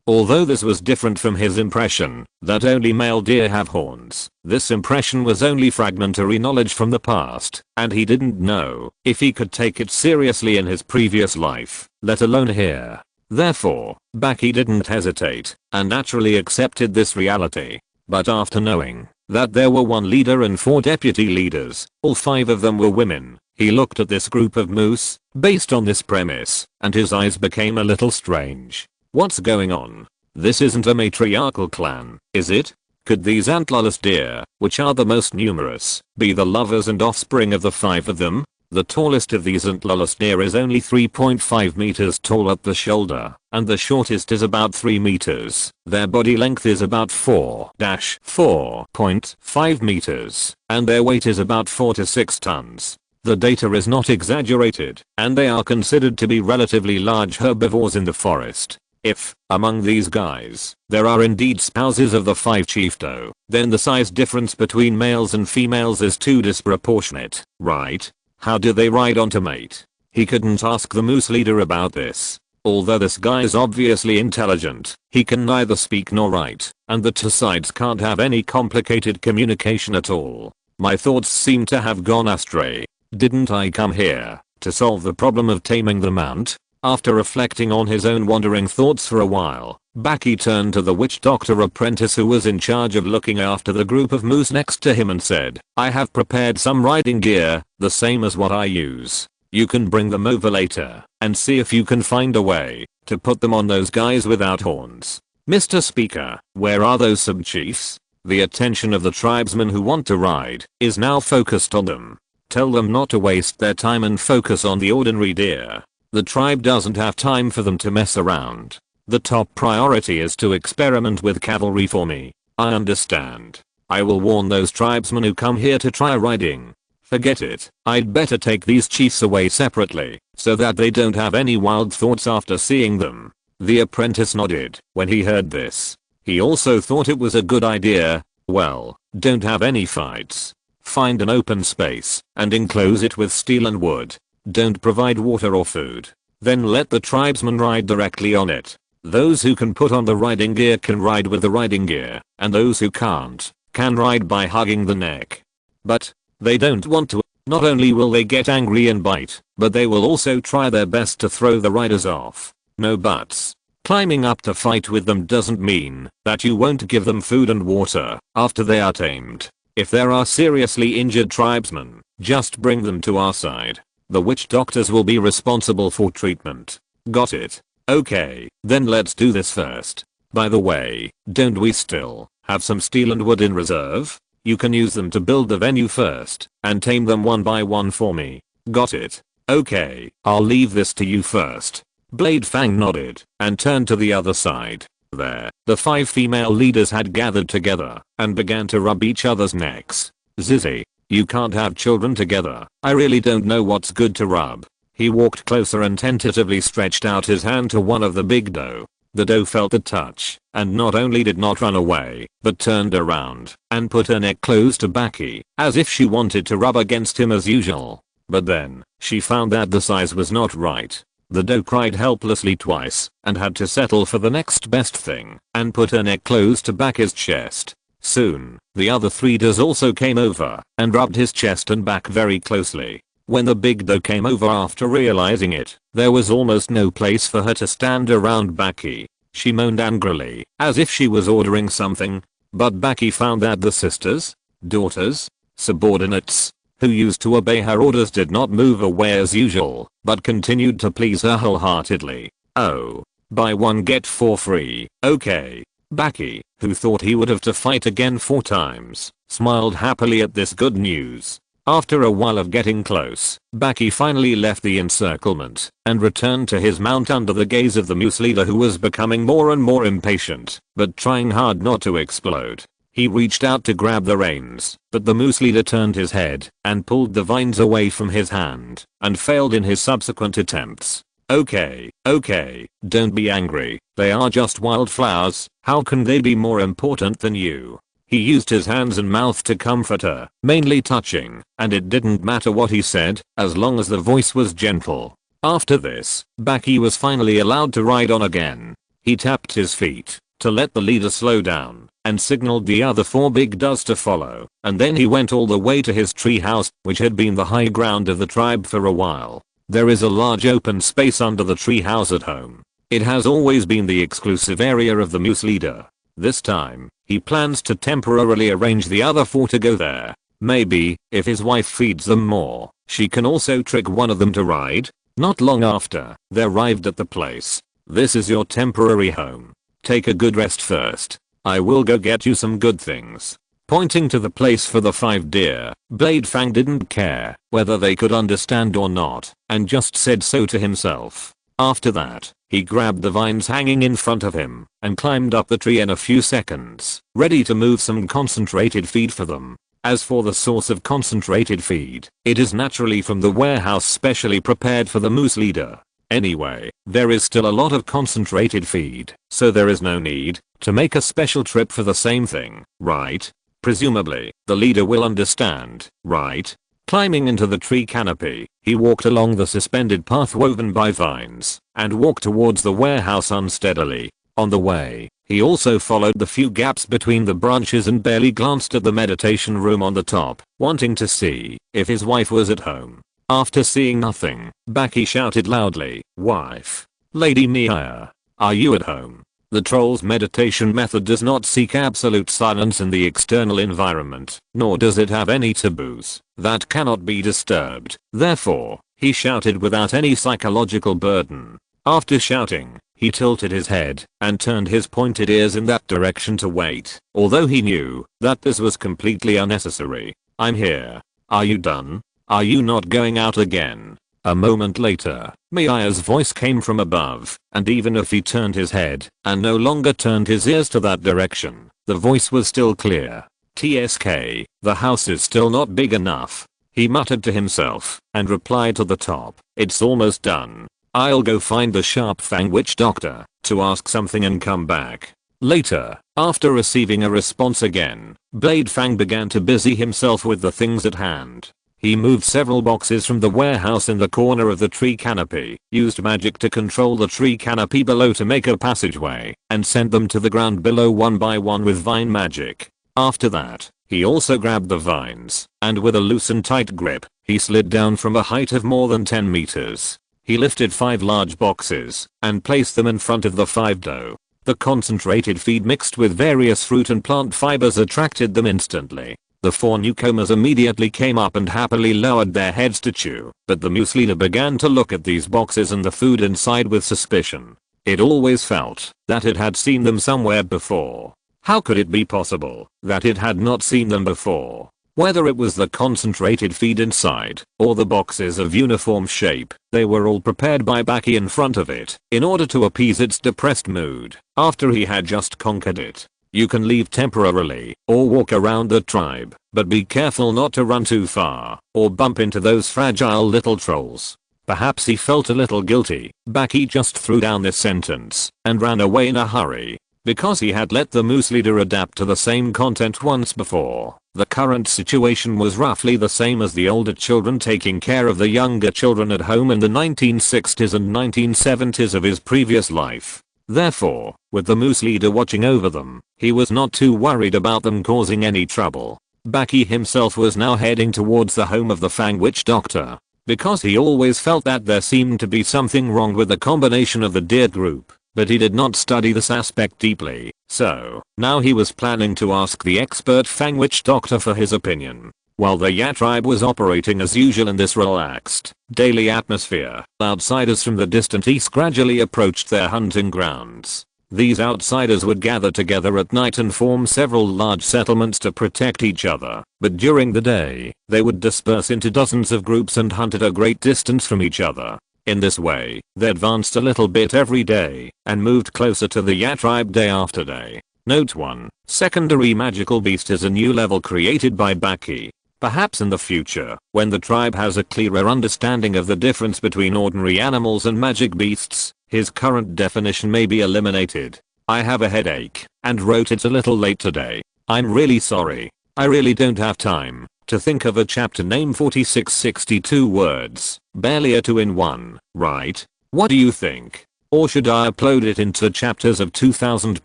Although this was different from his impression that only male deer have horns, this impression was only fragmentary knowledge from the past, and he didn't know if he could take it seriously in his previous life, let alone here. Therefore, Baki didn't hesitate, and naturally accepted this reality. But after knowing that there were one leader and 4 deputy leaders, all 5 of them were women, he looked at this group of moose, based on this premise, and his eyes became a little strange. What's going on? This isn't a matriarchal clan, is it? Could these antlerless deer, which are the most numerous, be the lovers and offspring of the 5 of them? The tallest of these antlerless deer is only 3.5 meters tall at the shoulder, and the shortest is about 3 meters. Their body length is about 4.5 meters, and their weight is about 4 to 6 tons. The data is not exaggerated, and they are considered to be relatively large herbivores in the forest. If, among these guys, there are indeed spouses of the 5 chiefdo, then the size difference between males and females is too disproportionate, right? How do they ride on to mate? He couldn't ask the moose leader about this. Although this guy is obviously intelligent, he can neither speak nor write, and the 2 sides can't have any complicated communication at all. My thoughts seem to have gone astray. Didn't I come here to solve the problem of taming the mount? After reflecting on his own wandering thoughts for a while, Baki turned to the witch doctor apprentice who was in charge of looking after the group of moose next to him and said, "I have prepared some riding gear, the same as what I use. You can bring them over later and see if you can find a way to put them on those guys without horns." "Mr. Speaker, where are those sub-chiefs? The attention of the tribesmen who want to ride is now focused on them. Tell them not to waste their time and focus on the ordinary deer. The tribe doesn't have time for them to mess around. The top priority is to experiment with cavalry for me." "I understand. I will warn those tribesmen who come here to try riding." "Forget it. I'd better take these chiefs away separately, so that they don't have any wild thoughts after seeing them." The apprentice nodded when he heard this. He also thought it was a good idea. "Well, don't have any fights. Find an open space and enclose it with steel and wood. Don't provide water or food. Then let the tribesmen ride directly on it. Those who can put on the riding gear can ride with the riding gear, and those who can't, can ride by hugging the neck. But they don't want to. Not only will they get angry and bite, but they will also try their best to throw the riders off. No buts. Climbing up to fight with them doesn't mean that you won't give them food and water after they are tamed. If there are seriously injured tribesmen, just bring them to our side. The witch doctors will be responsible for treatment." "Got it. Okay, then let's do this first. By the way, don't we still have some steel and wood in reserve? You can use them to build the venue first, and tame them one by one for me." "Got it. Okay, I'll leave this to you first." Blade Fang nodded and turned to the other side. There, the 5 female leaders had gathered together and began to rub each other's necks. "Zizzy, you can't have children together. I really don't know what's good to rub." He walked closer and tentatively stretched out his hand to one of the big doe. The doe felt the touch, and not only did not run away, but turned around and put her neck close to Baki, as if she wanted to rub against him as usual. But then, she found that the size was not right. The doe cried helplessly twice, and had to settle for the next best thing, and put her neck close to Baki's chest. Soon, the other 3 does also came over, and rubbed his chest and back very closely. When the big doe came over after realizing it, there was almost no place for her to stand around Baki. She moaned angrily, as if she was ordering something. But Baki found that the sisters, daughters, subordinates, who used to obey her orders did not move away as usual, but continued to please her wholeheartedly. "Oh. Buy 1 get 4 free, okay." Baki, who thought he would have to fight again 4 times, smiled happily at this good news. After a while of getting close, Baki finally left the encirclement and returned to his mount under the gaze of the moose leader, who was becoming more and more impatient, but trying hard not to explode. He reached out to grab the reins, but the moose leader turned his head and pulled the vines away from his hand and failed in his subsequent attempts. Okay, don't be angry. They are just wildflowers. How can they be more important than you?" He used his hands and mouth to comfort her, mainly touching, and it didn't matter what he said, as long as the voice was gentle. After this, Baki was finally allowed to ride on again. He tapped his feet to let the leader slow down and signaled the other 4 big does to follow, and then he went all the way to his tree house, which had been the high ground of the tribe for a while. There is a large open space under the tree house at home. It has always been the exclusive area of the moose leader. This time, he plans to temporarily arrange the other 4 to go there. Maybe, if his wife feeds them more, she can also trick one of them to ride. Not long after, they arrived at the place. This is your temporary home. Take a good rest first. I will go get you some good things. Pointing to the place for the 5 deer, Blade Fang didn't care whether they could understand or not, and just said so to himself. After that, he grabbed the vines hanging in front of him and climbed up the tree in a few seconds, ready to move some concentrated feed for them. As for the source of concentrated feed, it is naturally from the warehouse specially prepared for the moose leader. Anyway, there is still a lot of concentrated feed, so there is no need to make a special trip for the same thing, right? Presumably, the leader will understand, right? Climbing into the tree canopy, he walked along the suspended path woven by vines and walked towards the warehouse unsteadily. On the way, he also followed the few gaps between the branches and barely glanced at the meditation room on the top, wanting to see if his wife was at home. After seeing nothing, Baki shouted loudly, "Wife! Lady Mia! Are you at home?" The troll's meditation method does not seek absolute silence in the external environment, nor does it have any taboos that cannot be disturbed. Therefore, he shouted without any psychological burden. After shouting, he tilted his head and turned his pointed ears in that direction to wait, although he knew that this was completely unnecessary. "I'm here. Are you done? Are you not going out again?" A moment later, Mia's voice came from above, and even if he turned his head and no longer turned his ears to that direction, the voice was still clear. "TSK, the house is still not big enough," he muttered to himself and replied to the top, "It's almost done. I'll go find the Sharp Fang Witch Doctor to ask something and come back." Later, after receiving a response again, Blade Fang began to busy himself with the things at hand. He moved several boxes from the warehouse in the corner of the tree canopy, used magic to control the tree canopy below to make a passageway, and sent them to the ground below one by one with vine magic. After that, he also grabbed the vines, and with a loose and tight grip, he slid down from a height of more than 10 meters. He lifted 5 large boxes and placed them in front of the 5 doe. The concentrated feed mixed with various fruit and plant fibers attracted them instantly. The 4 newcomers immediately came up and happily lowered their heads to chew, but the moose leader began to look at these boxes and the food inside with suspicion. It always felt that it had seen them somewhere before. How could it be possible that it had not seen them before? Whether it was the concentrated feed inside or the boxes of uniform shape, they were all prepared by Baki in front of it in order to appease its depressed mood after he had just conquered it. You can leave temporarily or walk around the tribe, but be careful not to run too far or bump into those fragile little trolls. Perhaps he felt a little guilty. Baki just threw down this sentence and ran away in a hurry. Because he had let the moose leader adapt to the same content once before, the current situation was roughly the same as the older children taking care of the younger children at home in the 1960s and 1970s of his previous life. Therefore, with the moose leader watching over them, he was not too worried about them causing any trouble. Baki himself was now heading towards the home of the Fang Witch Doctor, because he always felt that there seemed to be something wrong with the combination of the deer group, but he did not study this aspect deeply, so now he was planning to ask the expert Fang Witch Doctor for his opinion. While the Ya tribe was operating as usual in this relaxed, daily atmosphere, outsiders from the distant east gradually approached their hunting grounds. These outsiders would gather together at night and form several large settlements to protect each other, but during the day, they would disperse into dozens of groups and hunt at a great distance from each other. In this way, they advanced a little bit every day and moved closer to the Ya tribe day after day. Note 1. Secondary magical beast is a new level created by Baki. Perhaps in the future, when the tribe has a clearer understanding of the difference between ordinary animals and magic beasts, his current definition may be eliminated. I have a headache and wrote it a little late today. I'm really sorry. I really don't have time to think of a chapter name 4662 words. Barely a 2-in-1, right? What do you think? Or should I upload it into chapters of 2000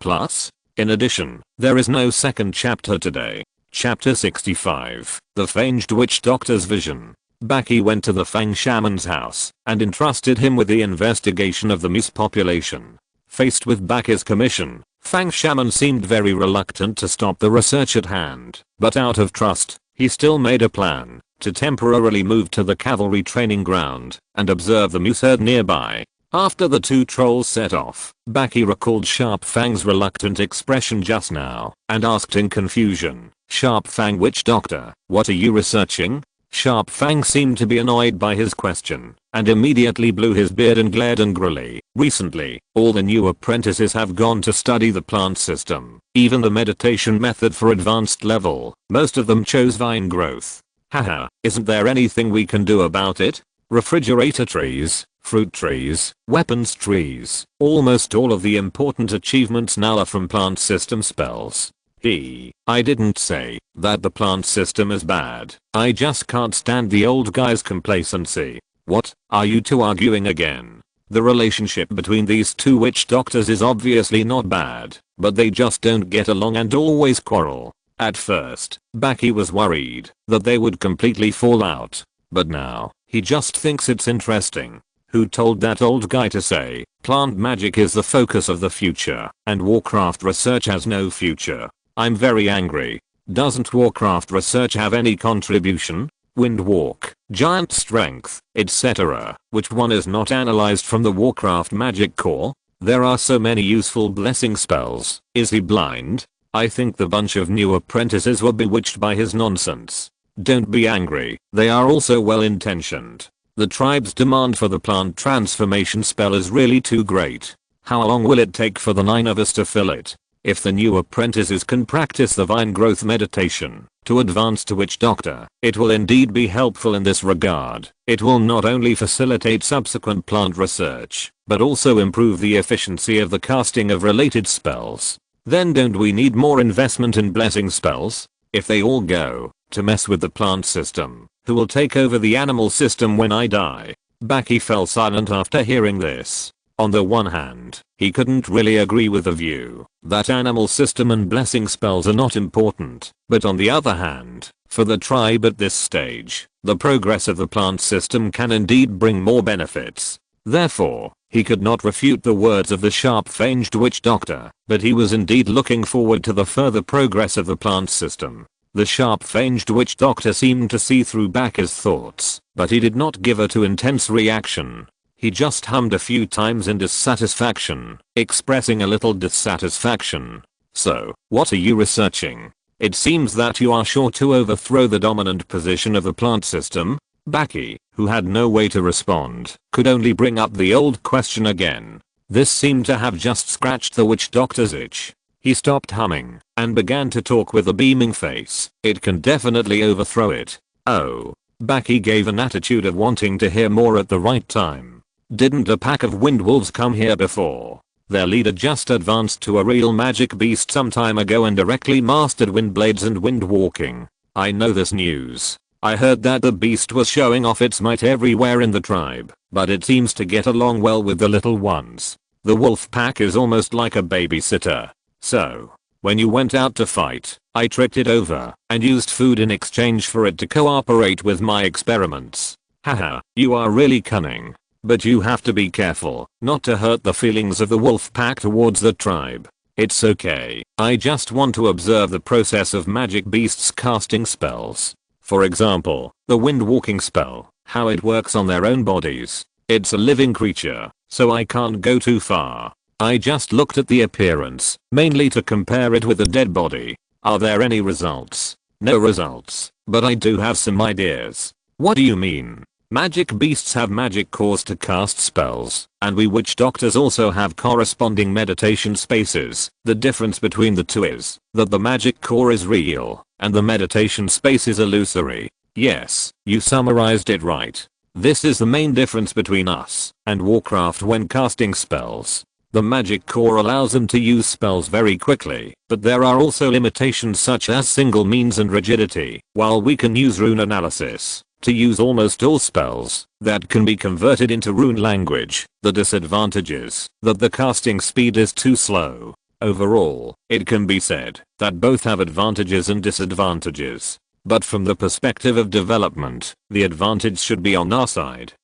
plus? In addition, there is no second chapter today. Chapter 65. The Fanged Witch Doctor's Vision. Baki went to the Fang Shaman's house and entrusted him with the investigation of the moose population. Faced with Baki's commission, Fang Shaman seemed very reluctant to stop the research at hand, but out of trust, he still made a plan to temporarily move to the cavalry training ground and observe the moose herd nearby. After the two trolls set off, Baki recalled Sharp Fang's reluctant expression just now and asked in confusion, "Sharp Fang Witch Doctor, what are you researching?" Sharp Fang seemed to be annoyed by his question and immediately blew his beard and glared angrily. Recently, all the new apprentices have gone to study the plant system, even the meditation method for advanced level. Most of them chose vine growth. Haha, isn't there anything we can do about it? Refrigerator trees, fruit trees, weapons trees, almost all of the important achievements now are from plant system spells. I didn't say that the plant system is bad. I just can't stand the old guy's complacency. What, are you two arguing again? The relationship between these two witch doctors is obviously not bad, but they just don't get along and always quarrel. At first, Baki was worried that they would completely fall out, but now, he just thinks it's interesting. Who told that old guy to say, plant magic is the focus of the future, and Warcraft research has no future? I'm very angry. Doesn't Warcraft research have any contribution? Windwalk, giant strength, etc. Which one is not analyzed from the Warcraft magic core? There are so many useful blessing spells. Is he blind? I think the bunch of new apprentices were bewitched by his nonsense. Don't be angry, they are also well intentioned. The tribe's demand for the plant transformation spell is really too great. How long will it take for the 9 of us to fill it? If the new apprentices can practice the vine growth meditation to advance to Witch Doctor, it will indeed be helpful in this regard. It will not only facilitate subsequent plant research, but also improve the efficiency of the casting of related spells. Then don't we need more investment in blessing spells? If they all go to mess with the plant system, who will take over the animal system when I die? Baki fell silent after hearing this. On the one hand, he couldn't really agree with the view that animal system and blessing spells are not important, but on the other hand, for the tribe at this stage, the progress of the plant system can indeed bring more benefits. Therefore, he could not refute the words of the sharp-fanged witch doctor, but he was indeed looking forward to the further progress of the plant system. The sharp-fanged witch doctor seemed to see through Baki's thoughts, but he did not give a too intense reaction. He just hummed a few times in dissatisfaction, expressing a little dissatisfaction. So, what are you researching? It seems that you are sure to overthrow the dominant position of the plant system. Baki, who had no way to respond, could only bring up the old question again. This seemed to have just scratched the witch doctor's itch. He stopped humming and began to talk with a beaming face. It can definitely overthrow it. Oh. Baki gave an attitude of wanting to hear more at the right time. Didn't a pack of windwolves come here before? Their leader just advanced to a real magic beast some time ago and directly mastered windblades and windwalking. I know this news. I heard that the beast was showing off its might everywhere in the tribe, but it seems to get along well with the little ones. The wolf pack is almost like a babysitter. So, when you went out to fight, I tricked it over and used food in exchange for it to cooperate with my experiments. Haha, you are really cunning. But you have to be careful not to hurt the feelings of the wolf pack towards the tribe. It's okay, I just want to observe the process of magic beasts casting spells. For example, the wind walking spell, how it works on their own bodies. It's a living creature, so I can't go too far. I just looked at the appearance, mainly to compare it with a dead body. Are there any results? No results, but I do have some ideas. What do you mean? Magic beasts have magic cores to cast spells, and we witch doctors also have corresponding meditation spaces. The difference between the two is that the magic core is real, and the meditation space is illusory. Yes, you summarized it right. This is the main difference between us and Warcraft when casting spells. The magic core allows them to use spells very quickly, but there are also limitations such as single means and rigidity. While we can use rune analysis to use almost all spells that can be converted into rune language, the disadvantage is that the casting speed is too slow. Overall, it can be said that both have advantages and disadvantages. But from the perspective of development, the advantage should be on our side.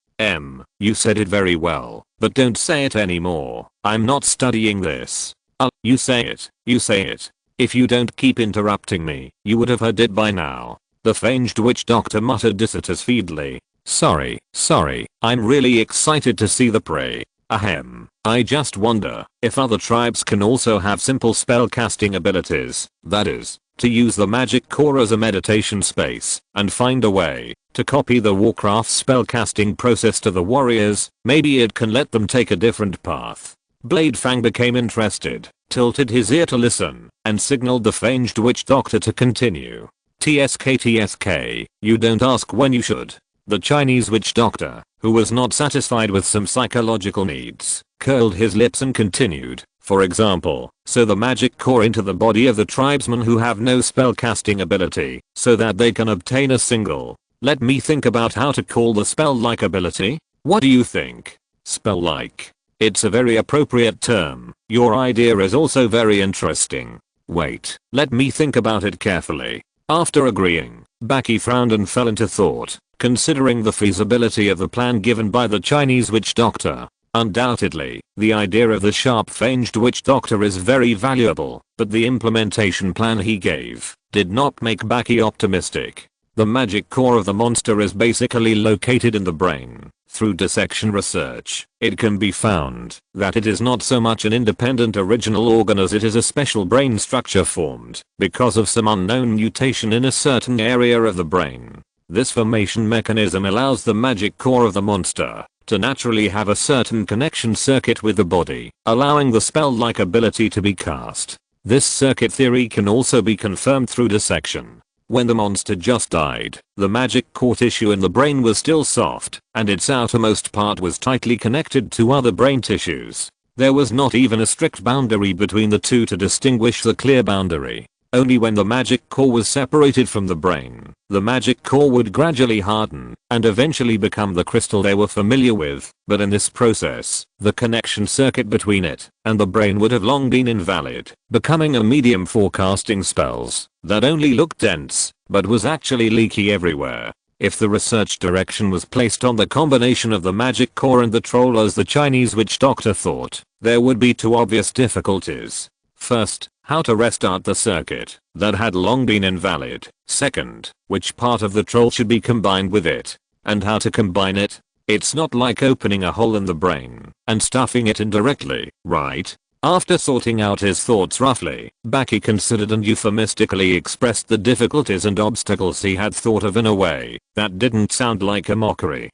You said it very well, but don't say it anymore. I'm not studying this. You say it. You say it. If you don't keep interrupting me, you would have heard it by now. The fanged witch doctor muttered dissatisfiedly. Sorry, I'm really excited to see the prey. Ahem. I just wonder if other tribes can also have simple spell casting abilities, that is, to use the magic core as a meditation space and find a way to copy the Warcraft spellcasting process to the warriors. Maybe it can let them take a different path. Bladefang became interested, tilted his ear to listen, and signaled the fanged witch doctor to continue. TSK, you don't ask when you should. The Chinese witch doctor, who was not satisfied with some psychological needs, curled his lips and continued. For example, so the magic core into the body of the tribesmen who have no spellcasting ability, so that they can obtain a single. Let me think about how to call the spell-like ability. What do you think? Spell-like. It's a very appropriate term. Your idea is also very interesting. Wait, let me think about it carefully. After agreeing, Baki frowned and fell into thought, considering the feasibility of the plan given by the Chinese witch doctor. Undoubtedly, the idea of the sharp-fanged witch doctor is very valuable, but the implementation plan he gave did not make Baki optimistic. The magic core of the monster is basically located in the brain. Through dissection research, it can be found that it is not so much an independent original organ as it is a special brain structure formed because of some unknown mutation in a certain area of the brain. This formation mechanism allows the magic core of the monster to naturally have a certain connection circuit with the body, allowing the spell-like ability to be cast. This circuit theory can also be confirmed through dissection. When the monster just died, the magic core tissue in the brain was still soft, and its outermost part was tightly connected to other brain tissues. There was not even a strict boundary between the two to distinguish the clear boundary. Only when the magic core was separated from the brain, the magic core would gradually harden and eventually become the crystal they were familiar with, but in this process, the connection circuit between it and the brain would have long been invalid, becoming a medium for casting spells that only looked dense, but was actually leaky everywhere. If the research direction was placed on the combination of the magic core and the troll as the Chinese witch doctor thought, there would be two obvious difficulties. First, how to restart the circuit that had long been invalid. Second, which part of the troll should be combined with it, and how to combine it. It's not like opening a hole in the brain and stuffing it in directly, right? After sorting out his thoughts roughly, Baki considered and euphemistically expressed the difficulties and obstacles he had thought of in a way that didn't sound like a mockery.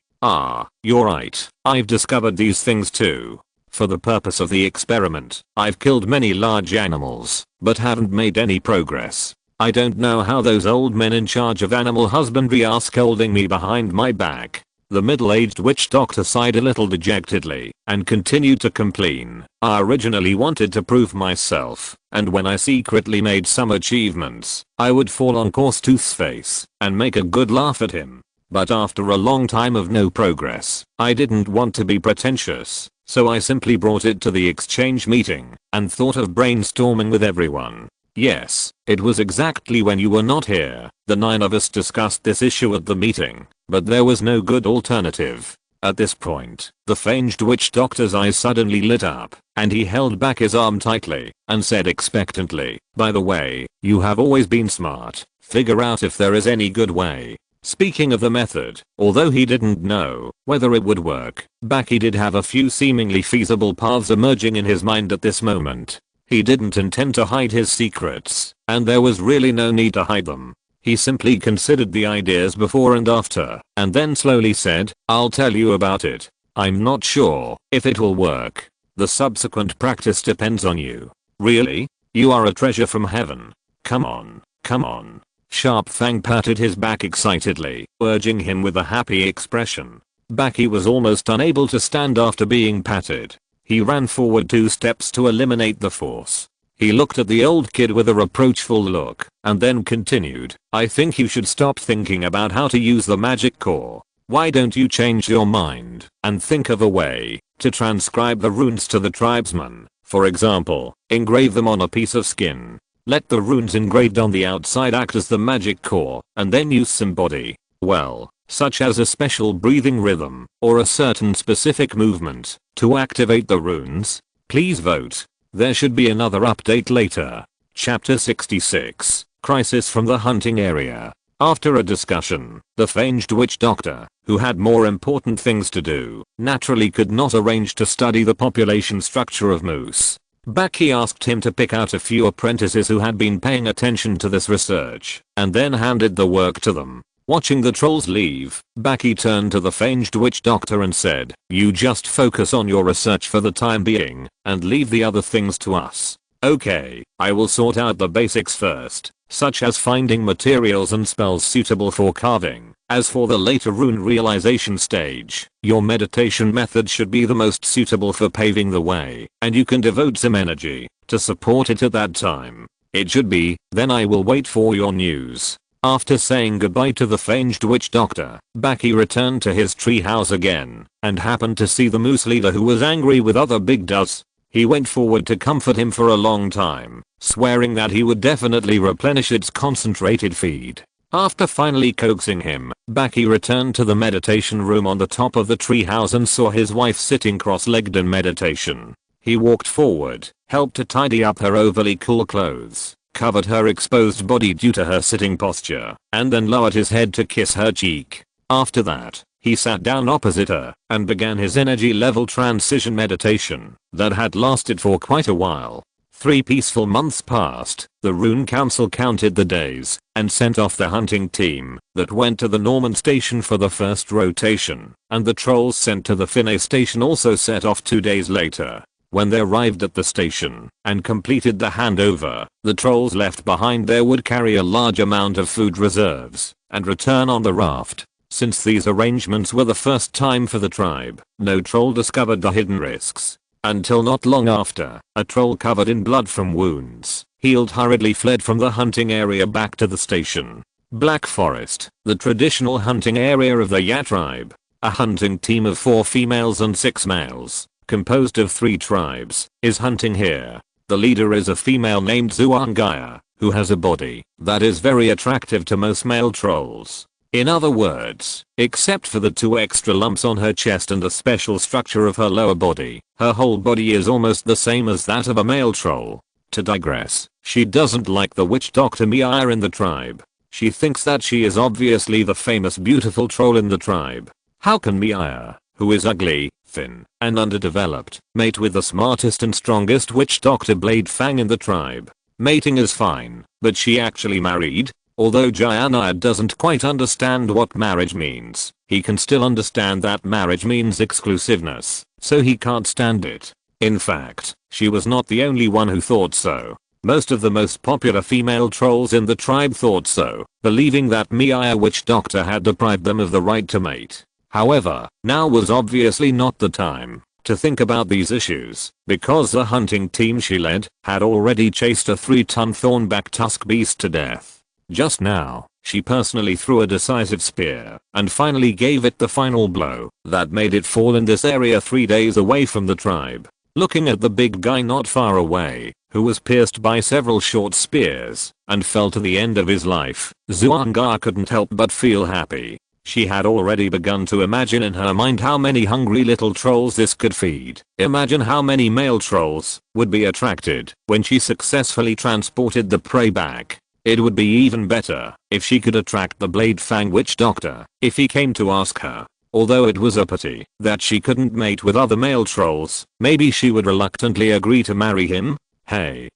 You're right, I've discovered these things too. For the purpose of the experiment, I've killed many large animals, but haven't made any progress. I don't know how those old men in charge of animal husbandry are scolding me behind my back. The middle-aged witch doctor sighed a little dejectedly and continued to complain. I originally wanted to prove myself, and when I secretly made some achievements, I would fall on Tooth's face and make a good laugh at him. But after a long time of no progress, I didn't want to be pretentious. So I simply brought it to the exchange meeting and thought of brainstorming with everyone. Yes, it was exactly when you were not here. The 9 of us discussed this issue at the meeting, but there was no good alternative. At this point, the fanged witch doctor's eyes suddenly lit up, and he held back his arm tightly and said expectantly, "By the way, you have always been smart. Figure out if there is any good way." Speaking of the method, although he didn't know whether it would work, Baki did have a few seemingly feasible paths emerging in his mind at this moment. He didn't intend to hide his secrets, and there was really no need to hide them. He simply considered the ideas before and after, and then slowly said, "I'll tell you about it. I'm not sure if it will work. The subsequent practice depends on you." "Really? You are a treasure from heaven. Come on, come on." Sharp Fang patted his back excitedly, urging him with a happy expression. Baki was almost unable to stand after being patted. He ran forward 2 steps to eliminate the force. He looked at the old kid with a reproachful look and then continued, "I think you should stop thinking about how to use the magic core. Why don't you change your mind and think of a way to transcribe the runes to the tribesmen? For example, engrave them on a piece of skin. Let the runes engraved on the outside act as the magic core, and then use some body, well, such as a special breathing rhythm or a certain specific movement to activate the runes. Please vote. There should be another update later." Chapter 66. Crisis from the hunting area. After a discussion, the Fanged Witch Doctor, who had more important things to do, naturally could not arrange to study the population structure of moose. Baki asked him to pick out a few apprentices who had been paying attention to this research, and then handed the work to them. Watching the trolls leave, Baki turned to the Fanged Witch Doctor and said, "You just focus on your research for the time being, and leave the other things to us. Okay, I will sort out the basics first, such as finding materials and spells suitable for carving. As for the later rune realization stage, your meditation method should be the most suitable for paving the way, and you can devote some energy to support it at that time. It should be, then I will wait for your news." After saying goodbye to the Fanged Witch Doctor, Baki returned to his treehouse again, and happened to see the moose leader who was angry with other big does. He went forward to comfort him for a long time, swearing that he would definitely replenish its concentrated feed. After finally coaxing him, Baki returned to the meditation room on the top of the treehouse and saw his wife sitting cross-legged in meditation. He walked forward, helped to tidy up her overly cool clothes, covered her exposed body due to her sitting posture, and then lowered his head to kiss her cheek. After that, he sat down opposite her and began his energy level transition meditation that had lasted for quite a while. 3 peaceful months passed. The Rune Council counted the days and sent off the hunting team that went to the Norman station for the first rotation, and the trolls sent to the Finney station also set off 2 days later. When they arrived at the station and completed the handover, the trolls left behind there would carry a large amount of food reserves and return on the raft. Since these arrangements were the first time for the tribe, no troll discovered the hidden risks. Until not long after, a troll covered in blood from wounds, healed hurriedly fled from the hunting area back to the station. Black Forest, the traditional hunting area of the Ya tribe. A hunting team of 4 females and 6 males, composed of 3 tribes, is hunting here. The leader is a female named Zuangaya, who has a body that is very attractive to most male trolls. In other words, except for the 2 extra lumps on her chest and the special structure of her lower body, her whole body is almost the same as that of a male troll. To digress, she doesn't like the witch doctor Mia in the tribe. She thinks that she is obviously the famous beautiful troll in the tribe. How can Mia, who is ugly, thin, and underdeveloped, mate with the smartest and strongest witch doctor Blade Fang in the tribe? Mating is fine, but she actually married? Although Gianna doesn't quite understand what marriage means, he can still understand that marriage means exclusiveness, so he can't stand it. In fact, she was not the only one who thought so. Most of the most popular female trolls in the tribe thought so, believing that Mia Witch Doctor had deprived them of the right to mate. However, now was obviously not the time to think about these issues, because the hunting team she led had already chased a 3-ton thornback tusk beast to death. Just now, she personally threw a decisive spear and finally gave it the final blow that made it fall in this area 3 days away from the tribe. Looking at the big guy not far away, who was pierced by several short spears and fell to the end of his life, Zuanga couldn't help but feel happy. She had already begun to imagine in her mind how many hungry little trolls this could feed. Imagine how many male trolls would be attracted when she successfully transported the prey back. It would be even better if she could attract the Blade Fang Witch Doctor if he came to ask her. Although it was a pity that she couldn't mate with other male trolls, maybe she would reluctantly agree to marry him. Hey,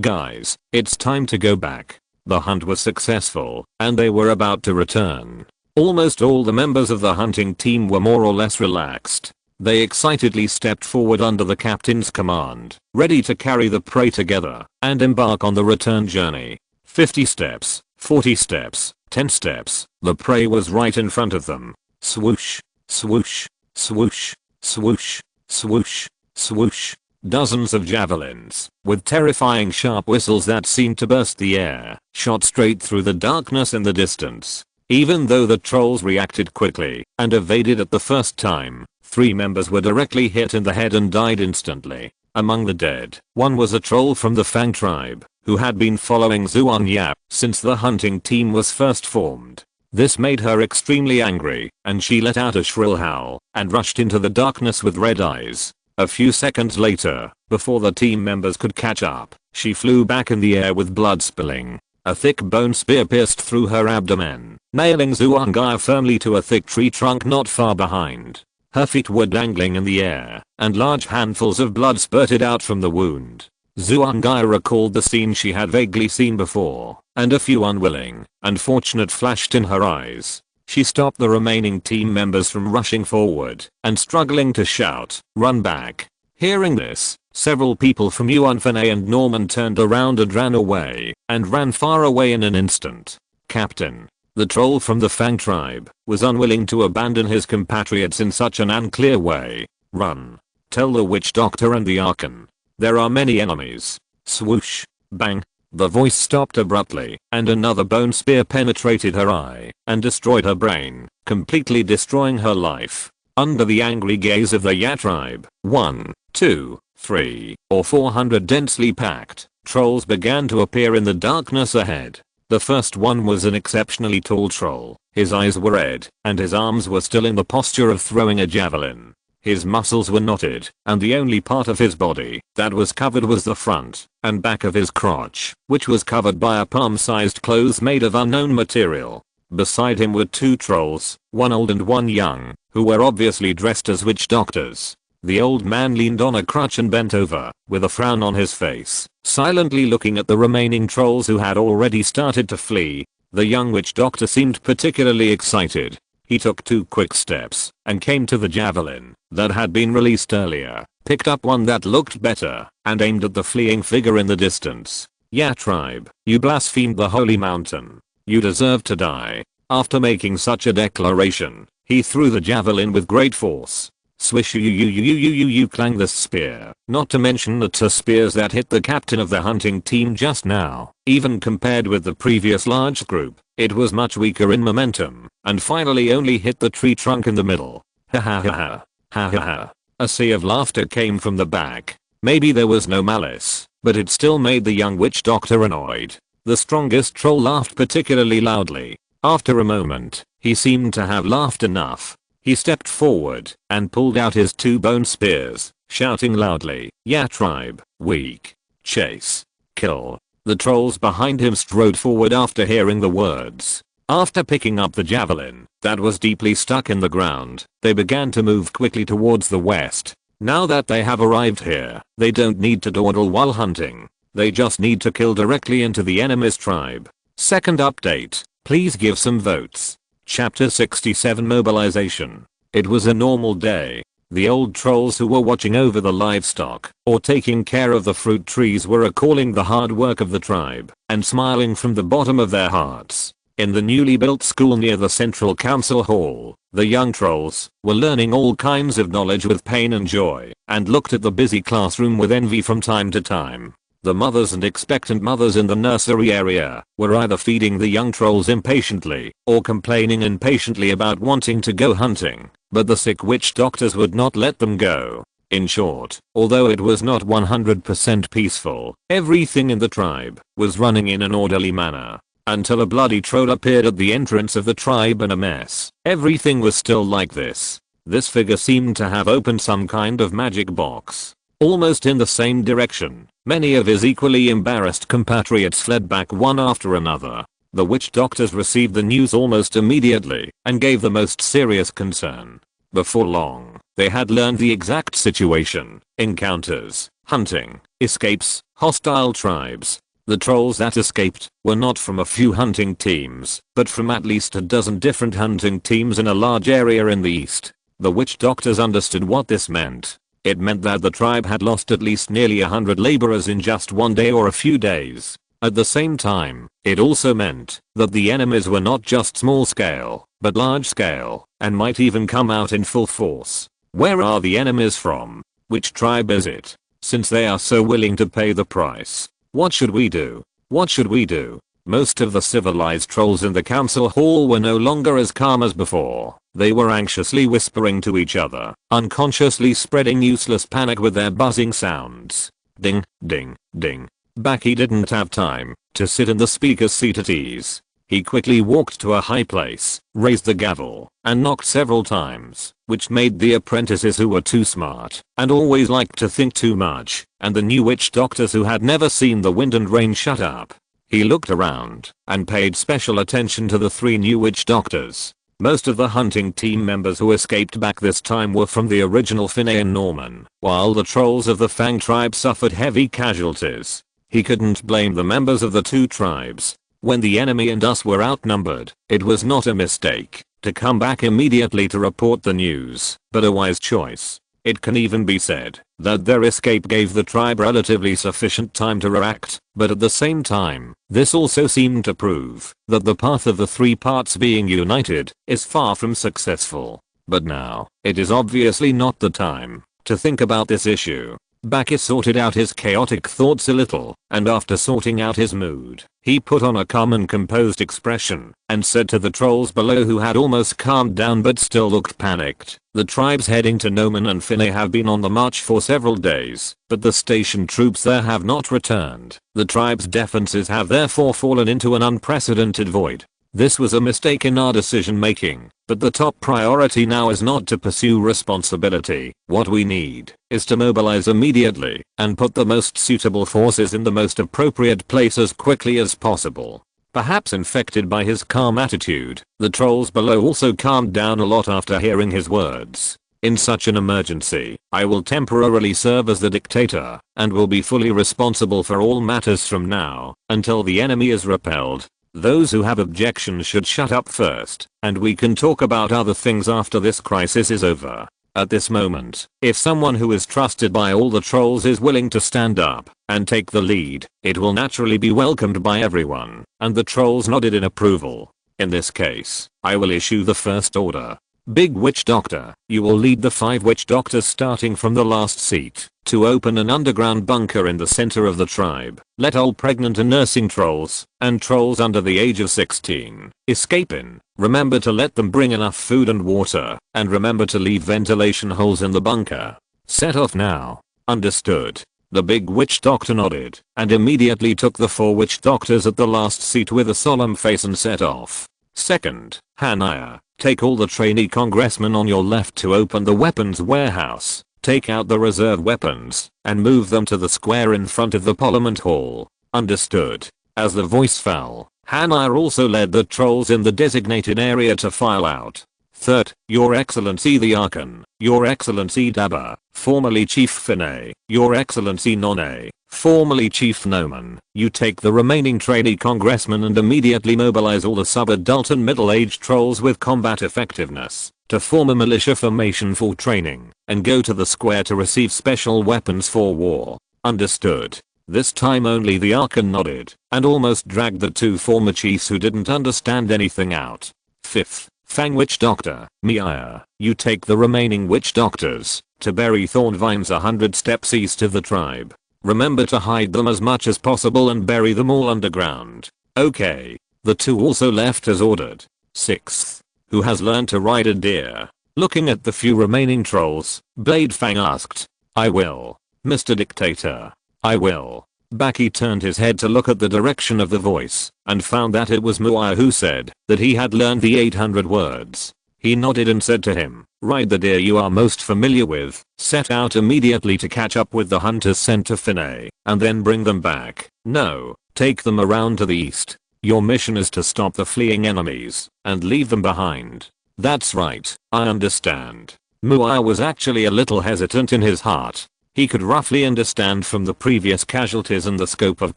guys, it's time to go back. The hunt was successful, and they were about to return. Almost all the members of the hunting team were more or less relaxed. They excitedly stepped forward under the captain's command, ready to carry the prey together and embark on the return journey. 50 steps, 40 steps, 10 steps, the prey was right in front of them. Swoosh, swoosh, swoosh, swoosh, swoosh, Swoosh. Dozens of javelins, with terrifying sharp whistles that seemed to burst the air, shot straight through the darkness in the distance. Even though the trolls reacted quickly and evaded at the first time, 3 members were directly hit in the head and died instantly. Among the dead, one was a troll from the Fang tribe, who had been following Zuan Yap since the hunting team was first formed. This made her extremely angry, and she let out a shrill howl and rushed into the darkness with red eyes. A few seconds later, before the team members could catch up, she flew back in the air with blood spilling. A thick bone spear pierced through her abdomen, nailing Zuangaya firmly to a thick tree trunk not far behind. Her feet were dangling in the air, and large handfuls of blood spurted out from the wound. Zuangaya recalled the scene she had vaguely seen before, and a few unwilling, unfortunate flashed in her eyes. She stopped the remaining team members from rushing forward and struggling to shout, "Run back." Hearing this, several people from Yuan Fanei and Norman turned around and ran away, and ran far away in an instant. Captain, the troll from the Fang tribe, was unwilling to abandon his compatriots in such an unclear way. "Run. Tell the witch doctor and the Archon. There are many enemies." Swoosh. Bang. The voice stopped abruptly, and another bone spear penetrated her eye and destroyed her brain, completely destroying her life. Under the angry gaze of the Ya tribe, 1, 2, 3, or 400 densely packed trolls began to appear in the darkness ahead. The first one was an exceptionally tall troll. His eyes were red, and his arms were still in the posture of throwing a javelin. His muscles were knotted, and the only part of his body that was covered was the front and back of his crotch, which was covered by a palm-sized clothes made of unknown material. Beside him were 2 trolls, one old and one young, who were obviously dressed as witch doctors. The old man leaned on a crutch and bent over, with a frown on his face, silently looking at the remaining trolls who had already started to flee. The young witch doctor seemed particularly excited. He took 2 quick steps and came to the javelin that had been released earlier, picked up one that looked better, and aimed at the fleeing figure in the distance. "Ya tribe, you blasphemed the holy mountain. You deserve to die." After making such a declaration, he threw the javelin with great force. Swish you clang the spear, not to mention the 2 spears that hit the captain of the hunting team just now. Even compared with the previous large group, it was much weaker in momentum, and finally only hit the tree trunk in the middle. Ha ha ha ha. Ha ha ha. A sea of laughter came from the back. Maybe there was no malice, but it still made the young witch doctor annoyed. The strongest troll laughed particularly loudly. After a moment, he seemed to have laughed enough. He stepped forward and pulled out his 2 bone spears, shouting loudly, "Ya tribe, weak. Chase. Kill." The trolls behind him strode forward after hearing the words. After picking up the javelin that was deeply stuck in the ground, they began to move quickly towards the west. Now that they have arrived here, they don't need to dawdle while hunting. They just need to kill directly into the enemy's tribe. Second update, please give some votes. Chapter 67 Mobilization. It was a normal day. The old trolls who were watching over the livestock or taking care of the fruit trees were recalling the hard work of the tribe and smiling from the bottom of their hearts. In the newly built school near the central council hall, the young trolls were learning all kinds of knowledge with pain and joy and looked at the busy classroom with envy from time to time. The mothers and expectant mothers in the nursery area were either feeding the young trolls impatiently or complaining impatiently about wanting to go hunting, but the sick witch doctors would not let them go. In short, although it was not 100% peaceful, everything in the tribe was running in an orderly manner. Until a bloody troll appeared at the entrance of the tribe in a mess. Everything was still like this. This figure seemed to have opened some kind of magic box. Almost in the same direction, many of his equally embarrassed compatriots fled back one after another. The witch doctors received the news almost immediately and gave the most serious concern. Before long, they had learned the exact situation: encounters, hunting, escapes, hostile tribes. The trolls that escaped were not from a few hunting teams, but from at least a dozen different hunting teams in a large area in the east. The witch doctors understood what this meant. It meant that the tribe had lost at least nearly 100 laborers in just one day or a few days. At the same time, it also meant that the enemies were not just small scale, but large scale, and might even come out in full force. Where are the enemies from? Which tribe is it? Since they are so willing to pay the price, what should we do? What should we do? Most of the civilized trolls in the council hall were no longer as calm as before. They were anxiously whispering to each other, unconsciously spreading useless panic with their buzzing sounds. Ding, ding, ding. Baki didn't have time to sit in the speaker's seat at ease. He quickly walked to a high place, raised the gavel, and knocked several times, which made the apprentices who were too smart and always liked to think too much, and the new witch doctors who had never seen the wind and rain shut up. He looked around and paid special attention to the 3 new witch doctors. Most of the hunting team members who escaped back this time were from the original Finney and Norman, while the trolls of the Fang tribe suffered heavy casualties. He couldn't blame the members of the 2 tribes. When the enemy and us were outnumbered, it was not a mistake to come back immediately to report the news, but a wise choice. It can even be said that their escape gave the tribe relatively sufficient time to react, but at the same time, this also seemed to prove that the path of the 3 parts being united is far from successful. But now, it is obviously not the time to think about this issue. Baki sorted out his chaotic thoughts a little, and after sorting out his mood, he put on a calm and composed expression, and said to the trolls below who had almost calmed down but still looked panicked, "The tribes heading to Noman and Finney have been on the march for several days, but the station troops there have not returned. The tribe's defenses have therefore fallen into an unprecedented void. This was a mistake in our decision making, but the top priority now is not to pursue responsibility. What we need is to mobilize immediately and put the most suitable forces in the most appropriate place as quickly as possible." Perhaps infected by his calm attitude, the trolls below also calmed down a lot after hearing his words. "In such an emergency, I will temporarily serve as the dictator and will be fully responsible for all matters from now until the enemy is repelled. Those who have objections should shut up first, and we can talk about other things after this crisis is over." At this moment, if someone who is trusted by all the trolls is willing to stand up and take the lead, it will naturally be welcomed by everyone, and the trolls nodded in approval. "In this case, I will issue the first order. Big Witch Doctor, you will lead the 5 witch doctors starting from the last seat to open an underground bunker in the center of the tribe. Let all pregnant and nursing trolls and trolls under the age of 16 escape in. Remember to let them bring enough food and water, and remember to leave ventilation holes in the bunker. Set off now." "Understood." The Big Witch Doctor nodded and immediately took the 4 witch doctors at the last seat with a solemn face and set off. "Second, Hanaya, take all the trainee congressmen on your left to open the weapons warehouse. Take out the reserve weapons and move them to the square in front of the Parliament Hall." "Understood." As the voice fell, Hanaya also led the trolls in the designated area to file out. "Third, Your Excellency the Archon, Your Excellency Daba, formerly Chief Finney, Your Excellency None, formerly Chief Noman, you take the remaining trainee congressmen and immediately mobilize all the sub-adult and middle-aged trolls with combat effectiveness to form a militia formation for training and go to the square to receive special weapons for war." "Understood." This time only the Archon nodded and almost dragged the 2 former chiefs who didn't understand anything out. "Fifth, Fang Witch Doctor, Miaya, you take the remaining witch doctors to bury thorn vines 100 steps east of the tribe. Remember to hide them as much as possible and bury them all underground." "Okay." The 2 also left as ordered. Sixth, who has learned to ride a deer? Looking at the few remaining trolls, Blade Fang asked. "I will. Mr. Dictator. I will." Baki turned his head to look at the direction of the voice and found that it was Muaya who said that he had learned the 800 words. He nodded and said to him, "Ride the deer you are most familiar with, set out immediately to catch up with the hunters sent to Finney, and then bring them back. No, take them around to the east. Your mission is to stop the fleeing enemies and leave them behind." "That's right, I understand." Muaya was actually a little hesitant in his heart. He could roughly understand from the previous casualties and the scope of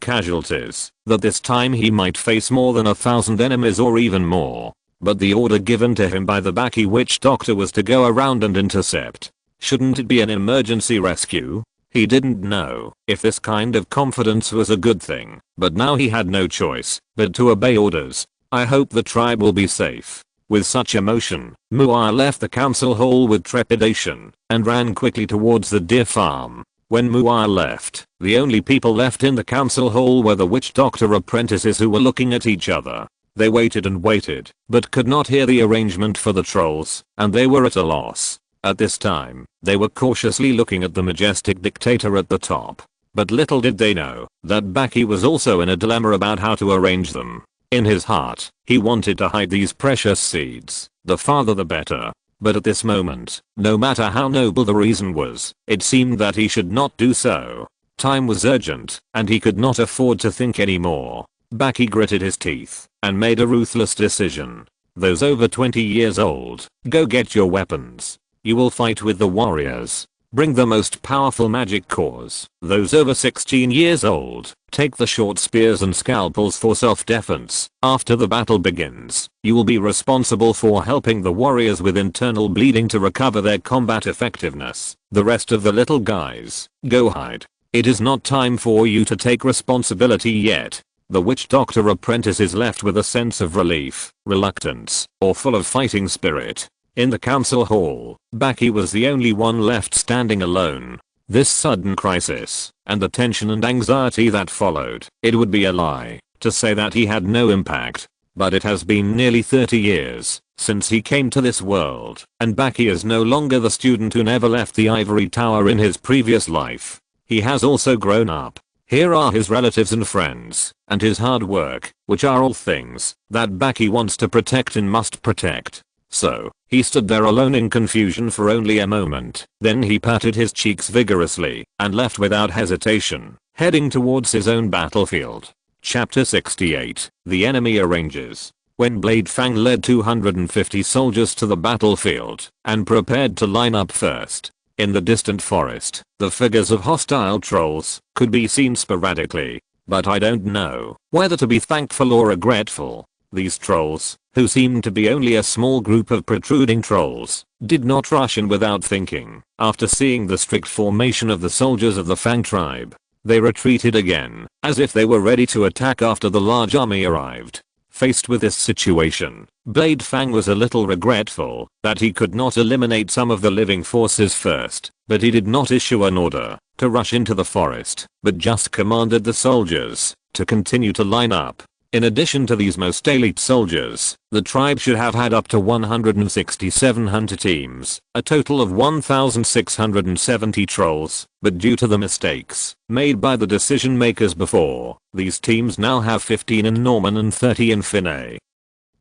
casualties that this time he might face more than 1,000 enemies or even more. But the order given to him by the Baki Witch Doctor was to go around and intercept. Shouldn't it be an emergency rescue? He didn't know if this kind of confidence was a good thing, but now he had no choice but to obey orders. "I hope the tribe will be safe." With such emotion, Muir left the council hall with trepidation and ran quickly towards the deer farm. When Muir left, the only people left in the council hall were the witch doctor apprentices who were looking at each other. They waited and waited, but could not hear the arrangement for the trolls, and they were at a loss. At this time, they were cautiously looking at the majestic dictator at the top. But little did they know that Baki was also in a dilemma about how to arrange them. In his heart, he wanted to hide these precious seeds, the farther the better. But at this moment, no matter how noble the reason was, it seemed that he should not do so. Time was urgent, and he could not afford to think anymore. Baki gritted his teeth and made a ruthless decision. Those over 20 years old, go get your weapons. You will fight with the warriors. Bring the most powerful magic cores. Those over 16 years old, take the short spears and scalpels for self-defense. After the battle begins, you will be responsible for helping the warriors with internal bleeding to recover their combat effectiveness. The rest of the little guys, go hide. It is not time for you to take responsibility yet. The witch doctor apprentice is left with a sense of relief, reluctance, or full of fighting spirit. In the council hall, Baki was the only one left standing alone. This sudden crisis, and the tension and anxiety that followed, it would be a lie to say that he had no impact. But it has been nearly 30 years since he came to this world, and Baki is no longer the student who never left the ivory tower in his previous life. He has also grown up. Here are his relatives and friends, and his hard work, which are all things that Baki wants to protect and must protect. So, he stood there alone in confusion for only a moment. Then he patted his cheeks vigorously and left without hesitation, heading towards his own battlefield. Chapter 68. The enemy arranges. When Blade Fang led 250 soldiers to the battlefield and prepared to line up first, in the distant forest, the figures of hostile trolls could be seen sporadically. But I don't know whether to be thankful or regretful. These trolls, who seemed to be only a small group of protruding trolls, did not rush in without thinking. After seeing the strict formation of the soldiers of the Fang tribe, they retreated again, as if they were ready to attack after the large army arrived. Faced with this situation, Blade Fang was a little regretful that he could not eliminate some of the living forces first, but he did not issue an order to rush into the forest, but just commanded the soldiers to continue to line up. In addition to these most elite soldiers, the tribe should have had up to 167 hunter teams, a total of 1,670 trolls, but due to the mistakes made by the decision makers before, these teams now have 15 in Norman and 30 in Finney.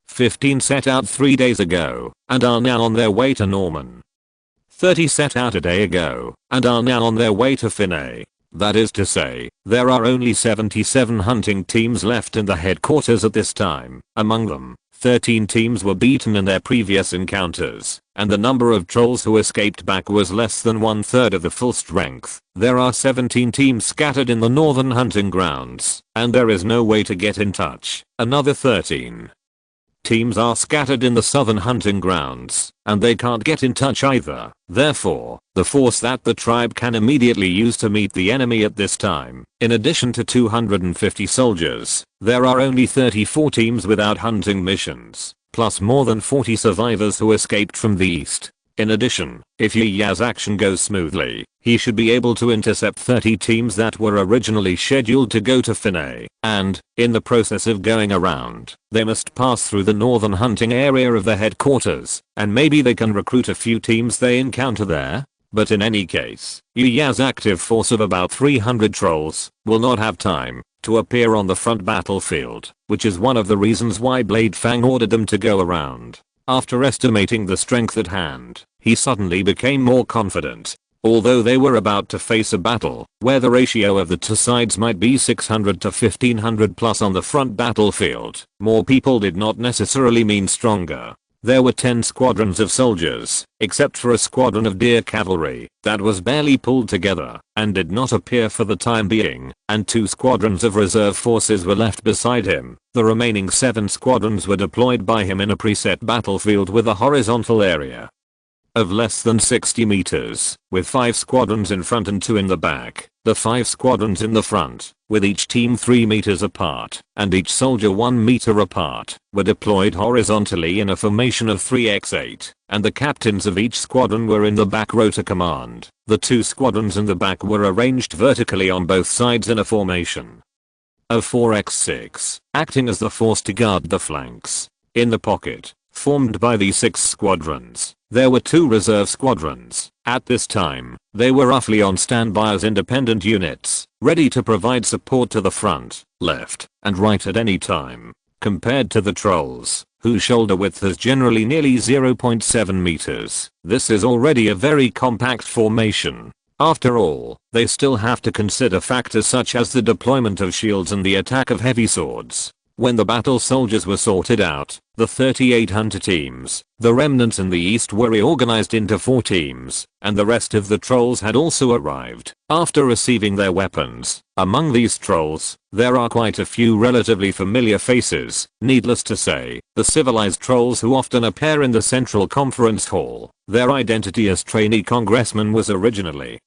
15 set out 3 days ago, and are now on their way to Norman. 30 set out a day ago, and are now on their way to Finney. That is to say, there are only 77 hunting teams left in the headquarters at this time. Among them, 13 teams were beaten in their previous encounters, and the number of trolls who escaped back was less than 1/3 of the full strength. There are 17 teams scattered in the northern hunting grounds, and there is no way to get in touch. Another 13 teams are scattered in the southern hunting grounds, and they can't get in touch either. Therefore, the force that the tribe can immediately use to meet the enemy at this time, in addition to 250 soldiers, there are only 34 teams without hunting missions, plus more than 40 survivors who escaped from the east. In addition, if Ya's action goes smoothly, he should be able to intercept 30 teams that were originally scheduled to go to Finney, and, in the process of going around, they must pass through the northern hunting area of the headquarters, and maybe they can recruit a few teams they encounter there. But in any case, Ya's active force of about 300 trolls will not have time to appear on the front battlefield, which is one of the reasons why Blade Fang ordered them to go around. After estimating the strength at hand, he suddenly became more confident. Although they were about to face a battle where the ratio of the two sides might be 600 to 1500 plus on the front battlefield, more people did not necessarily mean stronger. There were 10 squadrons of soldiers, except for a squadron of deer cavalry that was barely pulled together and did not appear for the time being, and 2 squadrons of reserve forces were left beside him. The remaining 7 squadrons were deployed by him in a preset battlefield with a horizontal area of less than 60 meters, with 5 squadrons in front and 2 in the back. The 5 squadrons in the front, with each team 3 meters apart and each soldier 1 meter apart, were deployed horizontally in a formation of 3x8, and the captains of each squadron were in the back row to command. The 2 squadrons in the back were arranged vertically on both sides in a formation of 4x6, acting as the force to guard the flanks. In the pocket, formed by these 6 squadrons, there were 2 reserve squadrons. At this time, they were roughly on standby as independent units, ready to provide support to the front, left, and right at any time. Compared to the trolls, whose shoulder width is generally nearly 0.7 meters, this is already a very compact formation. After all, they still have to consider factors such as the deployment of shields and the attack of heavy swords. When the battle soldiers were sorted out, the 38 hunter teams, the remnants in the east were reorganized into 4 teams, and the rest of the trolls had also arrived. After receiving their weapons, among these trolls, there are quite a few relatively familiar faces. Needless to say, the civilized trolls who often appear in the central conference hall, their identity as trainee congressmen was originally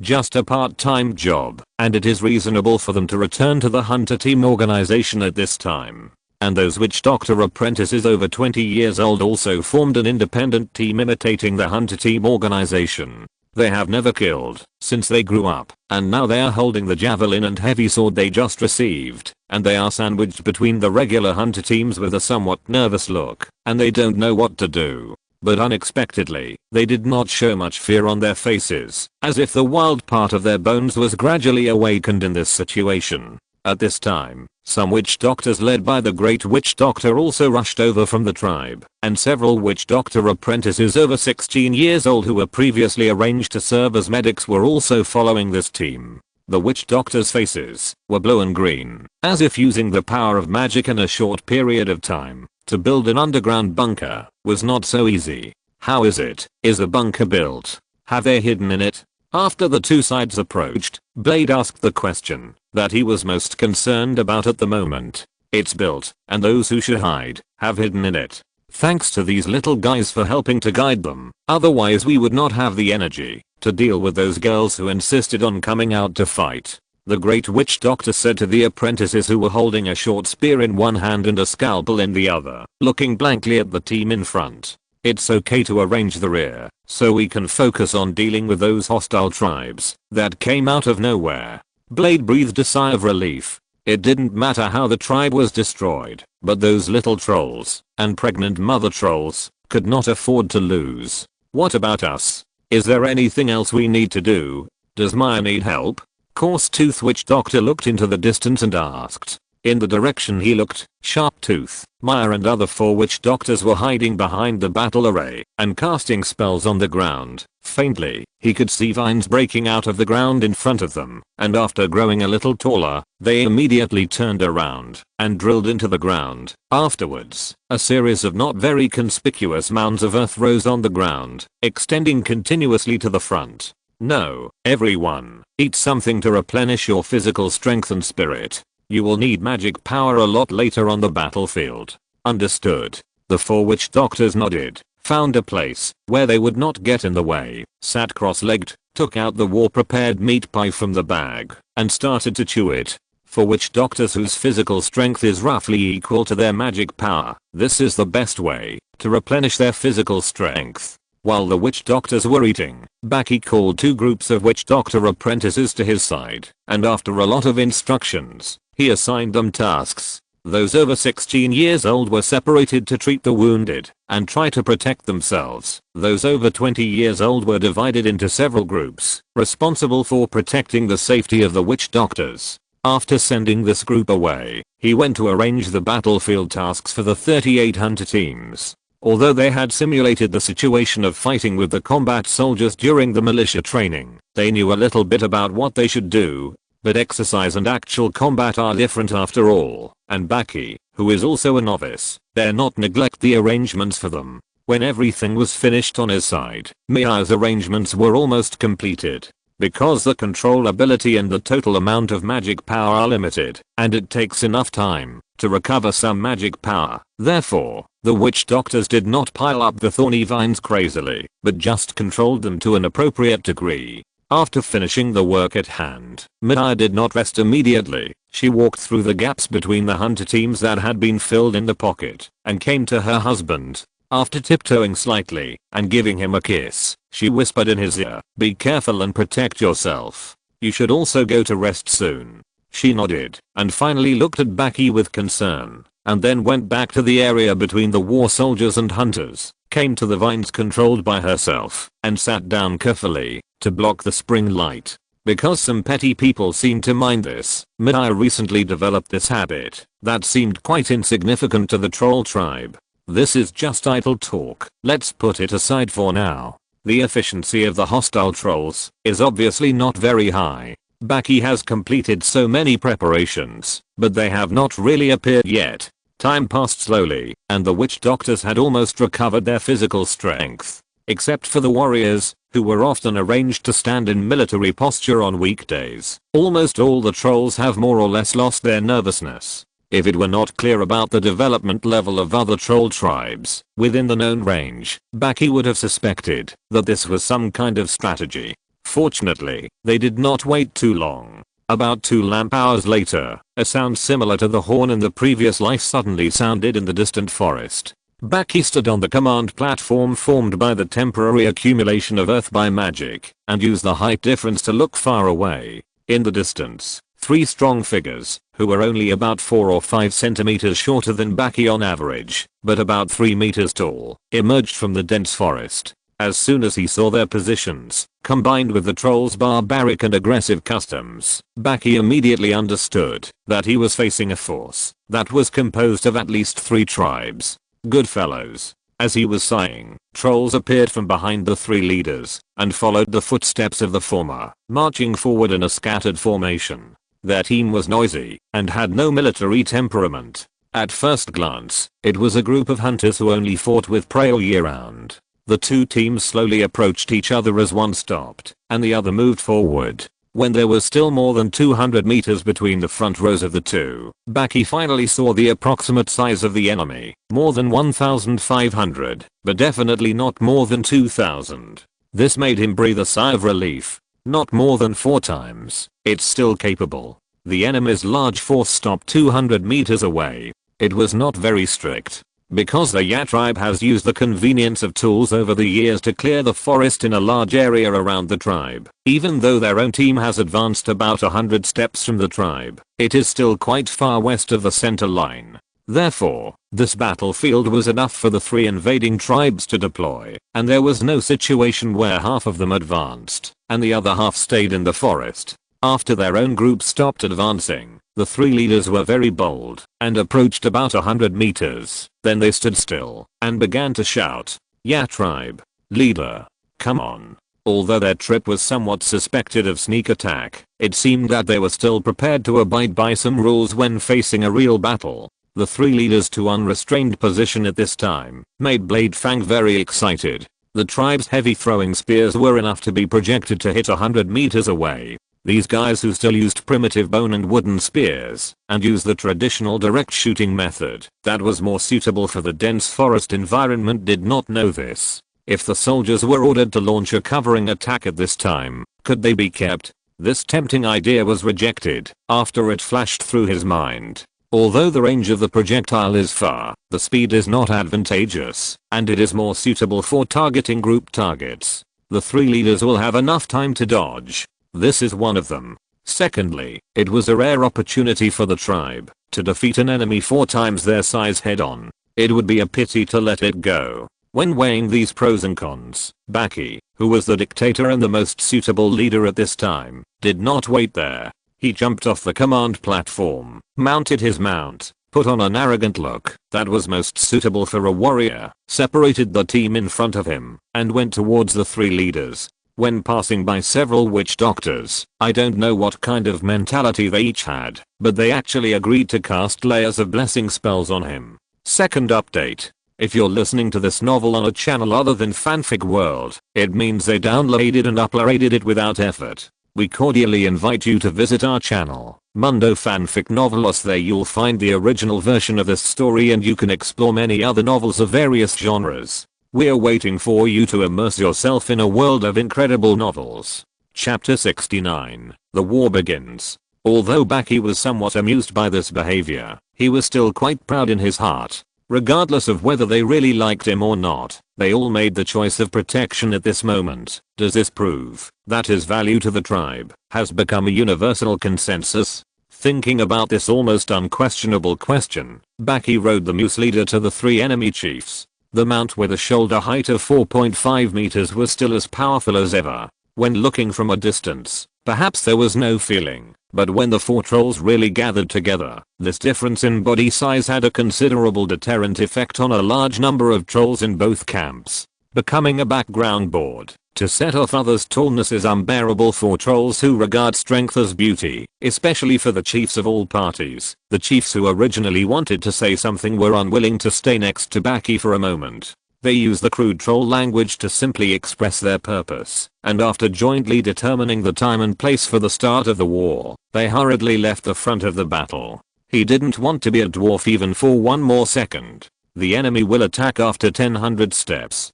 just a part-time job, and it is reasonable for them to return to the hunter team organization at this time. And those witch doctor apprentices over 20 years old also formed an independent team imitating the hunter team organization. They have never killed since they grew up, and now they are holding the javelin and heavy sword they just received, and they are sandwiched between the regular hunter teams with a somewhat nervous look, and they don't know what to do. But unexpectedly, they did not show much fear on their faces, as if the wild part of their bones was gradually awakened in this situation. At this time, some witch doctors led by the great witch doctor also rushed over from the tribe, and several witch doctor apprentices over 16 years old who were previously arranged to serve as medics were also following this team. The witch doctors' faces were blue and green, as if using the power of magic in a short period of time to build an underground bunker was not so easy. How is the bunker built? Have they hidden in it? After the 2 sides approached, Blade asked the question that he was most concerned about at the moment. It's built, and those who should hide have hidden in it. Thanks to these little guys for helping to guide them, otherwise we would not have the energy to deal with those girls who insisted on coming out to fight. The great witch doctor said to the apprentices who were holding a short spear in one hand and a scalpel in the other, looking blankly at the team in front. It's okay to arrange the rear, so we can focus on dealing with those hostile tribes that came out of nowhere. Blade breathed a sigh of relief. It didn't matter how the tribe was destroyed, but those little trolls and pregnant mother trolls could not afford to lose. What about us? Is there anything else we need to do? Does Maya need help? Coarse-Tooth Witch Doctor looked into the distance and asked. In the direction he looked, Sharp-Tooth, Maya and other 4 witch doctors were hiding behind the battle array and casting spells on the ground. Faintly, he could see vines breaking out of the ground in front of them, and after growing a little taller, they immediately turned around and drilled into the ground. Afterwards, a series of not very conspicuous mounds of earth rose on the ground, extending continuously to the front. No, everyone, eat something to replenish your physical strength and spirit. You will need magic power a lot later on the battlefield. Understood. The 4 witch doctors nodded, found a place where they would not get in the way, sat cross-legged, took out the war-prepared meat pie from the bag, and started to chew it. For witch doctors whose physical strength is roughly equal to their magic power, this is the best way to replenish their physical strength. While the witch doctors were eating, Baki called 2 groups of witch doctor apprentices to his side, and after a lot of instructions, he assigned them tasks. Those over 16 years old were separated to treat the wounded and try to protect themselves. Those over 20 years old were divided into several groups, responsible for protecting the safety of the witch doctors. After sending this group away, he went to arrange the battlefield tasks for the 38 hunter teams. Although they had simulated the situation of fighting with the combat soldiers during the militia training, they knew a little bit about what they should do. But exercise and actual combat are different after all, and Baki, who is also a novice, dare not neglect the arrangements for them. When everything was finished on his side, Mia's arrangements were almost completed. Because the control ability and the total amount of magic power are limited, and it takes enough time to recover some magic power. Therefore, the witch doctors did not pile up the thorny vines crazily, but just controlled them to an appropriate degree. After finishing the work at hand, Medea did not rest immediately. She walked through the gaps between the hunter teams that had been filled in the pocket and came to her husband. After tiptoeing slightly and giving him a kiss, she whispered in his ear, "Be careful and protect yourself. You should also go to rest soon." She nodded and finally looked at Baki with concern, and then went back to the area between the war soldiers and hunters, came to the vines controlled by herself, and sat down carefully to block the spring light. Because some petty people seemed to mind this, Medea recently developed this habit that seemed quite insignificant to the troll tribe. This is just idle talk, let's put it aside for now. The efficiency of the hostile trolls is obviously not very high. Baki has completed so many preparations, but they have not really appeared yet. Time passed slowly, and the witch doctors had almost recovered their physical strength. Except for the warriors, who were often arranged to stand in military posture on weekdays. Almost all the trolls have more or less lost their nervousness. If it were not clear about the development level of other troll tribes within the known range, Baki would have suspected that this was some kind of strategy. Fortunately, they did not wait too long. About 2 lamp hours later, a sound similar to the horn in the previous life suddenly sounded in the distant forest. Baki stood on the command platform formed by the temporary accumulation of earth by magic, and used the height difference to look far away. In the distance, 3 strong figures, who were only about 4 or 5 centimeters shorter than Baki on average, but about 3 meters tall, emerged from the dense forest. As soon as he saw their positions, combined with the troll's barbaric and aggressive customs, Baki immediately understood that he was facing a force that was composed of at least 3 tribes. Good fellows. As he was sighing, trolls appeared from behind the 3 leaders and followed the footsteps of the former, marching forward in a scattered formation. Their team was noisy and had no military temperament. At first glance, it was a group of hunters who only fought with prey all year round. The 2 teams slowly approached each other as one stopped and the other moved forward. When there was still more than 200 meters between the front rows of the 2, Baki finally saw the approximate size of the enemy. More than 1,500, but definitely not more than 2,000. This made him breathe a sigh of relief. Not more than 4 times. It's still capable. The enemy's large force stopped 200 meters away. It was not very strict. Because the Ya tribe has used the convenience of tools over the years to clear the forest in a large area around the tribe, even though their own team has advanced about 100 steps from the tribe, it is still quite far west of the center line. Therefore, this battlefield was enough for the 3 invading tribes to deploy, and there was no situation where half of them advanced and the other half stayed in the forest. After their own group stopped advancing, the 3 leaders were very bold and approached about 100 meters. Then they stood still and began to shout, "Ya tribe, leader, come on." Although their trip was somewhat suspected of sneak attack, it seemed that they were still prepared to abide by some rules when facing a real battle. The 3 leaders' to unrestrained position at this time made Blade Fang very excited. The tribe's heavy throwing spears were enough to be projected to hit 100 meters away. These guys who still used primitive bone and wooden spears and used the traditional direct shooting method that was more suitable for the dense forest environment did not know this. If the soldiers were ordered to launch a covering attack at this time, could they be kept? This tempting idea was rejected after it flashed through his mind. Although the range of the projectile is far, the speed is not advantageous, and it is more suitable for targeting group targets. The 3 leaders will have enough time to dodge. This is one of them. Secondly, it was a rare opportunity for the tribe to defeat an enemy 4 times their size head on. It would be a pity to let it go. When weighing these pros and cons, Baki, who was the dictator and the most suitable leader at this time, did not wait there. He jumped off the command platform, mounted his mount, put on an arrogant look that was most suitable for a warrior, separated the team in front of him, and went towards the 3 leaders. When passing by several witch doctors, I don't know what kind of mentality they each had, but they actually agreed to cast layers of blessing spells on him. Second update. If you're listening to this novel on a channel other than Fanfic World, it means they downloaded and uploaded it without effort. We cordially invite you to visit our channel, Mundo Fanfic Novelos. There you'll find the original version of this story and you can explore many other novels of various genres. We're waiting for you to immerse yourself in a world of incredible novels. Chapter 69. The war begins. Although Baki was somewhat amused by this behavior, he was still quite proud in his heart. Regardless of whether they really liked him or not, they all made the choice of protection at this moment. Does this prove that his value to the tribe has become a universal consensus? Thinking about this almost unquestionable question, Baki rode the moose leader to the three enemy chiefs. The mount with a shoulder height of 4.5 meters was still as powerful as ever. When looking from a distance, perhaps there was no feeling, but when the four trolls really gathered together, this difference in body size had a considerable deterrent effect on a large number of trolls in both camps, becoming a background board to set off others' tallness is unbearable for trolls who regard strength as beauty, especially for the chiefs of all parties. The chiefs who originally wanted to say something were unwilling to stay next to Baki for a moment. They used the crude troll language to simply express their purpose, and after jointly determining the time and place for the start of the war, they hurriedly left the front of the battle. He didn't want to be a dwarf even for one more second. The enemy will attack after 100 steps.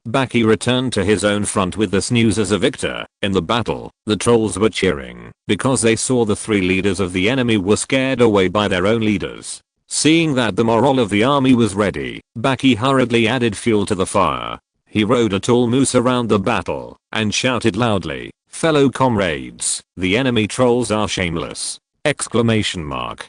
Baki returned to his own front with this news as a victor. In the battle, the trolls were cheering because they saw the three leaders of the enemy were scared away by their own leaders. Seeing that the morale of the army was ready, Baki hurriedly added fuel to the fire. He rode a tall moose around the battle and shouted loudly, "Fellow comrades, the enemy trolls are shameless!" Exclamation mark.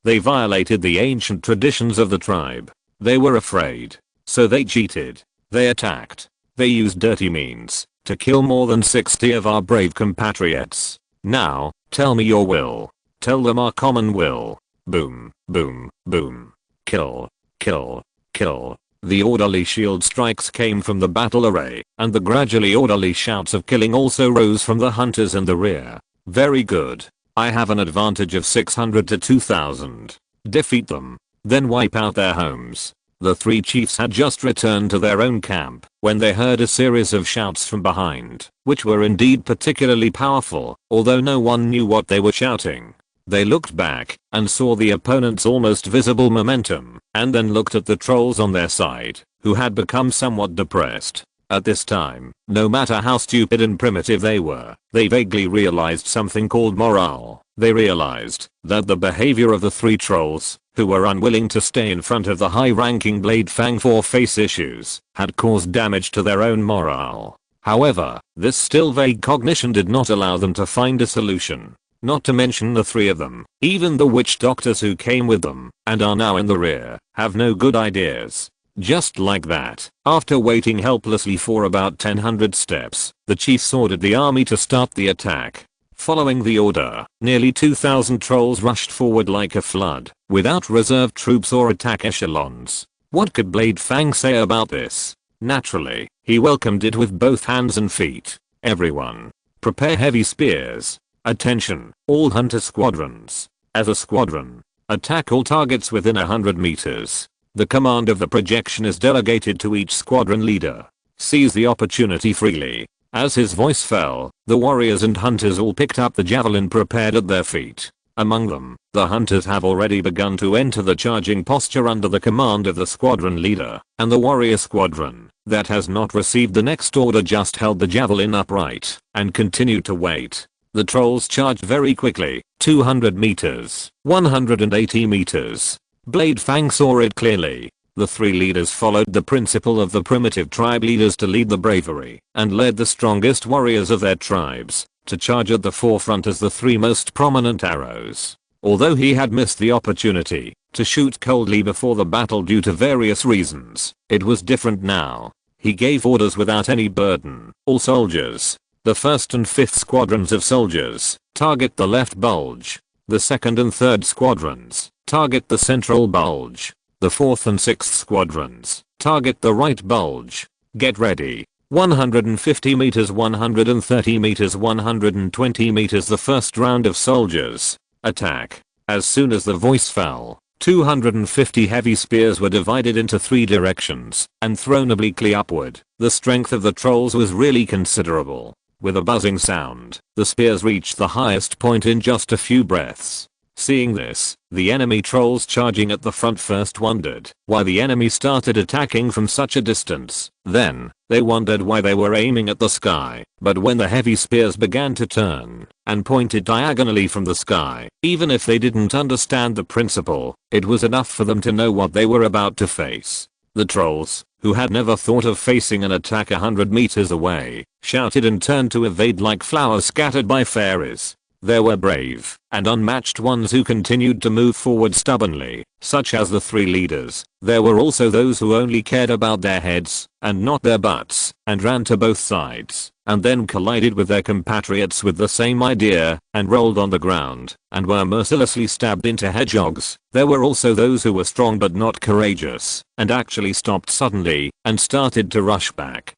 They violated the ancient traditions of the tribe. They were afraid, so they cheated. They attacked. They used dirty means to kill more than 60 of our brave compatriots. Now, tell me your will. Tell them our common will. Boom, boom, boom. Kill, kill, kill. The orderly shield strikes came from the battle array, and the gradually orderly shouts of killing also rose from the hunters in the rear. Very good. I have an advantage of 600 to 2000. Defeat them, then wipe out their homes. The three chiefs had just returned to their own camp when they heard a series of shouts from behind, which were indeed particularly powerful, although no one knew what they were shouting. They looked back and saw the opponent's almost visible momentum, and then looked at the trolls on their side, who had become somewhat depressed. At this time, no matter how stupid and primitive they were, they vaguely realized something called morale. They realized that the behavior of the three trolls, who were unwilling to stay in front of the high-ranking Blade Fang for face issues, had caused damage to their own morale. However, this still vague cognition did not allow them to find a solution. Not to mention the three of them, even the witch doctors who came with them and are now in the rear, have no good ideas. Just like that, after waiting helplessly for about 100 steps, the chiefs ordered the army to start the attack. Following the order, nearly 2,000 trolls rushed forward like a flood, without reserve troops or attack echelons. What could Blade Fang say about this? Naturally, he welcomed it with both hands and feet. Everyone, prepare heavy spears. Attention, all hunter squadrons. As a squadron, attack all targets within 100 meters. The command of the projection is delegated to each squadron leader. Seize the opportunity freely. As his voice fell, the warriors and hunters all picked up the javelin prepared at their feet. Among them, the hunters have already begun to enter the charging posture under the command of the squadron leader, and the warrior squadron, that has not received the next order, just held the javelin upright and continued to wait. The trolls charged very quickly, 200 meters, 180 meters. Blade Fang saw it clearly. The three leaders followed the principle of the primitive tribe leaders to lead the bravery, and led the strongest warriors of their tribes to charge at the forefront as the three most prominent arrows. Although he had missed the opportunity to shoot coldly before the battle due to various reasons, it was different now. He gave orders without any burden. All soldiers, the 1st and 5th squadrons of soldiers, target the left bulge. The 2nd and 3rd squadrons, target the central bulge. The 4th and 6th squadrons, target the right bulge. Get ready. 150 meters, 130 meters, 120 meters. The first round of soldiers. Attack. As soon as the voice fell, 250 heavy spears were divided into 3 directions and thrown obliquely upward. The strength of the trolls was really considerable. With a buzzing sound, the spears reached the highest point in just a few breaths. Seeing this, the enemy trolls charging at the front first wondered why the enemy started attacking from such a distance. Then, they wondered why they were aiming at the sky. But when the heavy spears began to turn and pointed diagonally from the sky, even if they didn't understand the principle, it was enough for them to know what they were about to face. The trolls, who had never thought of facing an attack 100 meters away, shouted and turned to evade like flowers scattered by fairies. There were brave and unmatched ones who continued to move forward stubbornly, such as the three leaders. There were also those who only cared about their heads and not their butts, and ran to both sides, and then collided with their compatriots with the same idea, and rolled on the ground, and were mercilessly stabbed into hedgehogs. There were also those who were strong but not courageous, and actually stopped suddenly, and started to rush back,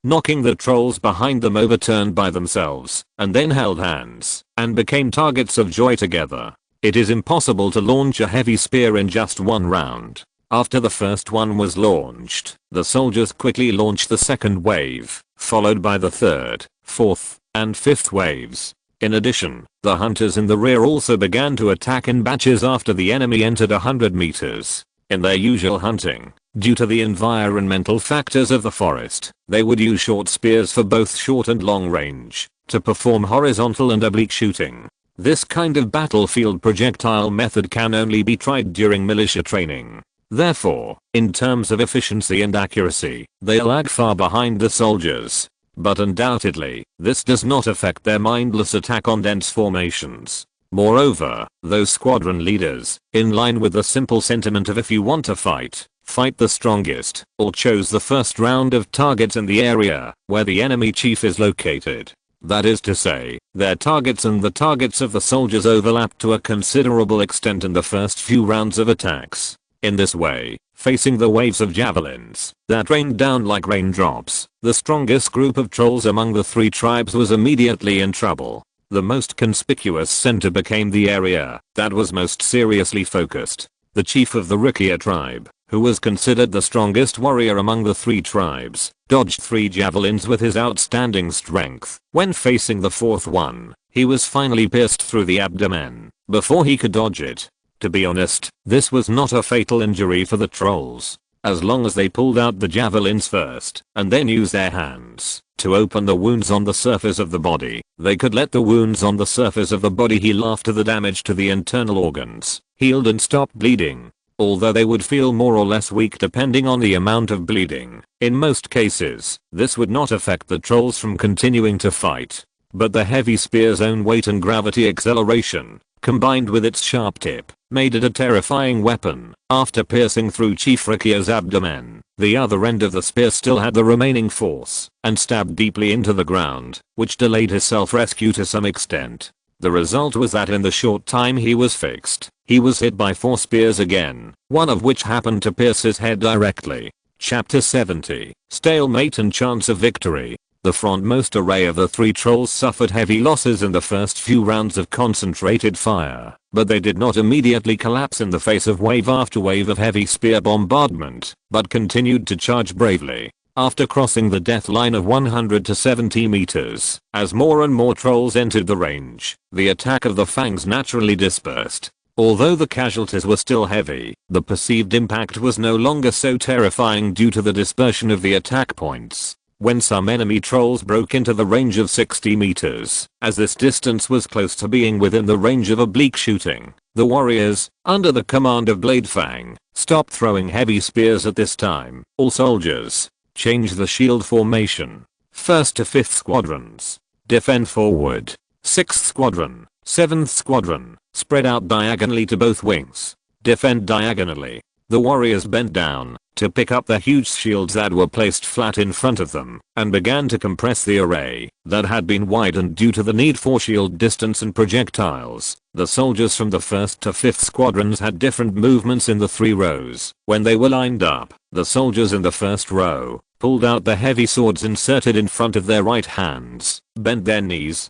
knocking the trolls behind them overturned by themselves, and then held hands, and became targets of joy together. It is impossible to launch a heavy spear in just one round. After the first one was launched, the soldiers quickly launched the second wave, followed by the third, fourth, and fifth waves. In addition, the hunters in the rear also began to attack in batches after the enemy entered 100 meters. In their usual hunting, due to the environmental factors of the forest, they would use short spears for both short and long range to perform horizontal and oblique shooting. This kind of battlefield projectile method can only be tried during militia training. Therefore, in terms of efficiency and accuracy, they lag far behind the soldiers. But undoubtedly, this does not affect their mindless attack on dense formations. Moreover, those squadron leaders, in line with the simple sentiment of if you want to fight, fight the strongest, all chose the first round of targets in the area where the enemy chief is located. That is to say, their targets and the targets of the soldiers overlapped to a considerable extent in the first few rounds of attacks. In this way, facing the waves of javelins that rained down like raindrops, the strongest group of trolls among the three tribes was immediately in trouble. The most conspicuous center became the area that was most seriously focused. The chief of the Rikia tribe, who was considered the strongest warrior among the three tribes, dodged 3 javelins with his outstanding strength. When facing the fourth one, he was finally pierced through the abdomen before he could dodge it. To be honest, this was not a fatal injury for the trolls. As long as they pulled out the javelins first, and then used their hands to open the wounds on the surface of the body, they could let the wounds on the surface of the body heal after the damage to the internal organs healed and stopped bleeding. Although they would feel more or less weak depending on the amount of bleeding, in most cases, this would not affect the trolls from continuing to fight. But the heavy spear's own weight and gravity acceleration, combined with its sharp tip, made it a terrifying weapon. After piercing through Chief Rikia's abdomen, the other end of the spear still had the remaining force, and stabbed deeply into the ground, which delayed his self-rescue to some extent. The result was that in the short time he was fixed, he was hit by 4 spears again, one of which happened to pierce his head directly. Chapter 70, Stalemate and Chance of Victory. The frontmost array of the 3 trolls suffered heavy losses in the first few rounds of concentrated fire, but they did not immediately collapse in the face of wave after wave of heavy spear bombardment, but continued to charge bravely. After crossing the death line of 100 to 70 meters, as more and more trolls entered the range, the attack of the fangs naturally dispersed. Although the casualties were still heavy, the perceived impact was no longer so terrifying due to the dispersion of the attack points. When some enemy trolls broke into the range of 60 meters, as this distance was close to being within the range of oblique shooting, the warriors, under the command of Bladefang, stopped throwing heavy spears at this time. All soldiers, change the shield formation. 1st to 5th squadrons, defend forward. 6th squadron, 7th squadron, spread out diagonally to both wings. Defend diagonally. The warriors bent down to pick up the huge shields that were placed flat in front of them, and began to compress the array that had been widened due to the need for shield distance and projectiles. The soldiers from the 1st to 5th squadrons had different movements in the 3 rows. When they were lined up, the soldiers in the first row pulled out the heavy swords inserted in front of their right hands, bent their knees,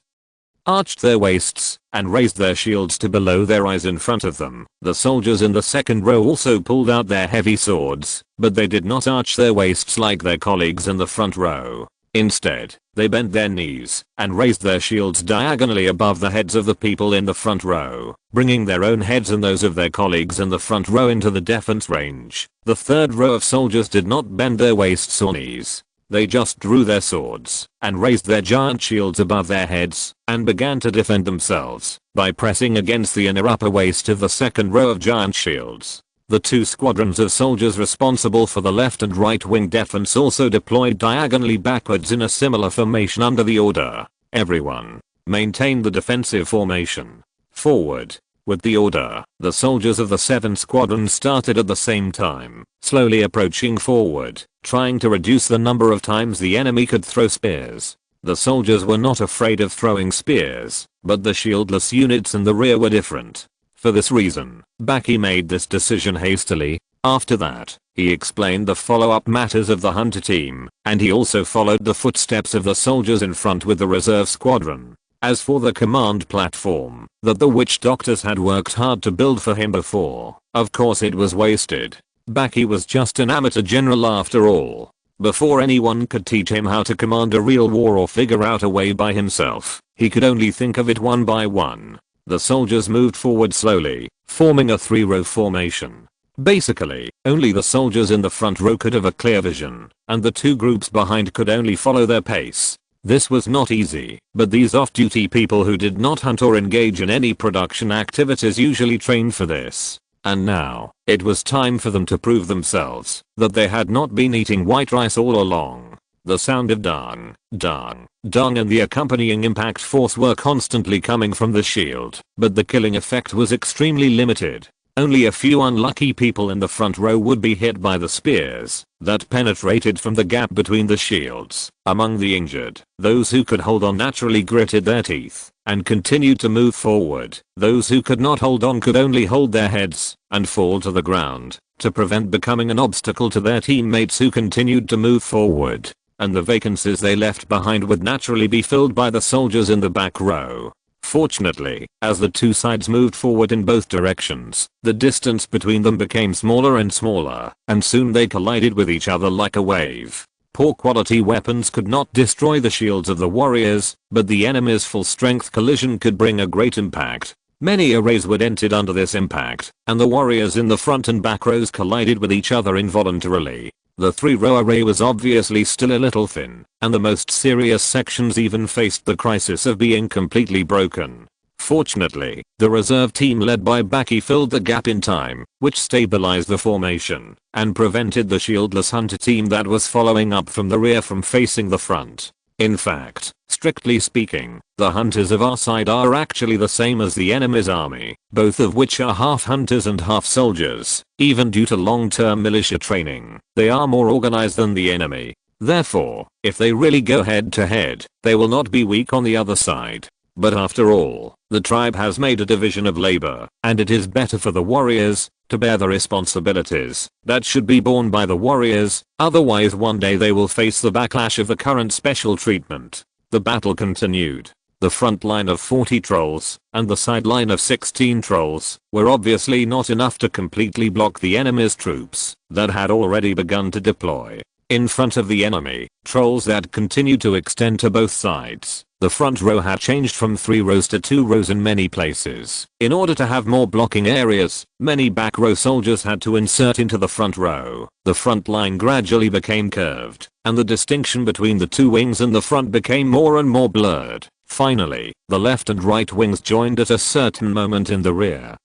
arched their waists, and raised their shields to below their eyes in front of them. The soldiers in the second row also pulled out their heavy swords, but they did not arch their waists like their colleagues in the front row. Instead, they bent their knees and raised their shields diagonally above the heads of the people in the front row, bringing their own heads and those of their colleagues in the front row into the defense range. The third row of soldiers did not bend their waists or knees. They just drew their swords and raised their giant shields above their heads and began to defend themselves by pressing against the inner upper waist of the second row of giant shields. The two squadrons of soldiers responsible for the left and right wing defense also deployed diagonally backwards in a similar formation under the order, "Everyone, maintain the defensive formation. Forward." With the order, the soldiers of the 7 squadrons started at the same time, slowly approaching forward, trying to reduce the number of times the enemy could throw spears. The soldiers were not afraid of throwing spears, but the shieldless units in the rear were different. For this reason, Baki made this decision hastily. After that, he explained the follow-up matters of the hunter team, and he also followed the footsteps of the soldiers in front with the reserve squadron. As for the command platform that the witch doctors had worked hard to build for him before, of course it was wasted. Baki was just an amateur general after all. Before anyone could teach him how to command a real war or figure out a way by himself, he could only think of it one by one. The soldiers moved forward slowly, forming a 3-row formation. Basically, only the soldiers in the front row could have a clear vision, and the 2 groups behind could only follow their pace. This was not easy, but these off-duty people who did not hunt or engage in any production activities usually trained for this. And now, it was time for them to prove themselves that they had not been eating white rice all along. The sound of dong, dong, dong and the accompanying impact force were constantly coming from the shield, but the killing effect was extremely limited. Only a few unlucky people in the front row would be hit by the spears that penetrated from the gap between the shields. Among the injured, those who could hold on naturally gritted their teeth and continued to move forward. Those who could not hold on could only hold their heads and fall to the ground to prevent becoming an obstacle to their teammates who continued to move forward. And the vacancies they left behind would naturally be filled by the soldiers in the back row. Fortunately, as the 2 sides moved forward in both directions, the distance between them became smaller and smaller, and soon they collided with each other like a wave. Poor quality weapons could not destroy the shields of the warriors, but the enemy's full strength collision could bring a great impact. Many arrays were dented under this impact, and the warriors in the front and back rows collided with each other involuntarily. The 3-row array was obviously still a little thin, and the most serious sections even faced the crisis of being completely broken. Fortunately, the reserve team led by Baki filled the gap in time, which stabilized the formation and prevented the shieldless hunter team that was following up from the rear from facing the front. In fact, strictly speaking, the hunters of our side are actually the same as the enemy's army, both of which are half hunters and half soldiers. Even due to long-term militia training, they are more organized than the enemy. Therefore, if they really go head to head, they will not be weak on the other side. But after all, the tribe has made a division of labor, and it is better for the warriors to bear the responsibilities that should be borne by the warriors, otherwise one day they will face the backlash of the current special treatment. The battle continued. The front line of 40 trolls and the side line of 16 trolls were obviously not enough to completely block the enemy's troops that had already begun to deploy. In front of the enemy, trolls that continued to extend to both sides. The front row had changed from 3 rows to 2 rows in many places. In order to have more blocking areas, many back row soldiers had to insert into the front row. The front line gradually became curved, and the distinction between the 2 wings in the front became more and more blurred. Finally, the left and right wings joined at a certain moment in the rear,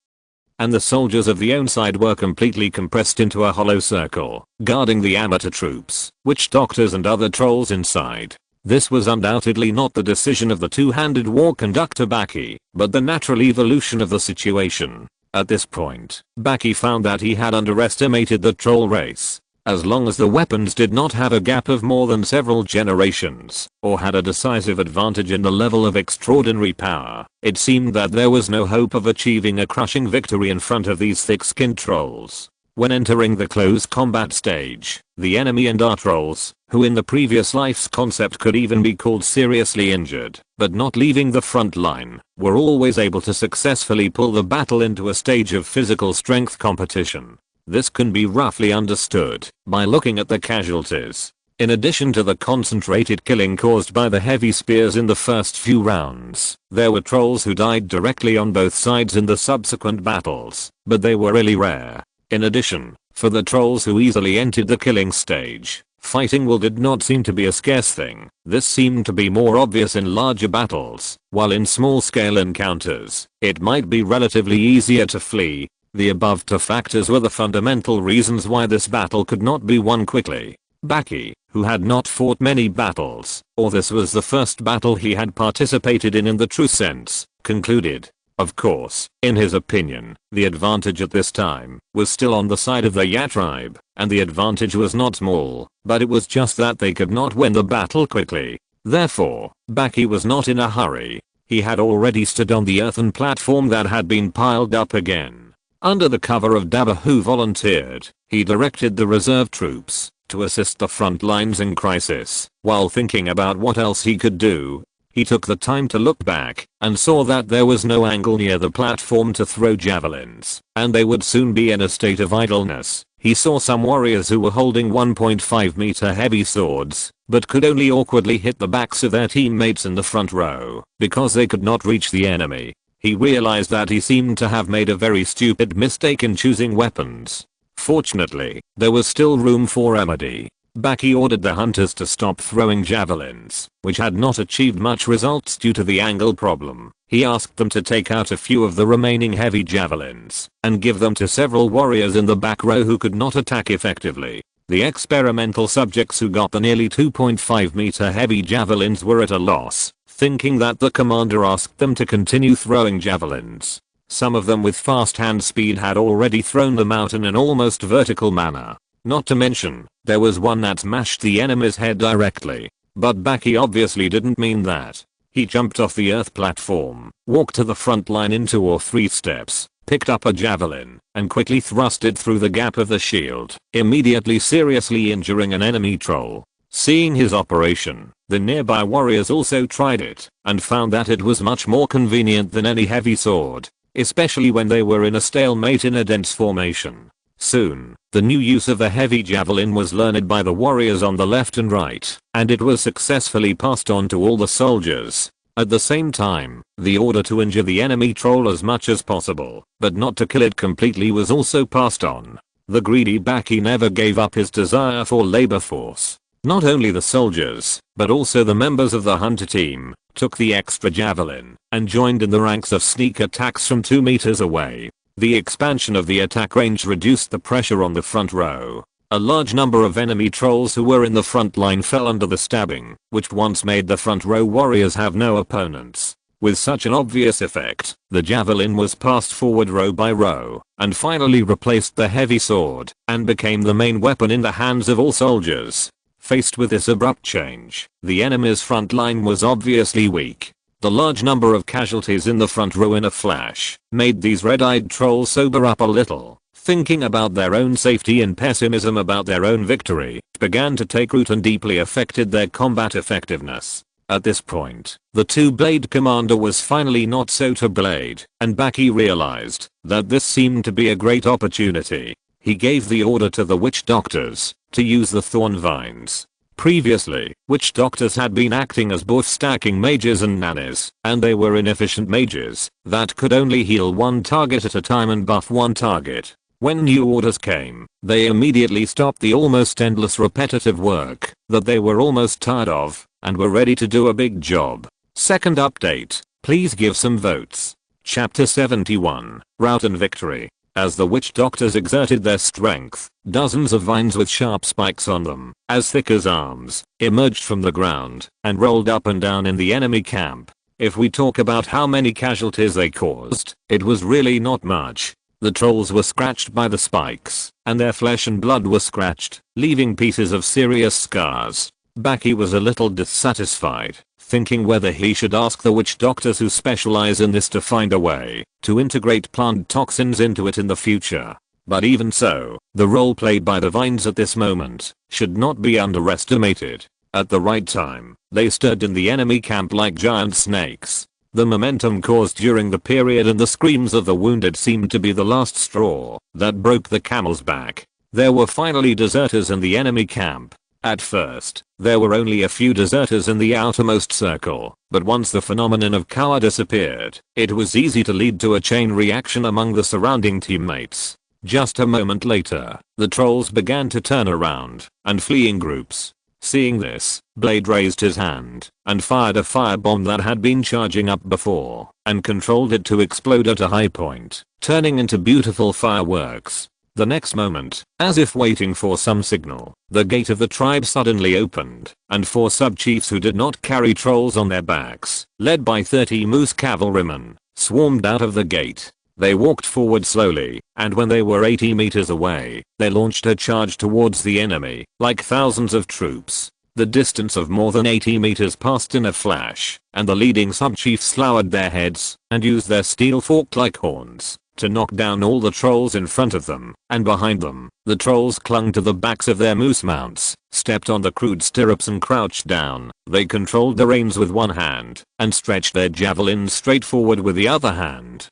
and the soldiers of the own side were completely compressed into a hollow circle, guarding the amateur troops, witch doctors and other trolls inside. This was undoubtedly not the decision of the two-handed war conductor Baki, but the natural evolution of the situation. At this point, Baki found that he had underestimated the troll race. As long as the weapons did not have a gap of more than several generations, or had a decisive advantage in the level of extraordinary power, it seemed that there was no hope of achieving a crushing victory in front of these thick-skinned trolls. When entering the close combat stage, the enemy and our trolls, who in the previous life's concept could even be called seriously injured, but not leaving the front line, were always able to successfully pull the battle into a stage of physical strength competition. This can be roughly understood by looking at the casualties. In addition to the concentrated killing caused by the heavy spears in the first few rounds, there were trolls who died directly on both sides in the subsequent battles, but they were really rare. In addition, for the trolls who easily entered the killing stage, fighting will did not seem to be a scarce thing. This seemed to be more obvious in larger battles, while in small scale encounters, it might be relatively easier to flee. The above two factors were the fundamental reasons why this battle could not be won quickly. Baki, who had not fought many battles, or this was the first battle he had participated in the true sense, concluded. Of course, in his opinion, the advantage at this time was still on the side of the Ya tribe, and the advantage was not small, but it was just that they could not win the battle quickly. Therefore, Baki was not in a hurry. He had already stood on the earthen platform that had been piled up again. Under the cover of Daba, who volunteered, he directed the reserve troops to assist the front lines in crisis. While thinking about what else he could do, he took the time to look back and saw that there was no angle near the platform to throw javelins, and they would soon be in a state of idleness. He saw some warriors who were holding 1.5 meter heavy swords, but could only awkwardly hit the backs of their teammates in the front row because they could not reach the enemy. He realized that he seemed to have made a very stupid mistake in choosing weapons. Fortunately, there was still room for remedy. Baki ordered the hunters to stop throwing javelins, which had not achieved much results due to the angle problem. He asked them to take out a few of the remaining heavy javelins and give them to several warriors in the back row who could not attack effectively. The experimental subjects who got the nearly 2.5 meter heavy javelins were at a loss, thinking that the commander asked them to continue throwing javelins. Some of them with fast hand speed had already thrown them out in an almost vertical manner. Not to mention, there was one that smashed the enemy's head directly. But Baki obviously didn't mean that. He jumped off the earth platform, walked to the front line in 2 or 3 steps, picked up a javelin, and quickly thrust it through the gap of the shield, immediately seriously injuring an enemy troll. Seeing his operation, the nearby warriors also tried it, and found that it was much more convenient than any heavy sword, especially when they were in a stalemate in a dense formation. Soon, the new use of the heavy javelin was learned by the warriors on the left and right, and it was successfully passed on to all the soldiers. At the same time, the order to injure the enemy troll as much as possible, but not to kill it completely, was also passed on. The greedy Baki never gave up his desire for labor force. Not only the soldiers, but also the members of the hunter team, took the extra javelin and joined in the ranks of sneak attacks from 2 meters away. The expansion of the attack range reduced the pressure on the front row. A large number of enemy trolls who were in the front line fell under the stabbing, which once made the front row warriors have no opponents. With such an obvious effect, the javelin was passed forward row by row, and finally replaced the heavy sword, and became the main weapon in the hands of all soldiers. Faced with this abrupt change, the enemy's front line was obviously weak. The large number of casualties in the front row in a flash made these red-eyed trolls sober up a little. Thinking about their own safety and pessimism about their own victory began to take root and deeply affected their combat effectiveness. At this point, the two-blade commander was finally not so to-blade, and Baki realized that this seemed to be a great opportunity. He gave the order to the witch doctors to use the thorn vines. Previously, witch doctors had been acting as both stacking mages and nannies, and they were inefficient mages that could only heal one target at a time and buff one target. When new orders came, they immediately stopped the almost endless repetitive work that they were almost tired of and were ready to do a big job. Second update, please give some votes. Chapter 71, Rout and Victory. As the witch doctors exerted their strength, dozens of vines with sharp spikes on them, as thick as arms, emerged from the ground and rolled up and down in the enemy camp. If we talk about how many casualties they caused, it was really not much. The trolls were scratched by the spikes, and their flesh and blood were scratched, leaving pieces of serious scars. Baki was a little dissatisfied, thinking whether he should ask the witch doctors who specialize in this to find a way to integrate plant toxins into it in the future. But even so, the role played by the vines at this moment should not be underestimated. At the right time, they stood in the enemy camp like giant snakes. The momentum caused during the period and the screams of the wounded seemed to be the last straw that broke the camel's back. There were finally deserters in the enemy camp. At first, there were only a few deserters in the outermost circle, but once the phenomenon of cowardice appeared, it was easy to lead to a chain reaction among the surrounding teammates. Just a moment later, the trolls began to turn around and flee in groups. Seeing this, Blade raised his hand and fired a firebomb that had been charging up before and controlled it to explode at a high point, turning into beautiful fireworks. The next moment, as if waiting for some signal, the gate of the tribe suddenly opened, and 4 sub-chiefs who did not carry trolls on their backs, led by 30 moose cavalrymen, swarmed out of the gate. They walked forward slowly, and when they were 80 meters away, they launched a charge towards the enemy, like thousands of troops. The distance of more than 80 meters passed in a flash, and the leading sub-chiefs lowered their heads and used their steel fork-like horns to knock down all the trolls in front of them and behind them. The trolls clung to the backs of their moose mounts, stepped on the crude stirrups and crouched down. They controlled the reins with one hand and stretched their javelins straight forward with the other hand,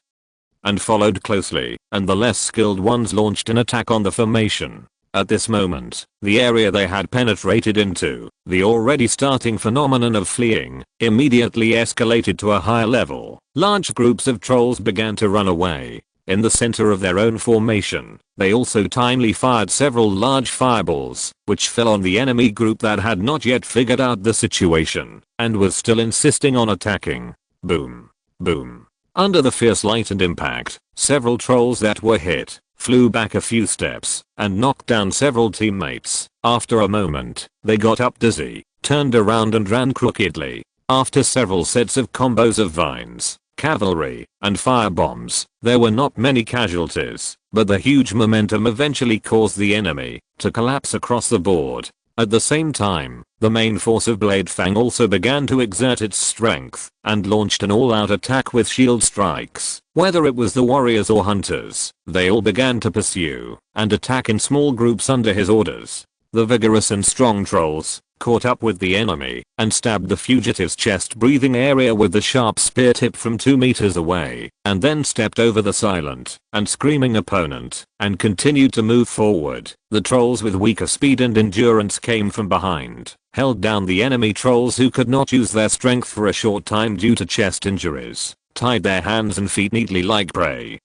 and followed closely, and the less skilled ones launched an attack on the formation. At this moment, the area they had penetrated into, the already starting phenomenon of fleeing, immediately escalated to a higher level. Large groups of trolls began to run away. In the center of their own formation, they also timely fired several large fireballs, which fell on the enemy group that had not yet figured out the situation, and was still insisting on attacking. Boom. Boom. Under the fierce light and impact, several trolls that were hit flew back a few steps and knocked down several teammates. After a moment, they got up dizzy, turned around and ran crookedly. After several sets of combos of vines, cavalry, and firebombs, there were not many casualties, but the huge momentum eventually caused the enemy to collapse across the board. At the same time, the main force of Blade Fang also began to exert its strength and launched an all-out attack with shield strikes. Whether it was the warriors or hunters, they all began to pursue and attack in small groups under his orders. The vigorous and strong trolls caught up with the enemy and stabbed the fugitive's chest-breathing area with the sharp spear tip from 2 meters away, and then stepped over the silent and screaming opponent and continued to move forward. The trolls with weaker speed and endurance came from behind, held down the enemy trolls who could not use their strength for a short time due to chest injuries, tied their hands and feet neatly like prey,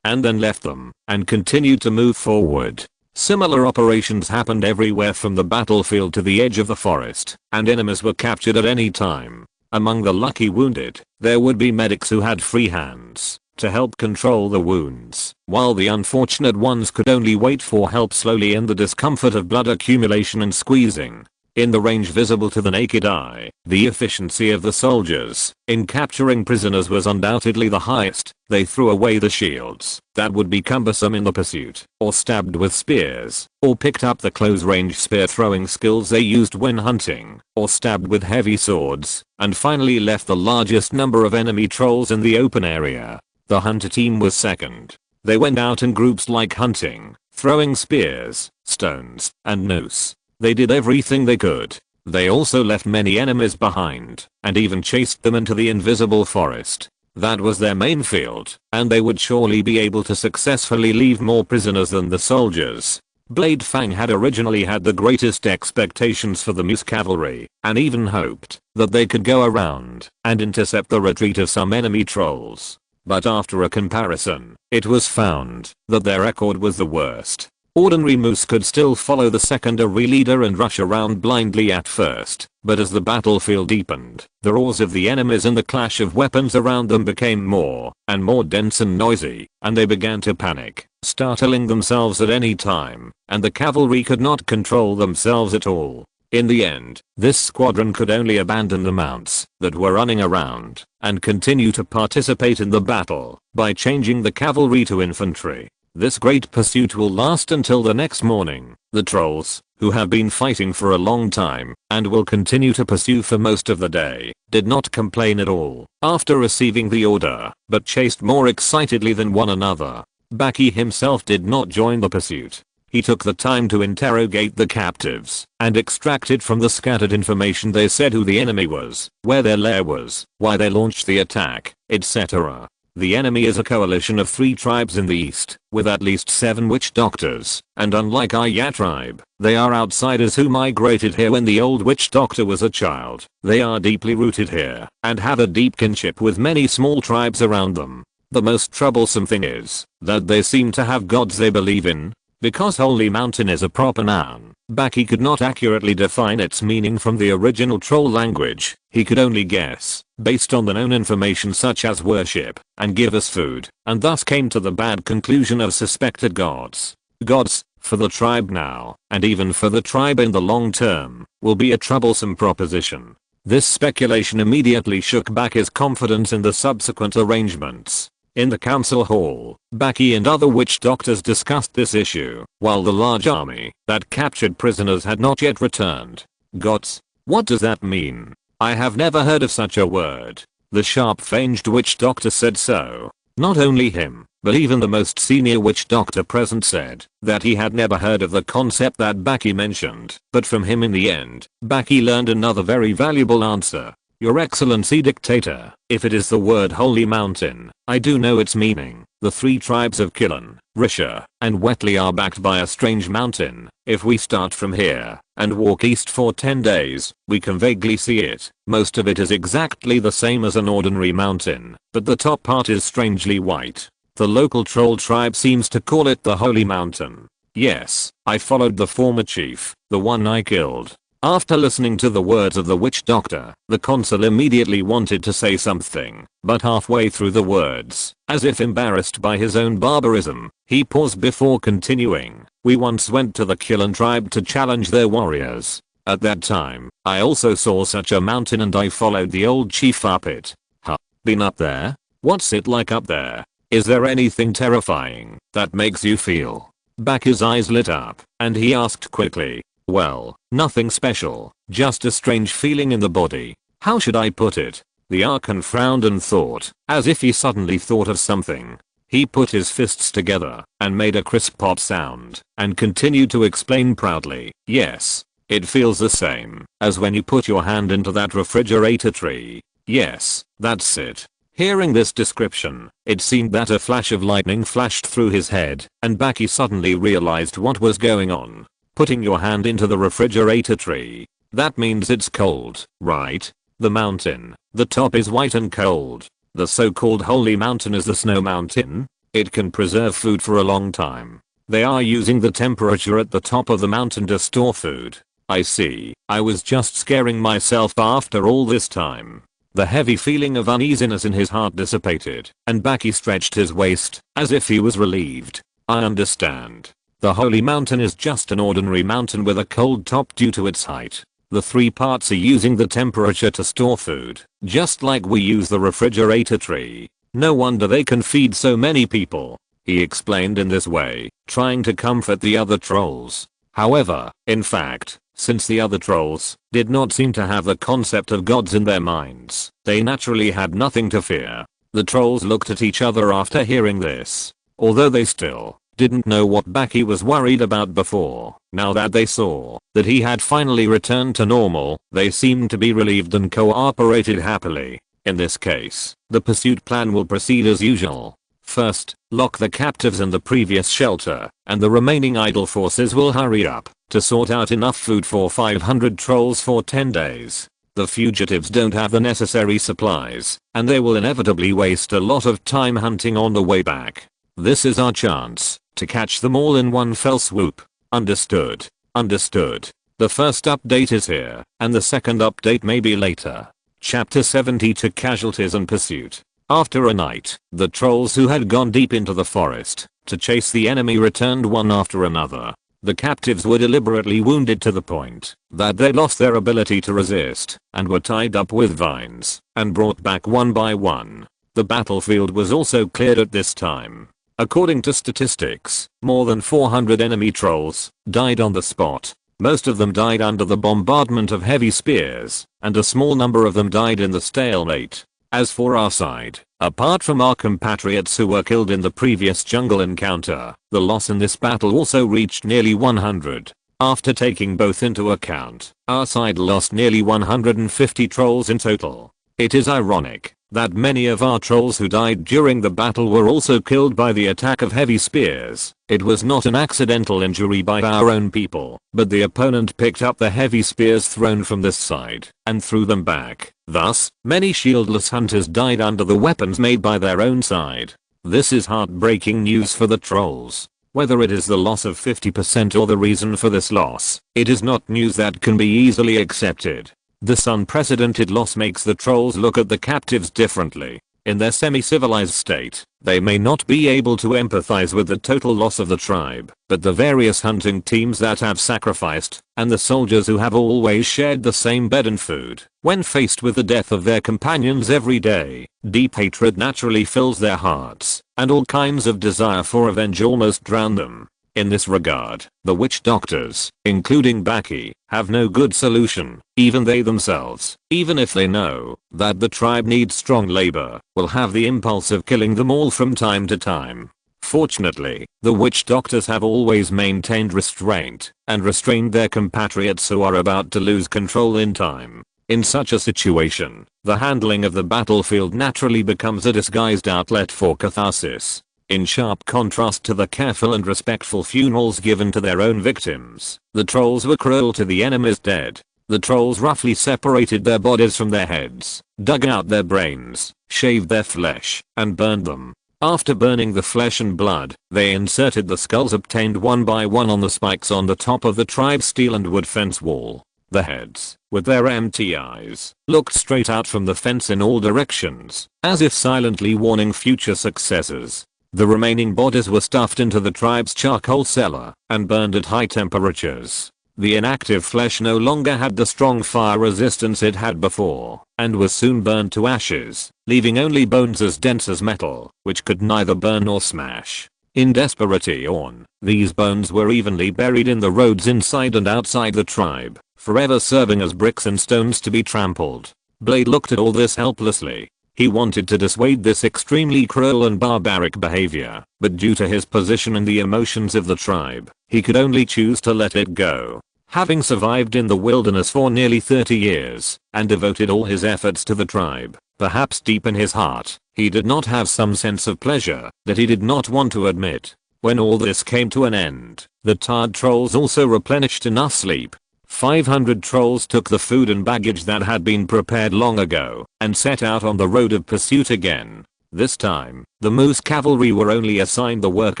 and then left them and continued to move forward. Similar operations happened everywhere from the battlefield to the edge of the forest, and enemies were captured at any time. Among the lucky wounded, there would be medics who had free hands to help control the wounds, while the unfortunate ones could only wait for help slowly in the discomfort of blood accumulation and squeezing. In the range visible to the naked eye, the efficiency of the soldiers in capturing prisoners was undoubtedly the highest. They threw away the shields that would be cumbersome in the pursuit, or stabbed with spears, or picked up the close-range spear throwing skills they used when hunting, or stabbed with heavy swords, and finally left the largest number of enemy trolls in the open area. The hunter team was second. They went out in groups like hunting, throwing spears, stones, and noose. They did everything they could. They also left many enemies behind, and even chased them into the invisible forest. That was their main field, and they would surely be able to successfully leave more prisoners than the soldiers. Blade Fang had originally had the greatest expectations for the Moose Cavalry, and even hoped that they could go around and intercept the retreat of some enemy trolls. But after a comparison, it was found that their record was the worst. Ordinary moose could still follow the secondary leader and rush around blindly at first, but as the battlefield deepened, the roars of the enemies and the clash of weapons around them became more and more dense and noisy, and they began to panic, startling themselves at any time, and the cavalry could not control themselves at all. In the end, this squadron could only abandon the mounts that were running around and continue to participate in the battle by changing the cavalry to infantry. This great pursuit will last until the next morning. The trolls, who have been fighting for a long time and will continue to pursue for most of the day, did not complain at all after receiving the order, but chased more excitedly than one another. Baki himself did not join the pursuit. He took the time to interrogate the captives and extracted from the scattered information they said who the enemy was, where their lair was, why they launched the attack, etc. The enemy is a coalition of 3 tribes in the east, with at least 7 witch doctors, and unlike our Ya tribe, they are outsiders who migrated here when the old witch doctor was a child. They are deeply rooted here, and have a deep kinship with many small tribes around them. The most troublesome thing is that they seem to have gods they believe in. Because Holy Mountain is a proper noun, Baki could not accurately define its meaning from the original troll language. He could only guess, based on the known information such as worship, and give us food, and thus came to the bad conclusion of suspected gods. Gods, for the tribe now, and even for the tribe in the long term, will be a troublesome proposition. This speculation immediately shook Baki's confidence in the subsequent arrangements. In the council hall, Baki and other witch doctors discussed this issue, while the large army that captured prisoners had not yet returned. Gods? What does that mean? I have never heard of such a word. The sharp-fanged witch doctor said so. Not only him, but even the most senior witch doctor present said that he had never heard of the concept that Baki mentioned, but from him in the end, Baki learned another very valuable answer. Your Excellency Dictator, if it is the word Holy Mountain, I do know its meaning. The 3 tribes of Killen, Risha, and Wetley are backed by a strange mountain. If we start from here and walk east for 10 days, we can vaguely see it. Most of it is exactly the same as an ordinary mountain, but the top part is strangely white. The local troll tribe seems to call it the Holy Mountain. Yes, I followed the former chief, the one I killed. After listening to the words of the witch doctor, the consul immediately wanted to say something, but halfway through the words, as if embarrassed by his own barbarism, he paused before continuing. We once went to the Killen tribe to challenge their warriors. At that time, I also saw such a mountain and I followed the old chief up it. Huh? Been up there? What's it like up there? Is there anything terrifying that makes you feel? Baki's eyes lit up, and he asked quickly. Well, nothing special, just a strange feeling in the body. How should I put it? The Archon frowned and thought, as if he suddenly thought of something. He put his fists together and made a crisp pop sound and continued to explain proudly. Yes, it feels the same as when you put your hand into that refrigerator tree. Yes, that's it. Hearing this description, it seemed that a flash of lightning flashed through his head, and Baki suddenly realized what was going on. Putting your hand into the refrigerator tree. That means it's cold, right? The mountain, the top is white and cold. The so-called Holy Mountain is the snow mountain. It can preserve food for a long time. They are using the temperature at the top of the mountain to store food. I see. I was just scaring myself after all this time. The heavy feeling of uneasiness in his heart dissipated, and Baki stretched his waist, as if he was relieved. I understand. The Holy Mountain is just an ordinary mountain with a cold top due to its height. The 3 parts are using the temperature to store food, just like we use the refrigerator tree. No wonder they can feed so many people. He explained in this way, trying to comfort the other trolls. However, in fact, since the other trolls did not seem to have the concept of gods in their minds, they naturally had nothing to fear. The trolls looked at each other after hearing this. Although they still didn't know what Baki was worried about before. Now that they saw that he had finally returned to normal, they seemed to be relieved and cooperated happily. In this case, the pursuit plan will proceed as usual. First, lock the captives in the previous shelter, and the remaining idle forces will hurry up to sort out enough food for 500 trolls for 10 days. The fugitives don't have the necessary supplies, and they will inevitably waste a lot of time hunting on the way back. This is our chance to catch them all in one fell swoop. Understood. Understood. The first update is here, and the second update may be later. Chapter 72 Casualties and Pursuit. After a night, the trolls who had gone deep into the forest to chase the enemy returned one after another. The captives were deliberately wounded to the point that they lost their ability to resist and were tied up with vines and brought back one by one. The battlefield was also cleared at this time. According to statistics, more than 400 enemy trolls died on the spot. Most of them died under the bombardment of heavy spears, and a small number of them died in the stalemate. As for our side, apart from our compatriots who were killed in the previous jungle encounter, the loss in this battle also reached nearly 100. After taking both into account, our side lost nearly 150 trolls in total. It is ironic that many of our trolls who died during the battle were also killed by the attack of heavy spears. It was not an accidental injury by our own people, but the opponent picked up the heavy spears thrown from this side and threw them back. Thus, many shieldless hunters died under the weapons made by their own side. This is heartbreaking news for the trolls. Whether it is the loss of 50% or the reason for this loss, it is not news that can be easily accepted. This unprecedented loss makes the trolls look at the captives differently. In their semi-civilized state, they may not be able to empathize with the total loss of the tribe, but the various hunting teams that have sacrificed, and the soldiers who have always shared the same bed and food, when faced with the death of their companions every day, deep hatred naturally fills their hearts, and all kinds of desire for revenge almost drown them. In this regard, the witch doctors, including Baki, have no good solution. Even they themselves, even if they know that the tribe needs strong labor, will have the impulse of killing them all from time to time. Fortunately, the witch doctors have always maintained restraint and restrained their compatriots who are about to lose control in time. In such a situation, the handling of the battlefield naturally becomes a disguised outlet for catharsis. In sharp contrast to the careful and respectful funerals given to their own victims, the trolls were cruel to the enemy's dead. The trolls roughly separated their bodies from their heads, dug out their brains, shaved their flesh, and burned them. After burning the flesh and blood, they inserted the skulls obtained one by one on the spikes on the top of the tribe's steel and wood fence wall. The heads, with their empty eyes, looked straight out from the fence in all directions, as if silently warning future successors. The remaining bodies were stuffed into the tribe's charcoal cellar and burned at high temperatures. The inactive flesh no longer had the strong fire resistance it had before, and was soon burned to ashes, leaving only bones as dense as metal, which could neither burn nor smash. In desperation, these bones were evenly buried in the roads inside and outside the tribe, forever serving as bricks and stones to be trampled. Blade looked at all this helplessly. He wanted to dissuade this extremely cruel and barbaric behavior, but due to his position and the emotions of the tribe, he could only choose to let it go. Having survived in the wilderness for nearly 30 years, and devoted all his efforts to the tribe, perhaps deep in his heart, he did not have some sense of pleasure that he did not want to admit. When all this came to an end, the tired trolls also replenished enough sleep. 500 trolls took the food and baggage that had been prepared long ago and set out on the road of pursuit again. This time, the moose cavalry were only assigned the work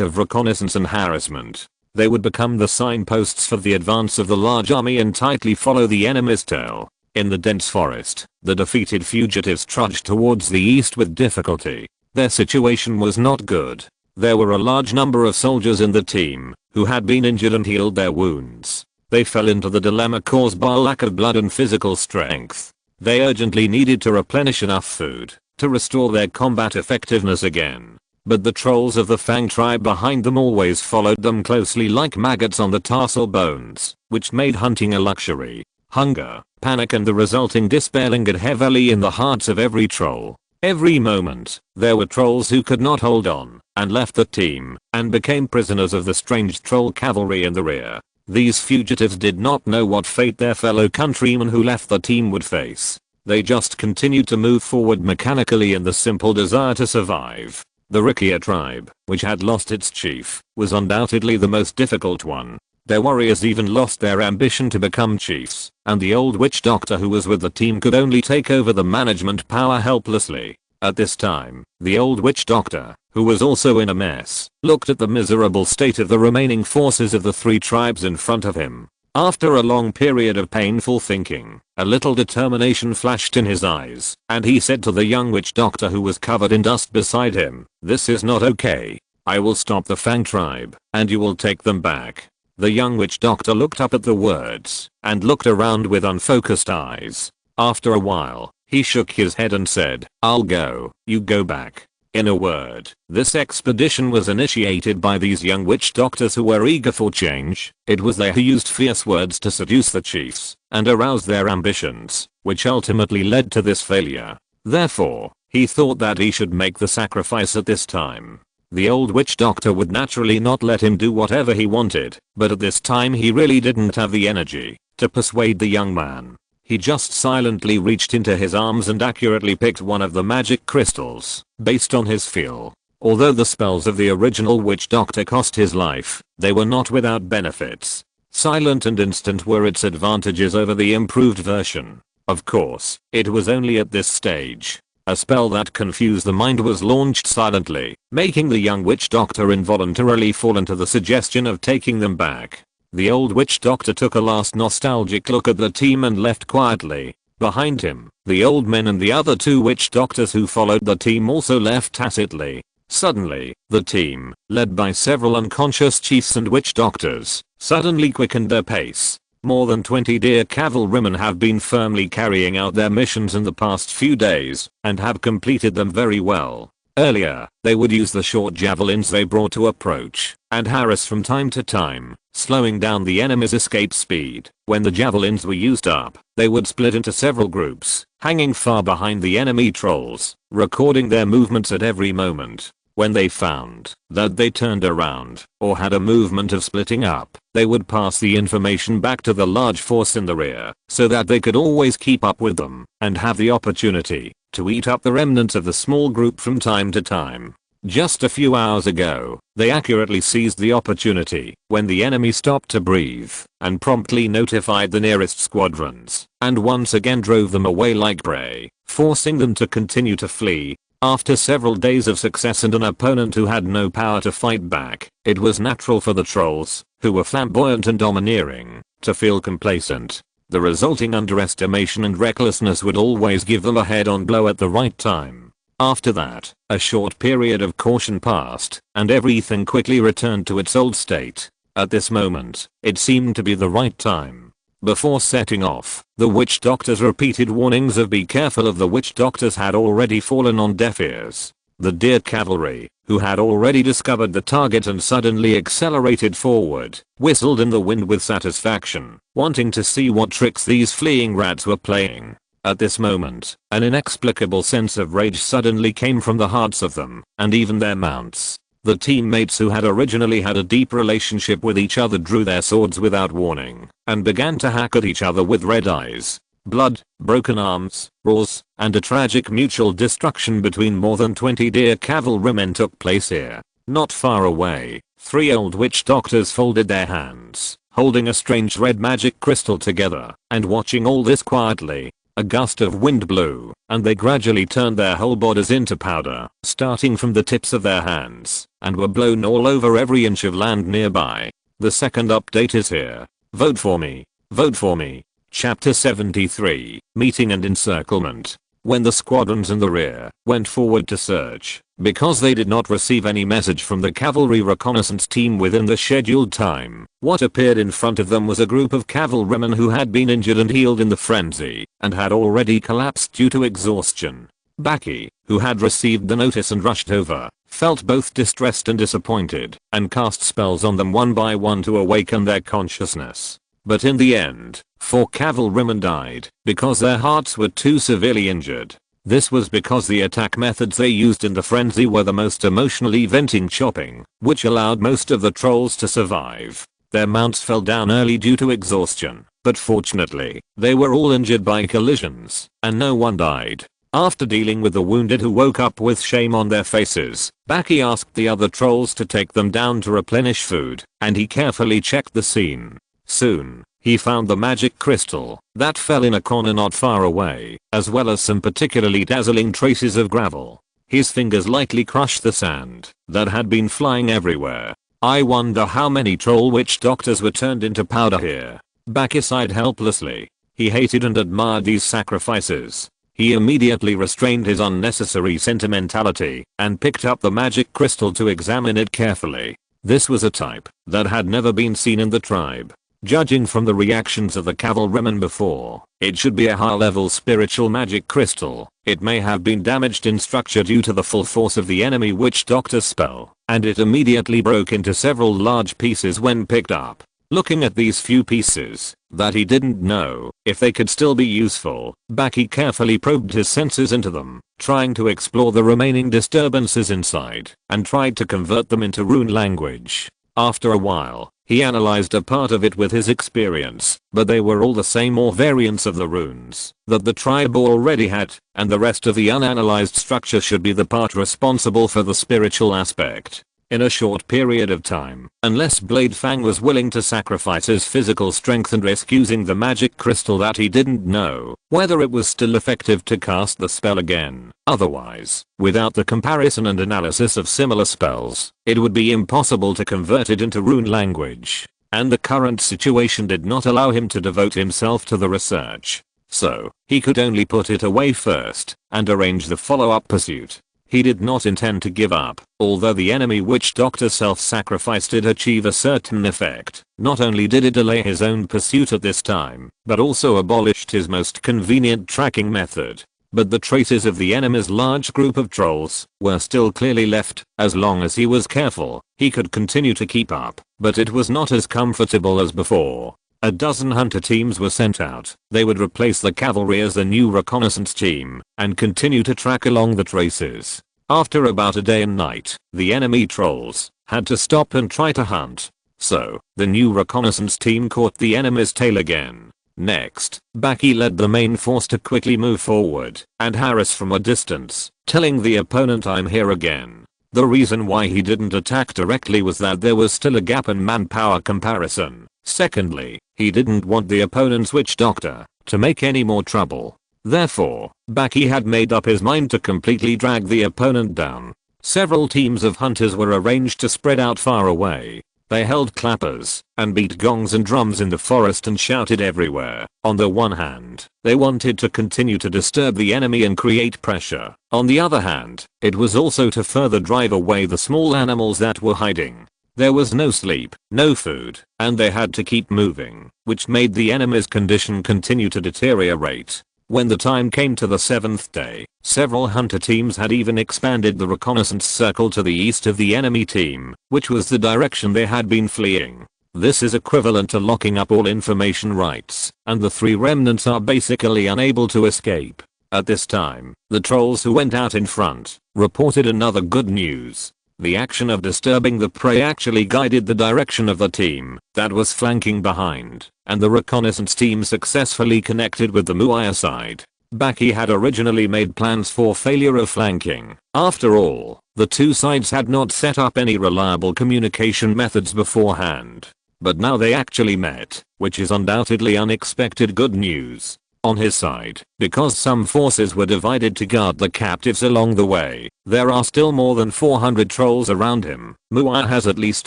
of reconnaissance and harassment. They would become the signposts for the advance of the large army and tightly follow the enemy's tail. In the dense forest, the defeated fugitives trudged towards the east with difficulty. Their situation was not good. There were a large number of soldiers in the team who had been injured and healed their wounds. They fell into the dilemma caused by a lack of blood and physical strength. They urgently needed to replenish enough food to restore their combat effectiveness again. But the trolls of the Fang tribe behind them always followed them closely like maggots on the tarsal bones, which made hunting a luxury. Hunger, panic and the resulting despair lingered heavily in the hearts of every troll. Every moment, there were trolls who could not hold on and left the team and became prisoners of the strange troll cavalry in the rear. These fugitives did not know what fate their fellow countrymen who left the team would face. They just continued to move forward mechanically in the simple desire to survive. The Rikia tribe, which had lost its chief, was undoubtedly the most difficult one. Their warriors even lost their ambition to become chiefs, and the old witch doctor who was with the team could only take over the management power helplessly. At this time, the old witch doctor, who was also in a mess, looked at the miserable state of the remaining forces of the three tribes in front of him. After a long period of painful thinking, a little determination flashed in his eyes, and he said to the young witch doctor who was covered in dust beside him, "This is not okay. I will stop the Fang tribe, and you will take them back." The young witch doctor looked up at the words, and looked around with unfocused eyes. After a while, he shook his head and said, "I'll go, you go back." In a word, this expedition was initiated by these young witch doctors who were eager for change. It was they who used fierce words to seduce the chiefs and arouse their ambitions, which ultimately led to this failure. Therefore, he thought that he should make the sacrifice at this time. The old witch doctor would naturally not let him do whatever he wanted, but at this time he really didn't have the energy to persuade the young man. He just silently reached into his arms and accurately picked one of the magic crystals, based on his feel. Although the spells of the original witch doctor cost his life, they were not without benefits. Silent and instant were its advantages over the improved version. Of course, it was only at this stage. A spell that confused the mind was launched silently, making the young witch doctor involuntarily fall into the suggestion of taking them back. The old witch doctor took a last nostalgic look at the team and left quietly. Behind him, the old men and the other 2 witch doctors who followed the team also left tacitly. Suddenly, the team, led by several unconscious chiefs and witch doctors, suddenly quickened their pace. More than 20 dear cavalrymen have been firmly carrying out their missions in the past few days, and have completed them very well. Earlier, they would use the short javelins they brought to approach, and harass from time to time, slowing down the enemy's escape speed. When the javelins were used up, they would split into several groups, hanging far behind the enemy trolls, recording their movements at every moment. When they found that they turned around, or had a movement of splitting up, they would pass the information back to the large force in the rear, so that they could always keep up with them, and have the opportunity to eat up the remnants of the small group from time to time. Just a few hours ago, they accurately seized the opportunity when the enemy stopped to breathe, and promptly notified the nearest squadrons, and once again drove them away like prey, forcing them to continue to flee. After several days of success and an opponent who had no power to fight back, it was natural for the trolls, who were flamboyant and domineering, to feel complacent. The resulting underestimation and recklessness would always give them a head-on blow at the right time. After that, a short period of caution passed, and everything quickly returned to its old state. At this moment, it seemed to be the right time. Before setting off, the witch doctor's repeated warnings of be careful of the witch doctors had already fallen on deaf ears. The deer cavalry, who had already discovered the target and suddenly accelerated forward, whistled in the wind with satisfaction, wanting to see what tricks these fleeing rats were playing. At this moment, an inexplicable sense of rage suddenly came from the hearts of them, and even their mounts. The teammates who had originally had a deep relationship with each other drew their swords without warning, and began to hack at each other with red eyes. Blood, broken arms, roars, and a tragic mutual destruction between more than 20 deer cavalrymen took place here. Not far away, 3 old witch doctors folded their hands, holding a strange red magic crystal together, and watching all this quietly. A gust of wind blew, and they gradually turned their whole bodies into powder, starting from the tips of their hands, and were blown all over every inch of land nearby. The second update is here. Vote for me. Vote for me. Chapter 73, Meeting and Encirclement. When the squadrons in the rear went forward to search, because they did not receive any message from the cavalry reconnaissance team within the scheduled time, what appeared in front of them was a group of cavalrymen who had been injured and healed in the frenzy, and had already collapsed due to exhaustion. Baki, who had received the notice and rushed over, felt both distressed and disappointed, and cast spells on them one by one to awaken their consciousness. But in the end, 4 cavalrymen died, because their hearts were too severely injured. This was because the attack methods they used in the frenzy were the most emotionally venting chopping, which allowed most of the trolls to survive. Their mounts fell down early due to exhaustion, but fortunately, they were all injured by collisions, and no one died. After dealing with the wounded who woke up with shame on their faces, Baki asked the other trolls to take them down to replenish food, and he carefully checked the scene. Soon, he found the magic crystal that fell in a corner not far away, as well as some particularly dazzling traces of gravel. His fingers lightly crushed the sand that had been flying everywhere. I wonder how many troll witch doctors were turned into powder here. Baki sighed helplessly. He hated and admired these sacrifices. He immediately restrained his unnecessary sentimentality and picked up the magic crystal to examine it carefully. This was a type that had never been seen in the tribe. Judging from the reactions of the cavalrymen before, it should be a high-level spiritual magic crystal. It may have been damaged in structure due to the full force of the enemy witch doctor's spell, and it immediately broke into several large pieces when picked up. Looking at these few pieces, that he didn't know if they could still be useful, Baki carefully probed his senses into them, trying to explore the remaining disturbances inside, and tried to convert them into rune language. After a while, He analyzed a part of it with his experience, but they were all the same or variants of the runes that the tribe already had, and the rest of the unanalyzed structure should be the part responsible for the spiritual aspect. In a short period of time, unless Blade Fang was willing to sacrifice his physical strength and risk using the magic crystal that he didn't know whether it was still effective to cast the spell again. Otherwise, without the comparison and analysis of similar spells, it would be impossible to convert it into rune language. And the current situation did not allow him to devote himself to the research. So, he could only put it away first and arrange the follow-up pursuit. He did not intend to give up, although the enemy witch doctor self-sacrifice did achieve a certain effect. Not only did it delay his own pursuit at this time, but also abolished his most convenient tracking method. But the traces of the enemy's large group of trolls were still clearly left. As long as he was careful, he could continue to keep up, but it was not as comfortable as before. A dozen hunter teams were sent out. They would replace the cavalry as a new reconnaissance team and continue to track along the traces. After about a day and night, the enemy trolls had to stop and try to hunt. So, the new reconnaissance team caught the enemy's tail again. Next, Baki led the main force to quickly move forward and harass from a distance, telling the opponent, "I'm here again." The reason why he didn't attack directly was that there was still a gap in manpower comparison. Secondly, he didn't want the opponent's witch doctor to make any more trouble. Therefore, Baki had made up his mind to completely drag the opponent down. Several teams of hunters were arranged to spread out far away. They held clappers and beat gongs and drums in the forest and shouted everywhere. On the one hand, they wanted to continue to disturb the enemy and create pressure. On the other hand, it was also to further drive away the small animals that were hiding. There was no sleep, no food, and they had to keep moving, which made the enemy's condition continue to deteriorate. When the time came to the 7th day, several hunter teams had even expanded the reconnaissance circle to the east of the enemy team, which was the direction they had been fleeing. This is equivalent to locking up all information rights, and the three remnants are basically unable to escape. At this time, the trolls who went out in front reported another good news. The action of disturbing the prey actually guided the direction of the team that was flanking behind, and the reconnaissance team successfully connected with the Muaya side. Baki had originally made plans for failure of flanking. After all, the two sides had not set up any reliable communication methods beforehand. But now they actually met, which is undoubtedly unexpected good news. On his side, because some forces were divided to guard the captives along the way, there are still more than 400 trolls around him. Muaya has at least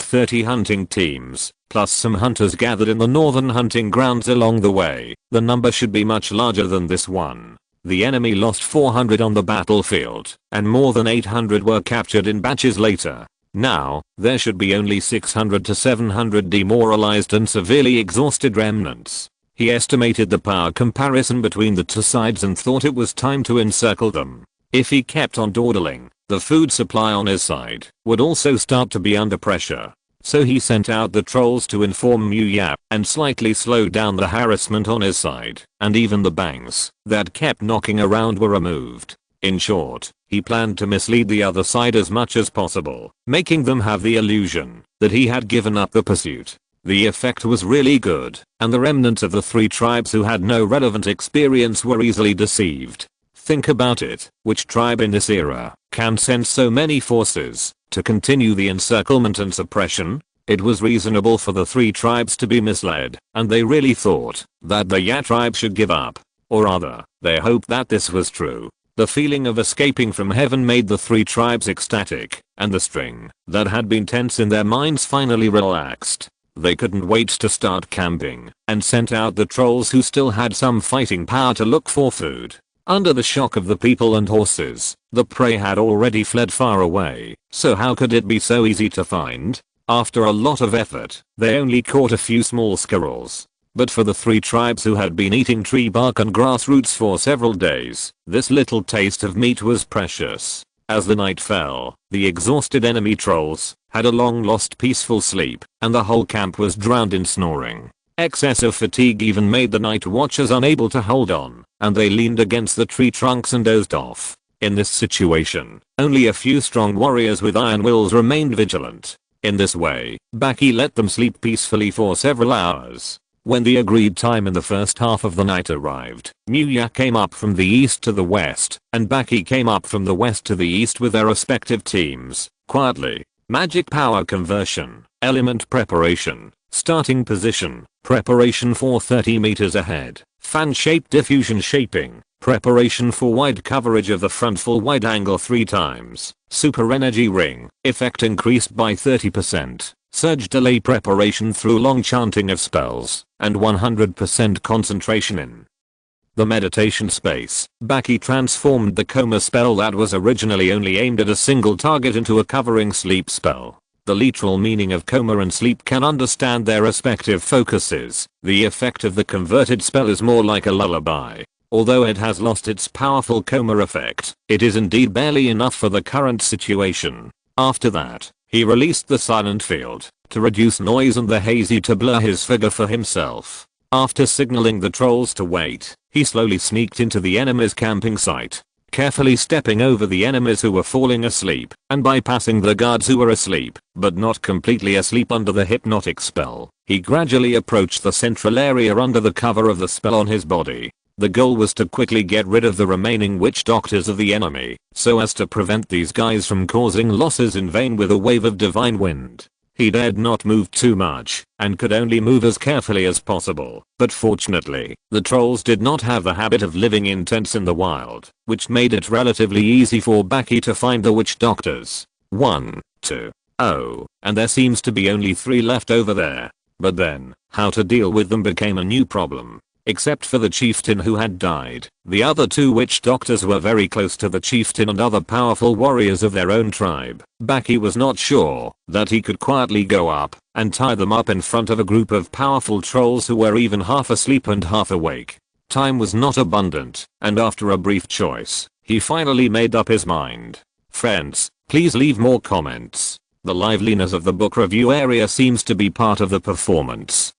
30 hunting teams, plus some hunters gathered in the northern hunting grounds along the way. The number should be much larger than this one. The enemy lost 400 on the battlefield, and more than 800 were captured in batches later. Now, there should be only 600 to 700 demoralized and severely exhausted remnants. He estimated the power comparison between the two sides and thought it was time to encircle them. If he kept on dawdling, the food supply on his side would also start to be under pressure. So he sent out the trolls to inform Muya and slightly slowed down the harassment on his side, and even the bangs that kept knocking around were removed. In short, he planned to mislead the other side as much as possible, making them have the illusion that he had given up the pursuit. The effect was really good, and the remnants of the three tribes who had no relevant experience were easily deceived. Think about it, which tribe in this era can send so many forces to continue the encirclement and suppression? It was reasonable for the three tribes to be misled, and they really thought that the Ya tribe should give up. Or rather, they hoped that this was true. The feeling of escaping from heaven made the three tribes ecstatic, and the string that had been tense in their minds finally relaxed. They couldn't wait to start camping, and sent out the trolls who still had some fighting power to look for food. Under the shock of the people and horses, the prey had already fled far away, so how could it be so easy to find? After a lot of effort, they only caught a few small squirrels. But for the three tribes who had been eating tree bark and grass roots for several days, this little taste of meat was precious. As the night fell, the exhausted enemy trolls had a long-lost peaceful sleep, and the whole camp was drowned in snoring. Excessive fatigue even made the night watchers unable to hold on, and they leaned against the tree trunks and dozed off. In this situation, only a few strong warriors with iron wills remained vigilant. In this way, Baki let them sleep peacefully for several hours. When the agreed time in the first half of the night arrived, Muya came up from the east to the west, and Baki came up from the west to the east with their respective teams, quietly. Magic power conversion, element preparation, starting position, preparation for 30 meters ahead, fan-shaped diffusion shaping, preparation for wide coverage of the front full wide angle 3 times, super energy ring, effect increased by 30%. Surge delay preparation through long chanting of spells, and 100% concentration in the meditation space. Baki transformed the coma spell that was originally only aimed at a single target into a covering sleep spell. The literal meaning of coma and sleep can understand their respective focuses. The effect of the converted spell is more like a lullaby. Although it has lost its powerful coma effect, it is indeed barely enough for the current situation. After that, he released the silent field to reduce noise and the hazy to blur his figure for himself. After signaling the trolls to wait, he slowly sneaked into the enemy's camping site, carefully stepping over the enemies who were falling asleep and bypassing the guards who were asleep, but not completely asleep under the hypnotic spell. He gradually approached the central area under the cover of the spell on his body. The goal was to quickly get rid of the remaining witch doctors of the enemy, so as to prevent these guys from causing losses in vain with a wave of divine wind. He dared not move too much, and could only move as carefully as possible, but fortunately, the trolls did not have the habit of living in tents in the wild, which made it relatively easy for Baki to find the witch doctors. 1, 2, and there seems to be only 3 left over there. But then, how to deal with them became a new problem. Except for the chieftain who had died, the other 2 witch doctors were very close to the chieftain and other powerful warriors of their own tribe. Baki was not sure that he could quietly go up and tie them up in front of a group of powerful trolls who were even half asleep and half awake. Time was not abundant, and after a brief choice, he finally made up his mind. Friends, please leave more comments. The liveliness of the book review area seems to be part of the performance.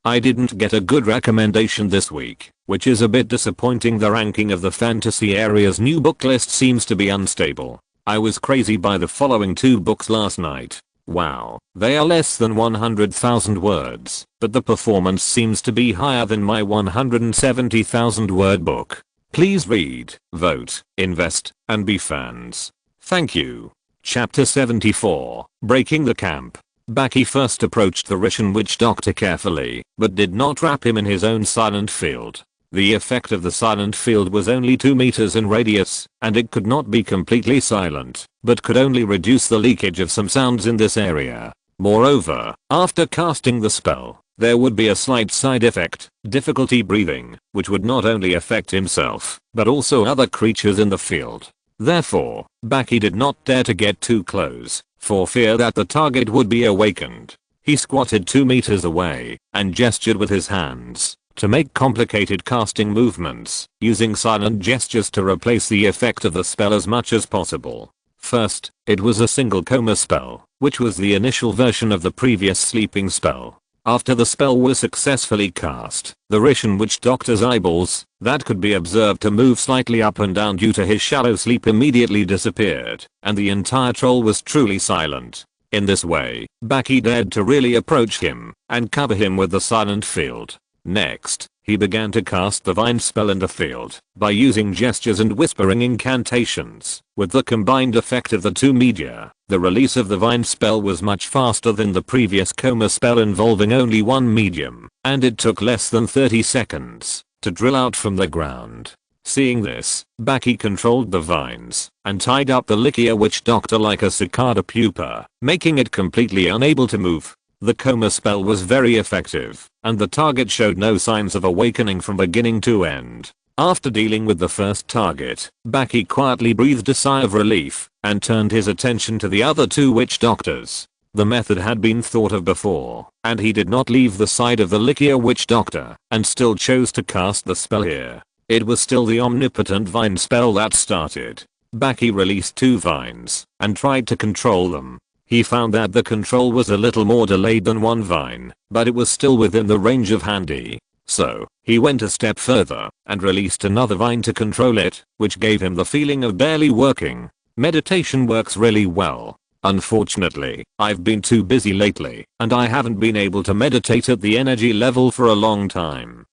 I didn't get a good recommendation this week, which is a bit disappointing. The ranking of the fantasy area's new book list seems to be unstable. I was crazy by the following 2 books last night. Wow, they are less than 100,000 words, but the performance seems to be higher than my 170,000 word book. Please read, vote, invest, and be fans. Thank you. Chapter 74, Breaking the Camp. Baki first approached the Rishan witch doctor carefully, but did not wrap him in his own silent field. The effect of the silent field was only 2 meters in radius, and it could not be completely silent, but could only reduce the leakage of some sounds in this area. Moreover, after casting the spell, there would be a slight side effect, difficulty breathing, which would not only affect himself, but also other creatures in the field. Therefore, Baki did not dare to get too close, for fear that the target would be awakened. He squatted 2 meters away and gestured with his hands to make complicated casting movements, using silent gestures to replace the effect of the spell as much as possible. First, it was a single coma spell, which was the initial version of the previous sleeping spell. After the spell was successfully cast, the Rishan witch doctor's eyeballs, that could be observed to move slightly up and down due to his shallow sleep, immediately disappeared, and the entire troll was truly silent. In this way, Baki dared to really approach him and cover him with the silent field. Next, he began to cast the vine spell in the field by using gestures and whispering incantations. With the combined effect of the 2 media, the release of the vine spell was much faster than the previous coma spell involving only 1 medium, and it took less than 30 seconds to drill out from the ground. Seeing this, Baki controlled the vines and tied up the Likia witch doctor like a cicada pupa, making it completely unable to move. The coma spell was very effective, and the target showed no signs of awakening from beginning to end. After dealing with the first target, Baki quietly breathed a sigh of relief and turned his attention to the other 2 witch doctors. The method had been thought of before, and he did not leave the side of the Likia witch doctor and still chose to cast the spell here. It was still the omnipotent vine spell that started. Baki released 2 vines and tried to control them. He found that the control was a little more delayed than 1 vine, but it was still within the range of handy. So, he went a step further and released another vine to control it, which gave him the feeling of barely working. Meditation works really well. Unfortunately, I've been too busy lately, and I haven't been able to meditate at the energy level for a long time.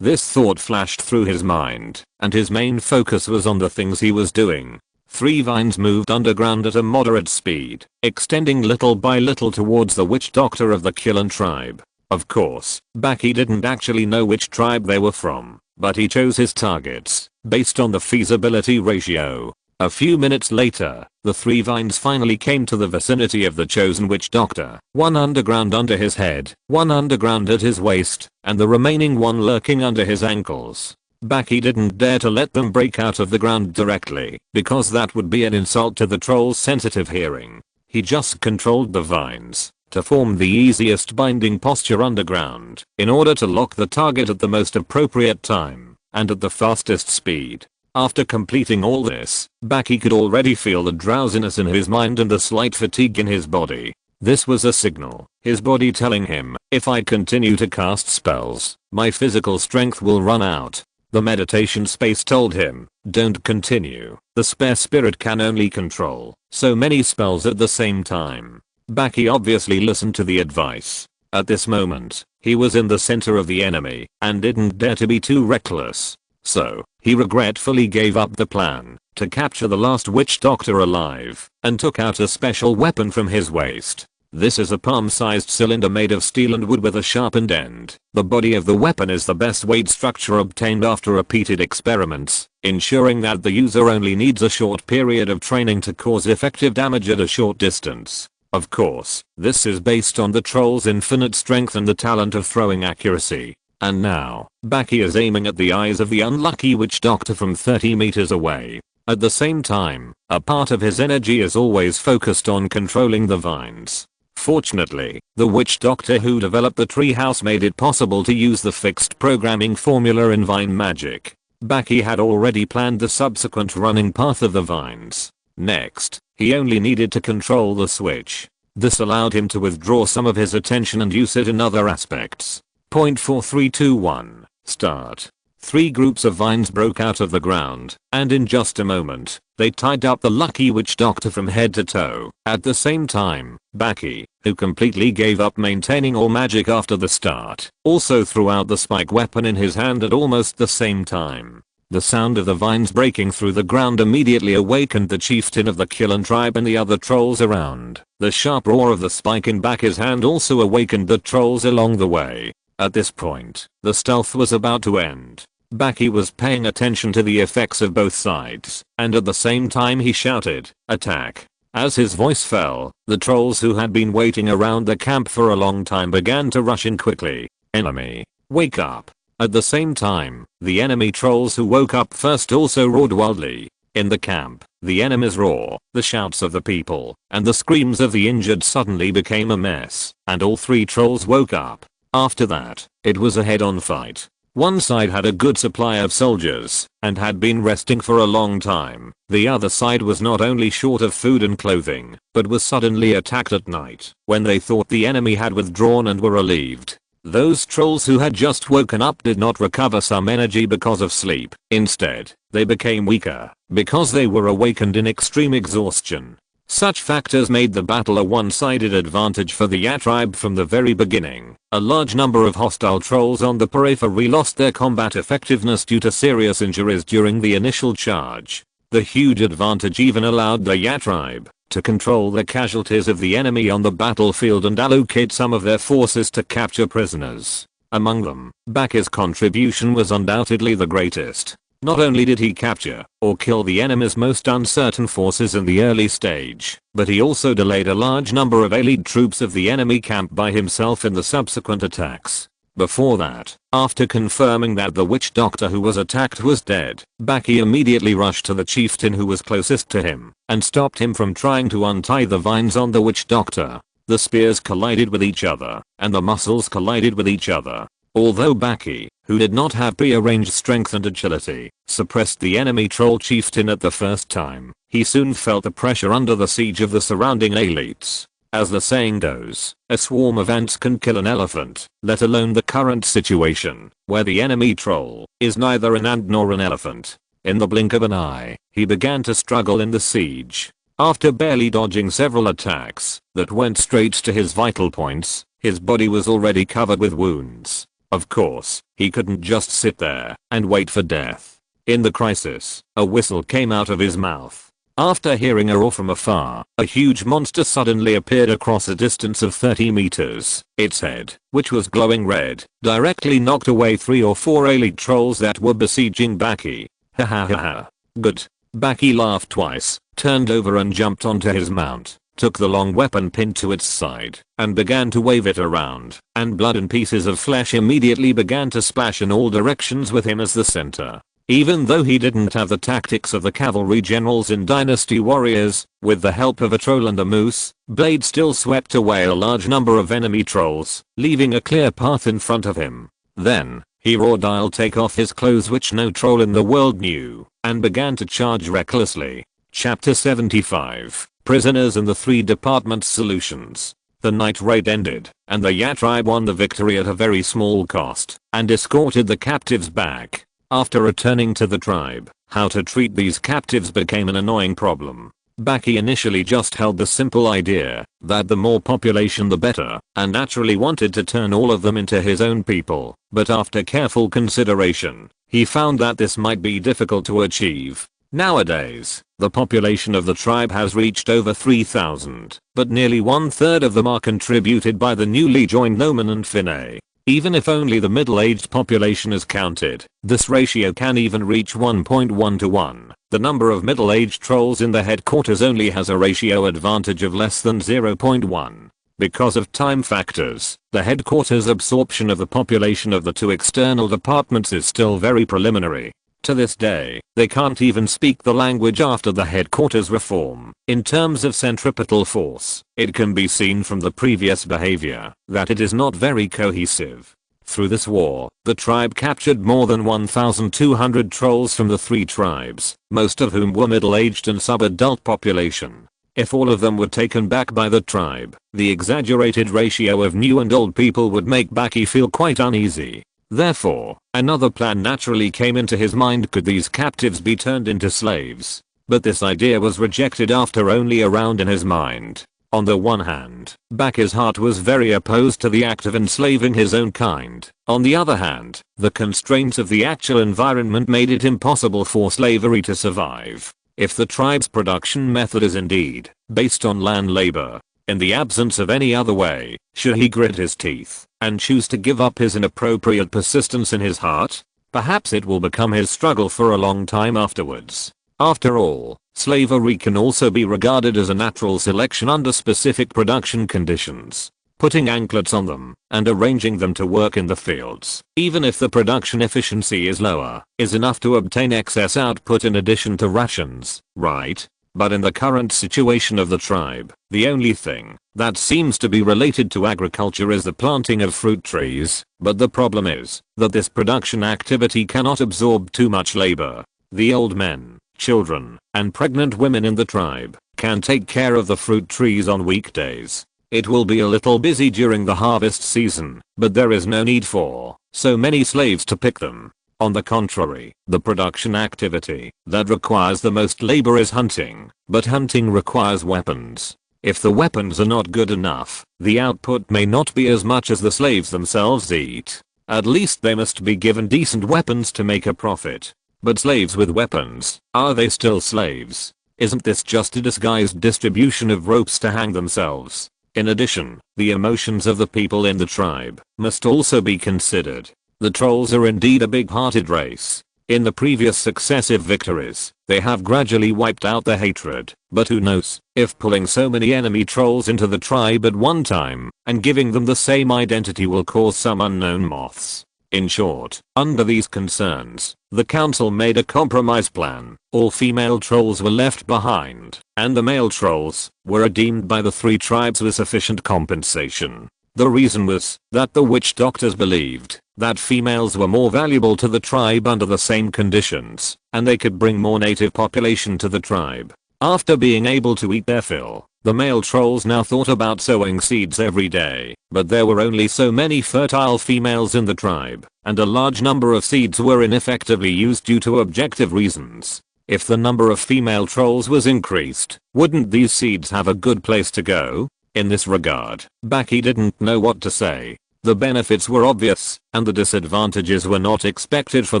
This thought flashed through his mind, and his main focus was on the things he was doing. 3 vines moved underground at a moderate speed, extending little by little towards the witch doctor of the Killen tribe. Of course, Baki didn't actually know which tribe they were from, but he chose his targets based on the feasibility ratio. A few minutes later, the 3 vines finally came to the vicinity of the chosen witch doctor, one underground under his head, one underground at his waist, and the remaining one lurking under his ankles. Baki didn't dare to let them break out of the ground directly, because that would be an insult to the troll's sensitive hearing. He just controlled the vines to form the easiest binding posture underground in order to lock the target at the most appropriate time and at the fastest speed. After completing all this, Baki could already feel the drowsiness in his mind and the slight fatigue in his body. This was a signal, his body telling him, if I continue to cast spells, my physical strength will run out. The meditation space told him, don't continue, the spare spirit can only control so many spells at the same time. Baki obviously listened to the advice. At this moment, he was in the center of the enemy and didn't dare to be too reckless. So, he regretfully gave up the plan to capture the last witch doctor alive and took out a special weapon from his waist. This is a palm-sized cylinder made of steel and wood with a sharpened end. The body of the weapon is the best weight structure obtained after repeated experiments, ensuring that the user only needs a short period of training to cause effective damage at a short distance. Of course, this is based on the troll's infinite strength and the talent of throwing accuracy. And now, Baki is aiming at the eyes of the unlucky witch doctor from 30 meters away. At the same time, a part of his energy is always focused on controlling the vines. Fortunately, the witch doctor who developed the treehouse made it possible to use the fixed programming formula in vine magic. Baki had already planned the subsequent running path of the vines. Next, he only needed to control the switch. This allowed him to withdraw some of his attention and use it in other aspects. 4321. Start. 3 groups of vines broke out of the ground, and in just a moment, they tied up the lucky witch doctor from head to toe. At the same time, Baki, who completely gave up maintaining all magic after the start, also threw out the spike weapon in his hand at almost the same time. The sound of the vines breaking through the ground immediately awakened the chieftain of the Killen tribe and the other trolls around. The sharp roar of the spike in Baki's hand also awakened the trolls along the way. At this point, the stealth was about to end. Baki was paying attention to the effects of both sides, and at the same time he shouted, "Attack!" As his voice fell, the trolls who had been waiting around the camp for a long time began to rush in quickly. "Enemy, wake up!" At the same time, the enemy trolls who woke up first also roared wildly. In the camp, the enemy's roar, the shouts of the people, and the screams of the injured suddenly became a mess, and all 3 trolls woke up. After that, it was a head-on fight. One side had a good supply of soldiers and had been resting for a long time. The other side was not only short of food and clothing, but was suddenly attacked at night when they thought the enemy had withdrawn and were relieved. Those trolls who had just woken up did not recover some energy because of sleep. Instead, they became weaker because they were awakened in extreme exhaustion. Such factors made the battle a one-sided advantage for the Ya tribe from the very beginning. A large number of hostile trolls on the periphery lost their combat effectiveness due to serious injuries during the initial charge. The huge advantage even allowed the Ya tribe to control the casualties of the enemy on the battlefield and allocate some of their forces to capture prisoners. Among them, Baki's contribution was undoubtedly the greatest. Not only did he capture or kill the enemy's most uncertain forces in the early stage, but he also delayed a large number of elite troops of the enemy camp by himself in the subsequent attacks. Before that, after confirming that the witch doctor who was attacked was dead, Baki immediately rushed to the chieftain who was closest to him and stopped him from trying to untie the vines on the witch doctor. The spears collided with each other, and the muscles collided with each other. Although Baki, who did not have prearranged strength and agility, suppressed the enemy troll chieftain at the first time, he soon felt the pressure under the siege of the surrounding elites. As the saying goes, a swarm of ants can kill an elephant, let alone the current situation, where the enemy troll is neither an ant nor an elephant. In the blink of an eye, he began to struggle in the siege. After barely dodging several attacks that went straight to his vital points, his body was already covered with wounds. Of course, he couldn't just sit there and wait for death. In the crisis, a whistle came out of his mouth. After hearing a roar from afar, a huge monster suddenly appeared across a distance of 30 meters. Its head, which was glowing red, directly knocked away 3 or 4 elite trolls that were besieging Baki. Ha ha ha ha. Good. Baki laughed twice, turned over and jumped onto his mount, took the long weapon pinned to its side, and began to wave it around, and blood and pieces of flesh immediately began to splash in all directions with him as the center. Even though he didn't have the tactics of the cavalry generals in Dynasty Warriors, with the help of a troll and a moose, Blade still swept away a large number of enemy trolls, leaving a clear path in front of him. Then, he roared, "I'll take off his clothes," which no troll in the world knew, and began to charge recklessly. Chapter 75. Prisoners and the 3 departments solutions. The night raid ended, and the Ya tribe won the victory at a very small cost, and escorted the captives back. After returning to the tribe, how to treat these captives became an annoying problem. Baki initially just held the simple idea that the more population the better, and naturally wanted to turn all of them into his own people, but after careful consideration, he found that this might be difficult to achieve. Nowadays, the population of the tribe has reached over 3,000, but nearly 1/3 of them are contributed by the newly joined Nomen and Finay. Even if only the middle-aged population is counted, this ratio can even reach 1.1 to 1. The number of middle-aged trolls in the headquarters only has a ratio advantage of less than 0.1. Because of time factors, the headquarters absorption of the population of the 2 external departments is still very preliminary. To this day, they can't even speak the language after the headquarters reform. In terms of centripetal force, it can be seen from the previous behavior that it is not very cohesive. Through this war, the tribe captured more than 1,200 trolls from the 3 tribes, most of whom were middle-aged and sub-adult population. If all of them were taken back by the tribe, the exaggerated ratio of new and old people would make Baki feel quite uneasy. Therefore, another plan naturally came into his mind: could these captives be turned into slaves? But this idea was rejected after only a round in his mind. On the one hand, Baki's heart was very opposed to the act of enslaving his own kind. On the other hand, the constraints of the actual environment made it impossible for slavery to survive. If the tribe's production method is indeed based on land labor, in the absence of any other way, should he grit his teeth and choose to give up his inappropriate persistence in his heart? Perhaps it will become his struggle for a long time afterwards. After all, slavery can also be regarded as a natural selection under specific production conditions. Putting anklets on them and arranging them to work in the fields, even if the production efficiency is lower, is enough to obtain excess output in addition to rations, right? But in the current situation of the tribe, the only thing that seems to be related to agriculture is the planting of fruit trees. But the problem is that this production activity cannot absorb too much labor. The old men, children, and pregnant women in the tribe can take care of the fruit trees on weekdays. It will be a little busy during the harvest season, but there is no need for so many slaves to pick them. On the contrary, the production activity that requires the most labor is hunting, but hunting requires weapons. If the weapons are not good enough, the output may not be as much as the slaves themselves eat. At least they must be given decent weapons to make a profit. But slaves with weapons, are they still slaves? Isn't this just a disguised distribution of ropes to hang themselves? In addition, the emotions of the people in the tribe must also be considered. The trolls are indeed a big-hearted race. In the previous successive victories, they have gradually wiped out their hatred, but who knows if pulling so many enemy trolls into the tribe at one time and giving them the same identity will cause some unknown moths. In short, under these concerns, the council made a compromise plan. All female trolls were left behind, and the male trolls were deemed by the 3 tribes with sufficient compensation. The reason was that the witch doctors believed that females were more valuable to the tribe under the same conditions, and they could bring more native population to the tribe. After being able to eat their fill, the male trolls now thought about sowing seeds every day, but there were only so many fertile females in the tribe, and a large number of seeds were ineffectively used due to objective reasons. If the number of female trolls was increased, wouldn't these seeds have a good place to go? In this regard, Baki didn't know what to say. The benefits were obvious, and the disadvantages were not expected for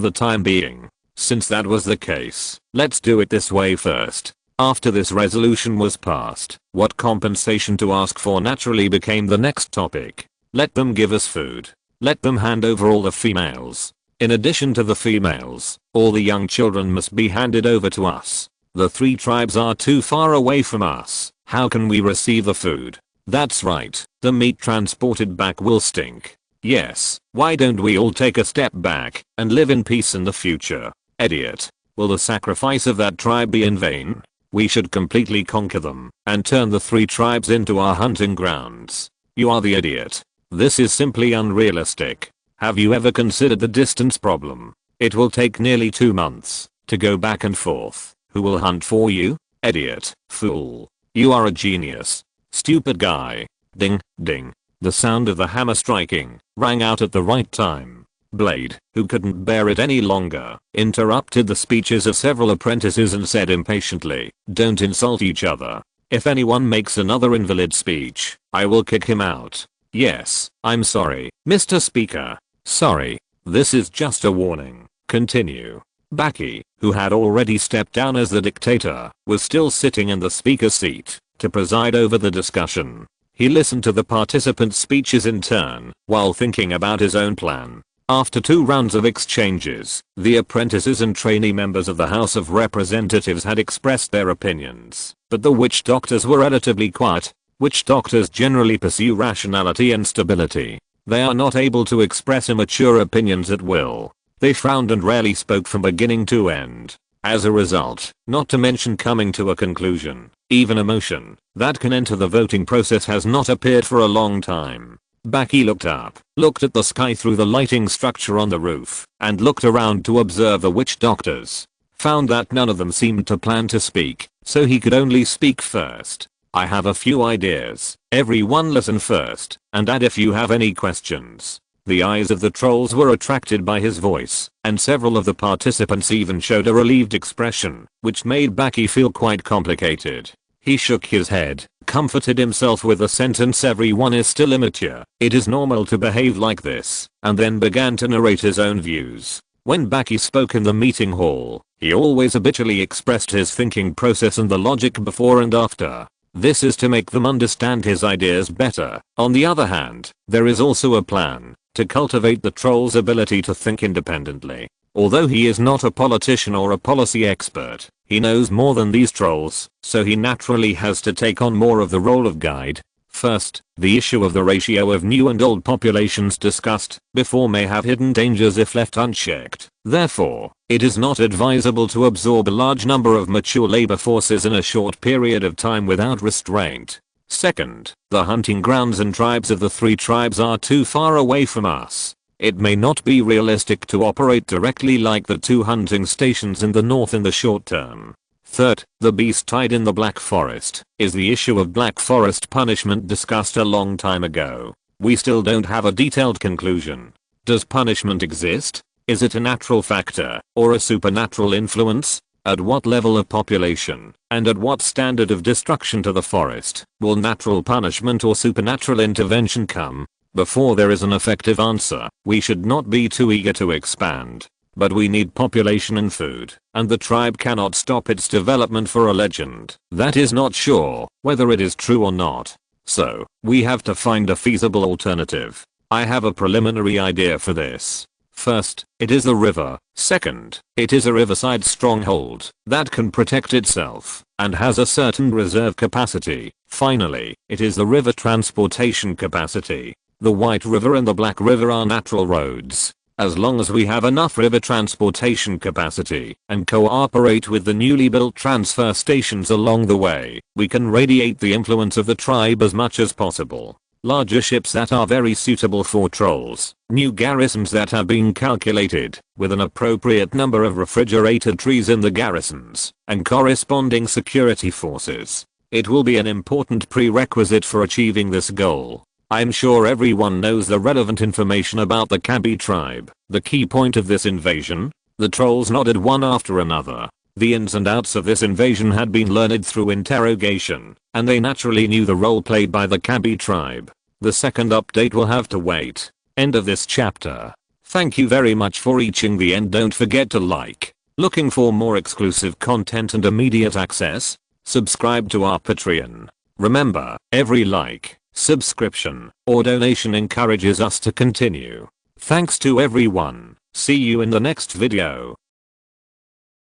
the time being. Since that was the case, let's do it this way first. After this resolution was passed, what compensation to ask for naturally became the next topic. Let them give us food. Let them hand over all the females. In addition to the females, all the young children must be handed over to us. The 3 tribes are too far away from us. How can we receive the food? That's right, the meat transported back will stink. Yes, why don't we all take a step back and live in peace in the future? Idiot. Will the sacrifice of that tribe be in vain? We should completely conquer them and turn the 3 tribes into our hunting grounds. You are the idiot. This is simply unrealistic. Have you ever considered the distance problem? It will take nearly 2 months to go back and forth. Who will hunt for you? Idiot. Fool. You are a genius. Stupid guy. Ding, ding. The sound of the hammer striking rang out at the right time. Blade, who couldn't bear it any longer, interrupted the speeches of several apprentices and said impatiently, "Don't insult each other. If anyone makes another invalid speech, I will kick him out." "Yes, I'm sorry, Mr. Speaker. Sorry. This is just a warning. Continue." Baki, who had already stepped down as the dictator, was still sitting in the speaker's seat to preside over the discussion. He listened to the participants' speeches in turn while thinking about his own plan. After 2 rounds of exchanges, the apprentices and trainee members of the House of Representatives had expressed their opinions, but the witch doctors were relatively quiet. Witch doctors generally pursue rationality and stability. They are not able to express immature opinions at will. They frowned and rarely spoke from beginning to end. As a result, not to mention coming to a conclusion, even emotion that can enter the voting process has not appeared for a long time. Baki looked up, looked at the sky through the lighting structure on the roof, and looked around to observe the witch doctors. Found that none of them seemed to plan to speak, so he could only speak first. "I have a few ideas. Everyone listen first, and add if you have any questions." The eyes of the trolls were attracted by his voice, and several of the participants even showed a relieved expression, which made Baki feel quite complicated. He shook his head, comforted himself with the sentence, "Everyone is still immature. It is normal to behave like this," and then began to narrate his own views. When Baki spoke in the meeting hall, he always habitually expressed his thinking process and the logic before and after. This is to make them understand his ideas better. On the other hand, there is also a plan to cultivate the troll's ability to think independently. Although he is not a politician or a policy expert, he knows more than these trolls, so he naturally has to take on more of the role of guide. First, the issue of the ratio of new and old populations discussed before may have hidden dangers if left unchecked. Therefore, it is not advisable to absorb a large number of mature labor forces in a short period of time without restraint. Second, the hunting grounds and tribes of the 3 tribes are too far away from us. It may not be realistic to operate directly like the 2 hunting stations in the north in the short term. Third, the beast tied in the Black Forest is the issue of Black Forest punishment discussed a long time ago. We still don't have a detailed conclusion. Does punishment exist? Is it a natural factor or a supernatural influence? At what level of population and at what standard of destruction to the forest will natural punishment or supernatural intervention come? Before there is an effective answer, we should not be too eager to expand. But we need population and food, and the tribe cannot stop its development for a legend that is not sure whether it is true or not. So, we have to find a feasible alternative. I have a preliminary idea for this. First, it is the river. Second, it is a riverside stronghold that can protect itself and has a certain reserve capacity. Finally, it is the river transportation capacity. The White River and the Black River are natural roads. As long as we have enough river transportation capacity and cooperate with the newly built transfer stations along the way, we can radiate the influence of the tribe as much as possible. Larger ships that are very suitable for trolls, new garrisons that are being calculated with an appropriate number of refrigerated trees in the garrisons, and corresponding security forces. It will be an important prerequisite for achieving this goal. I'm sure everyone knows the relevant information about the Kabi tribe, the key point of this invasion. The trolls nodded one after another. The ins and outs of this invasion had been learned through interrogation, and they naturally knew the role played by the Kabi tribe. The second update will have to wait. End of this chapter. Thank you very much for reaching the end. Don't forget to like. Looking for more exclusive content and immediate access? Subscribe to our Patreon. Remember, every like, subscription, or donation encourages us to continue. Thanks to everyone. See you in the next video.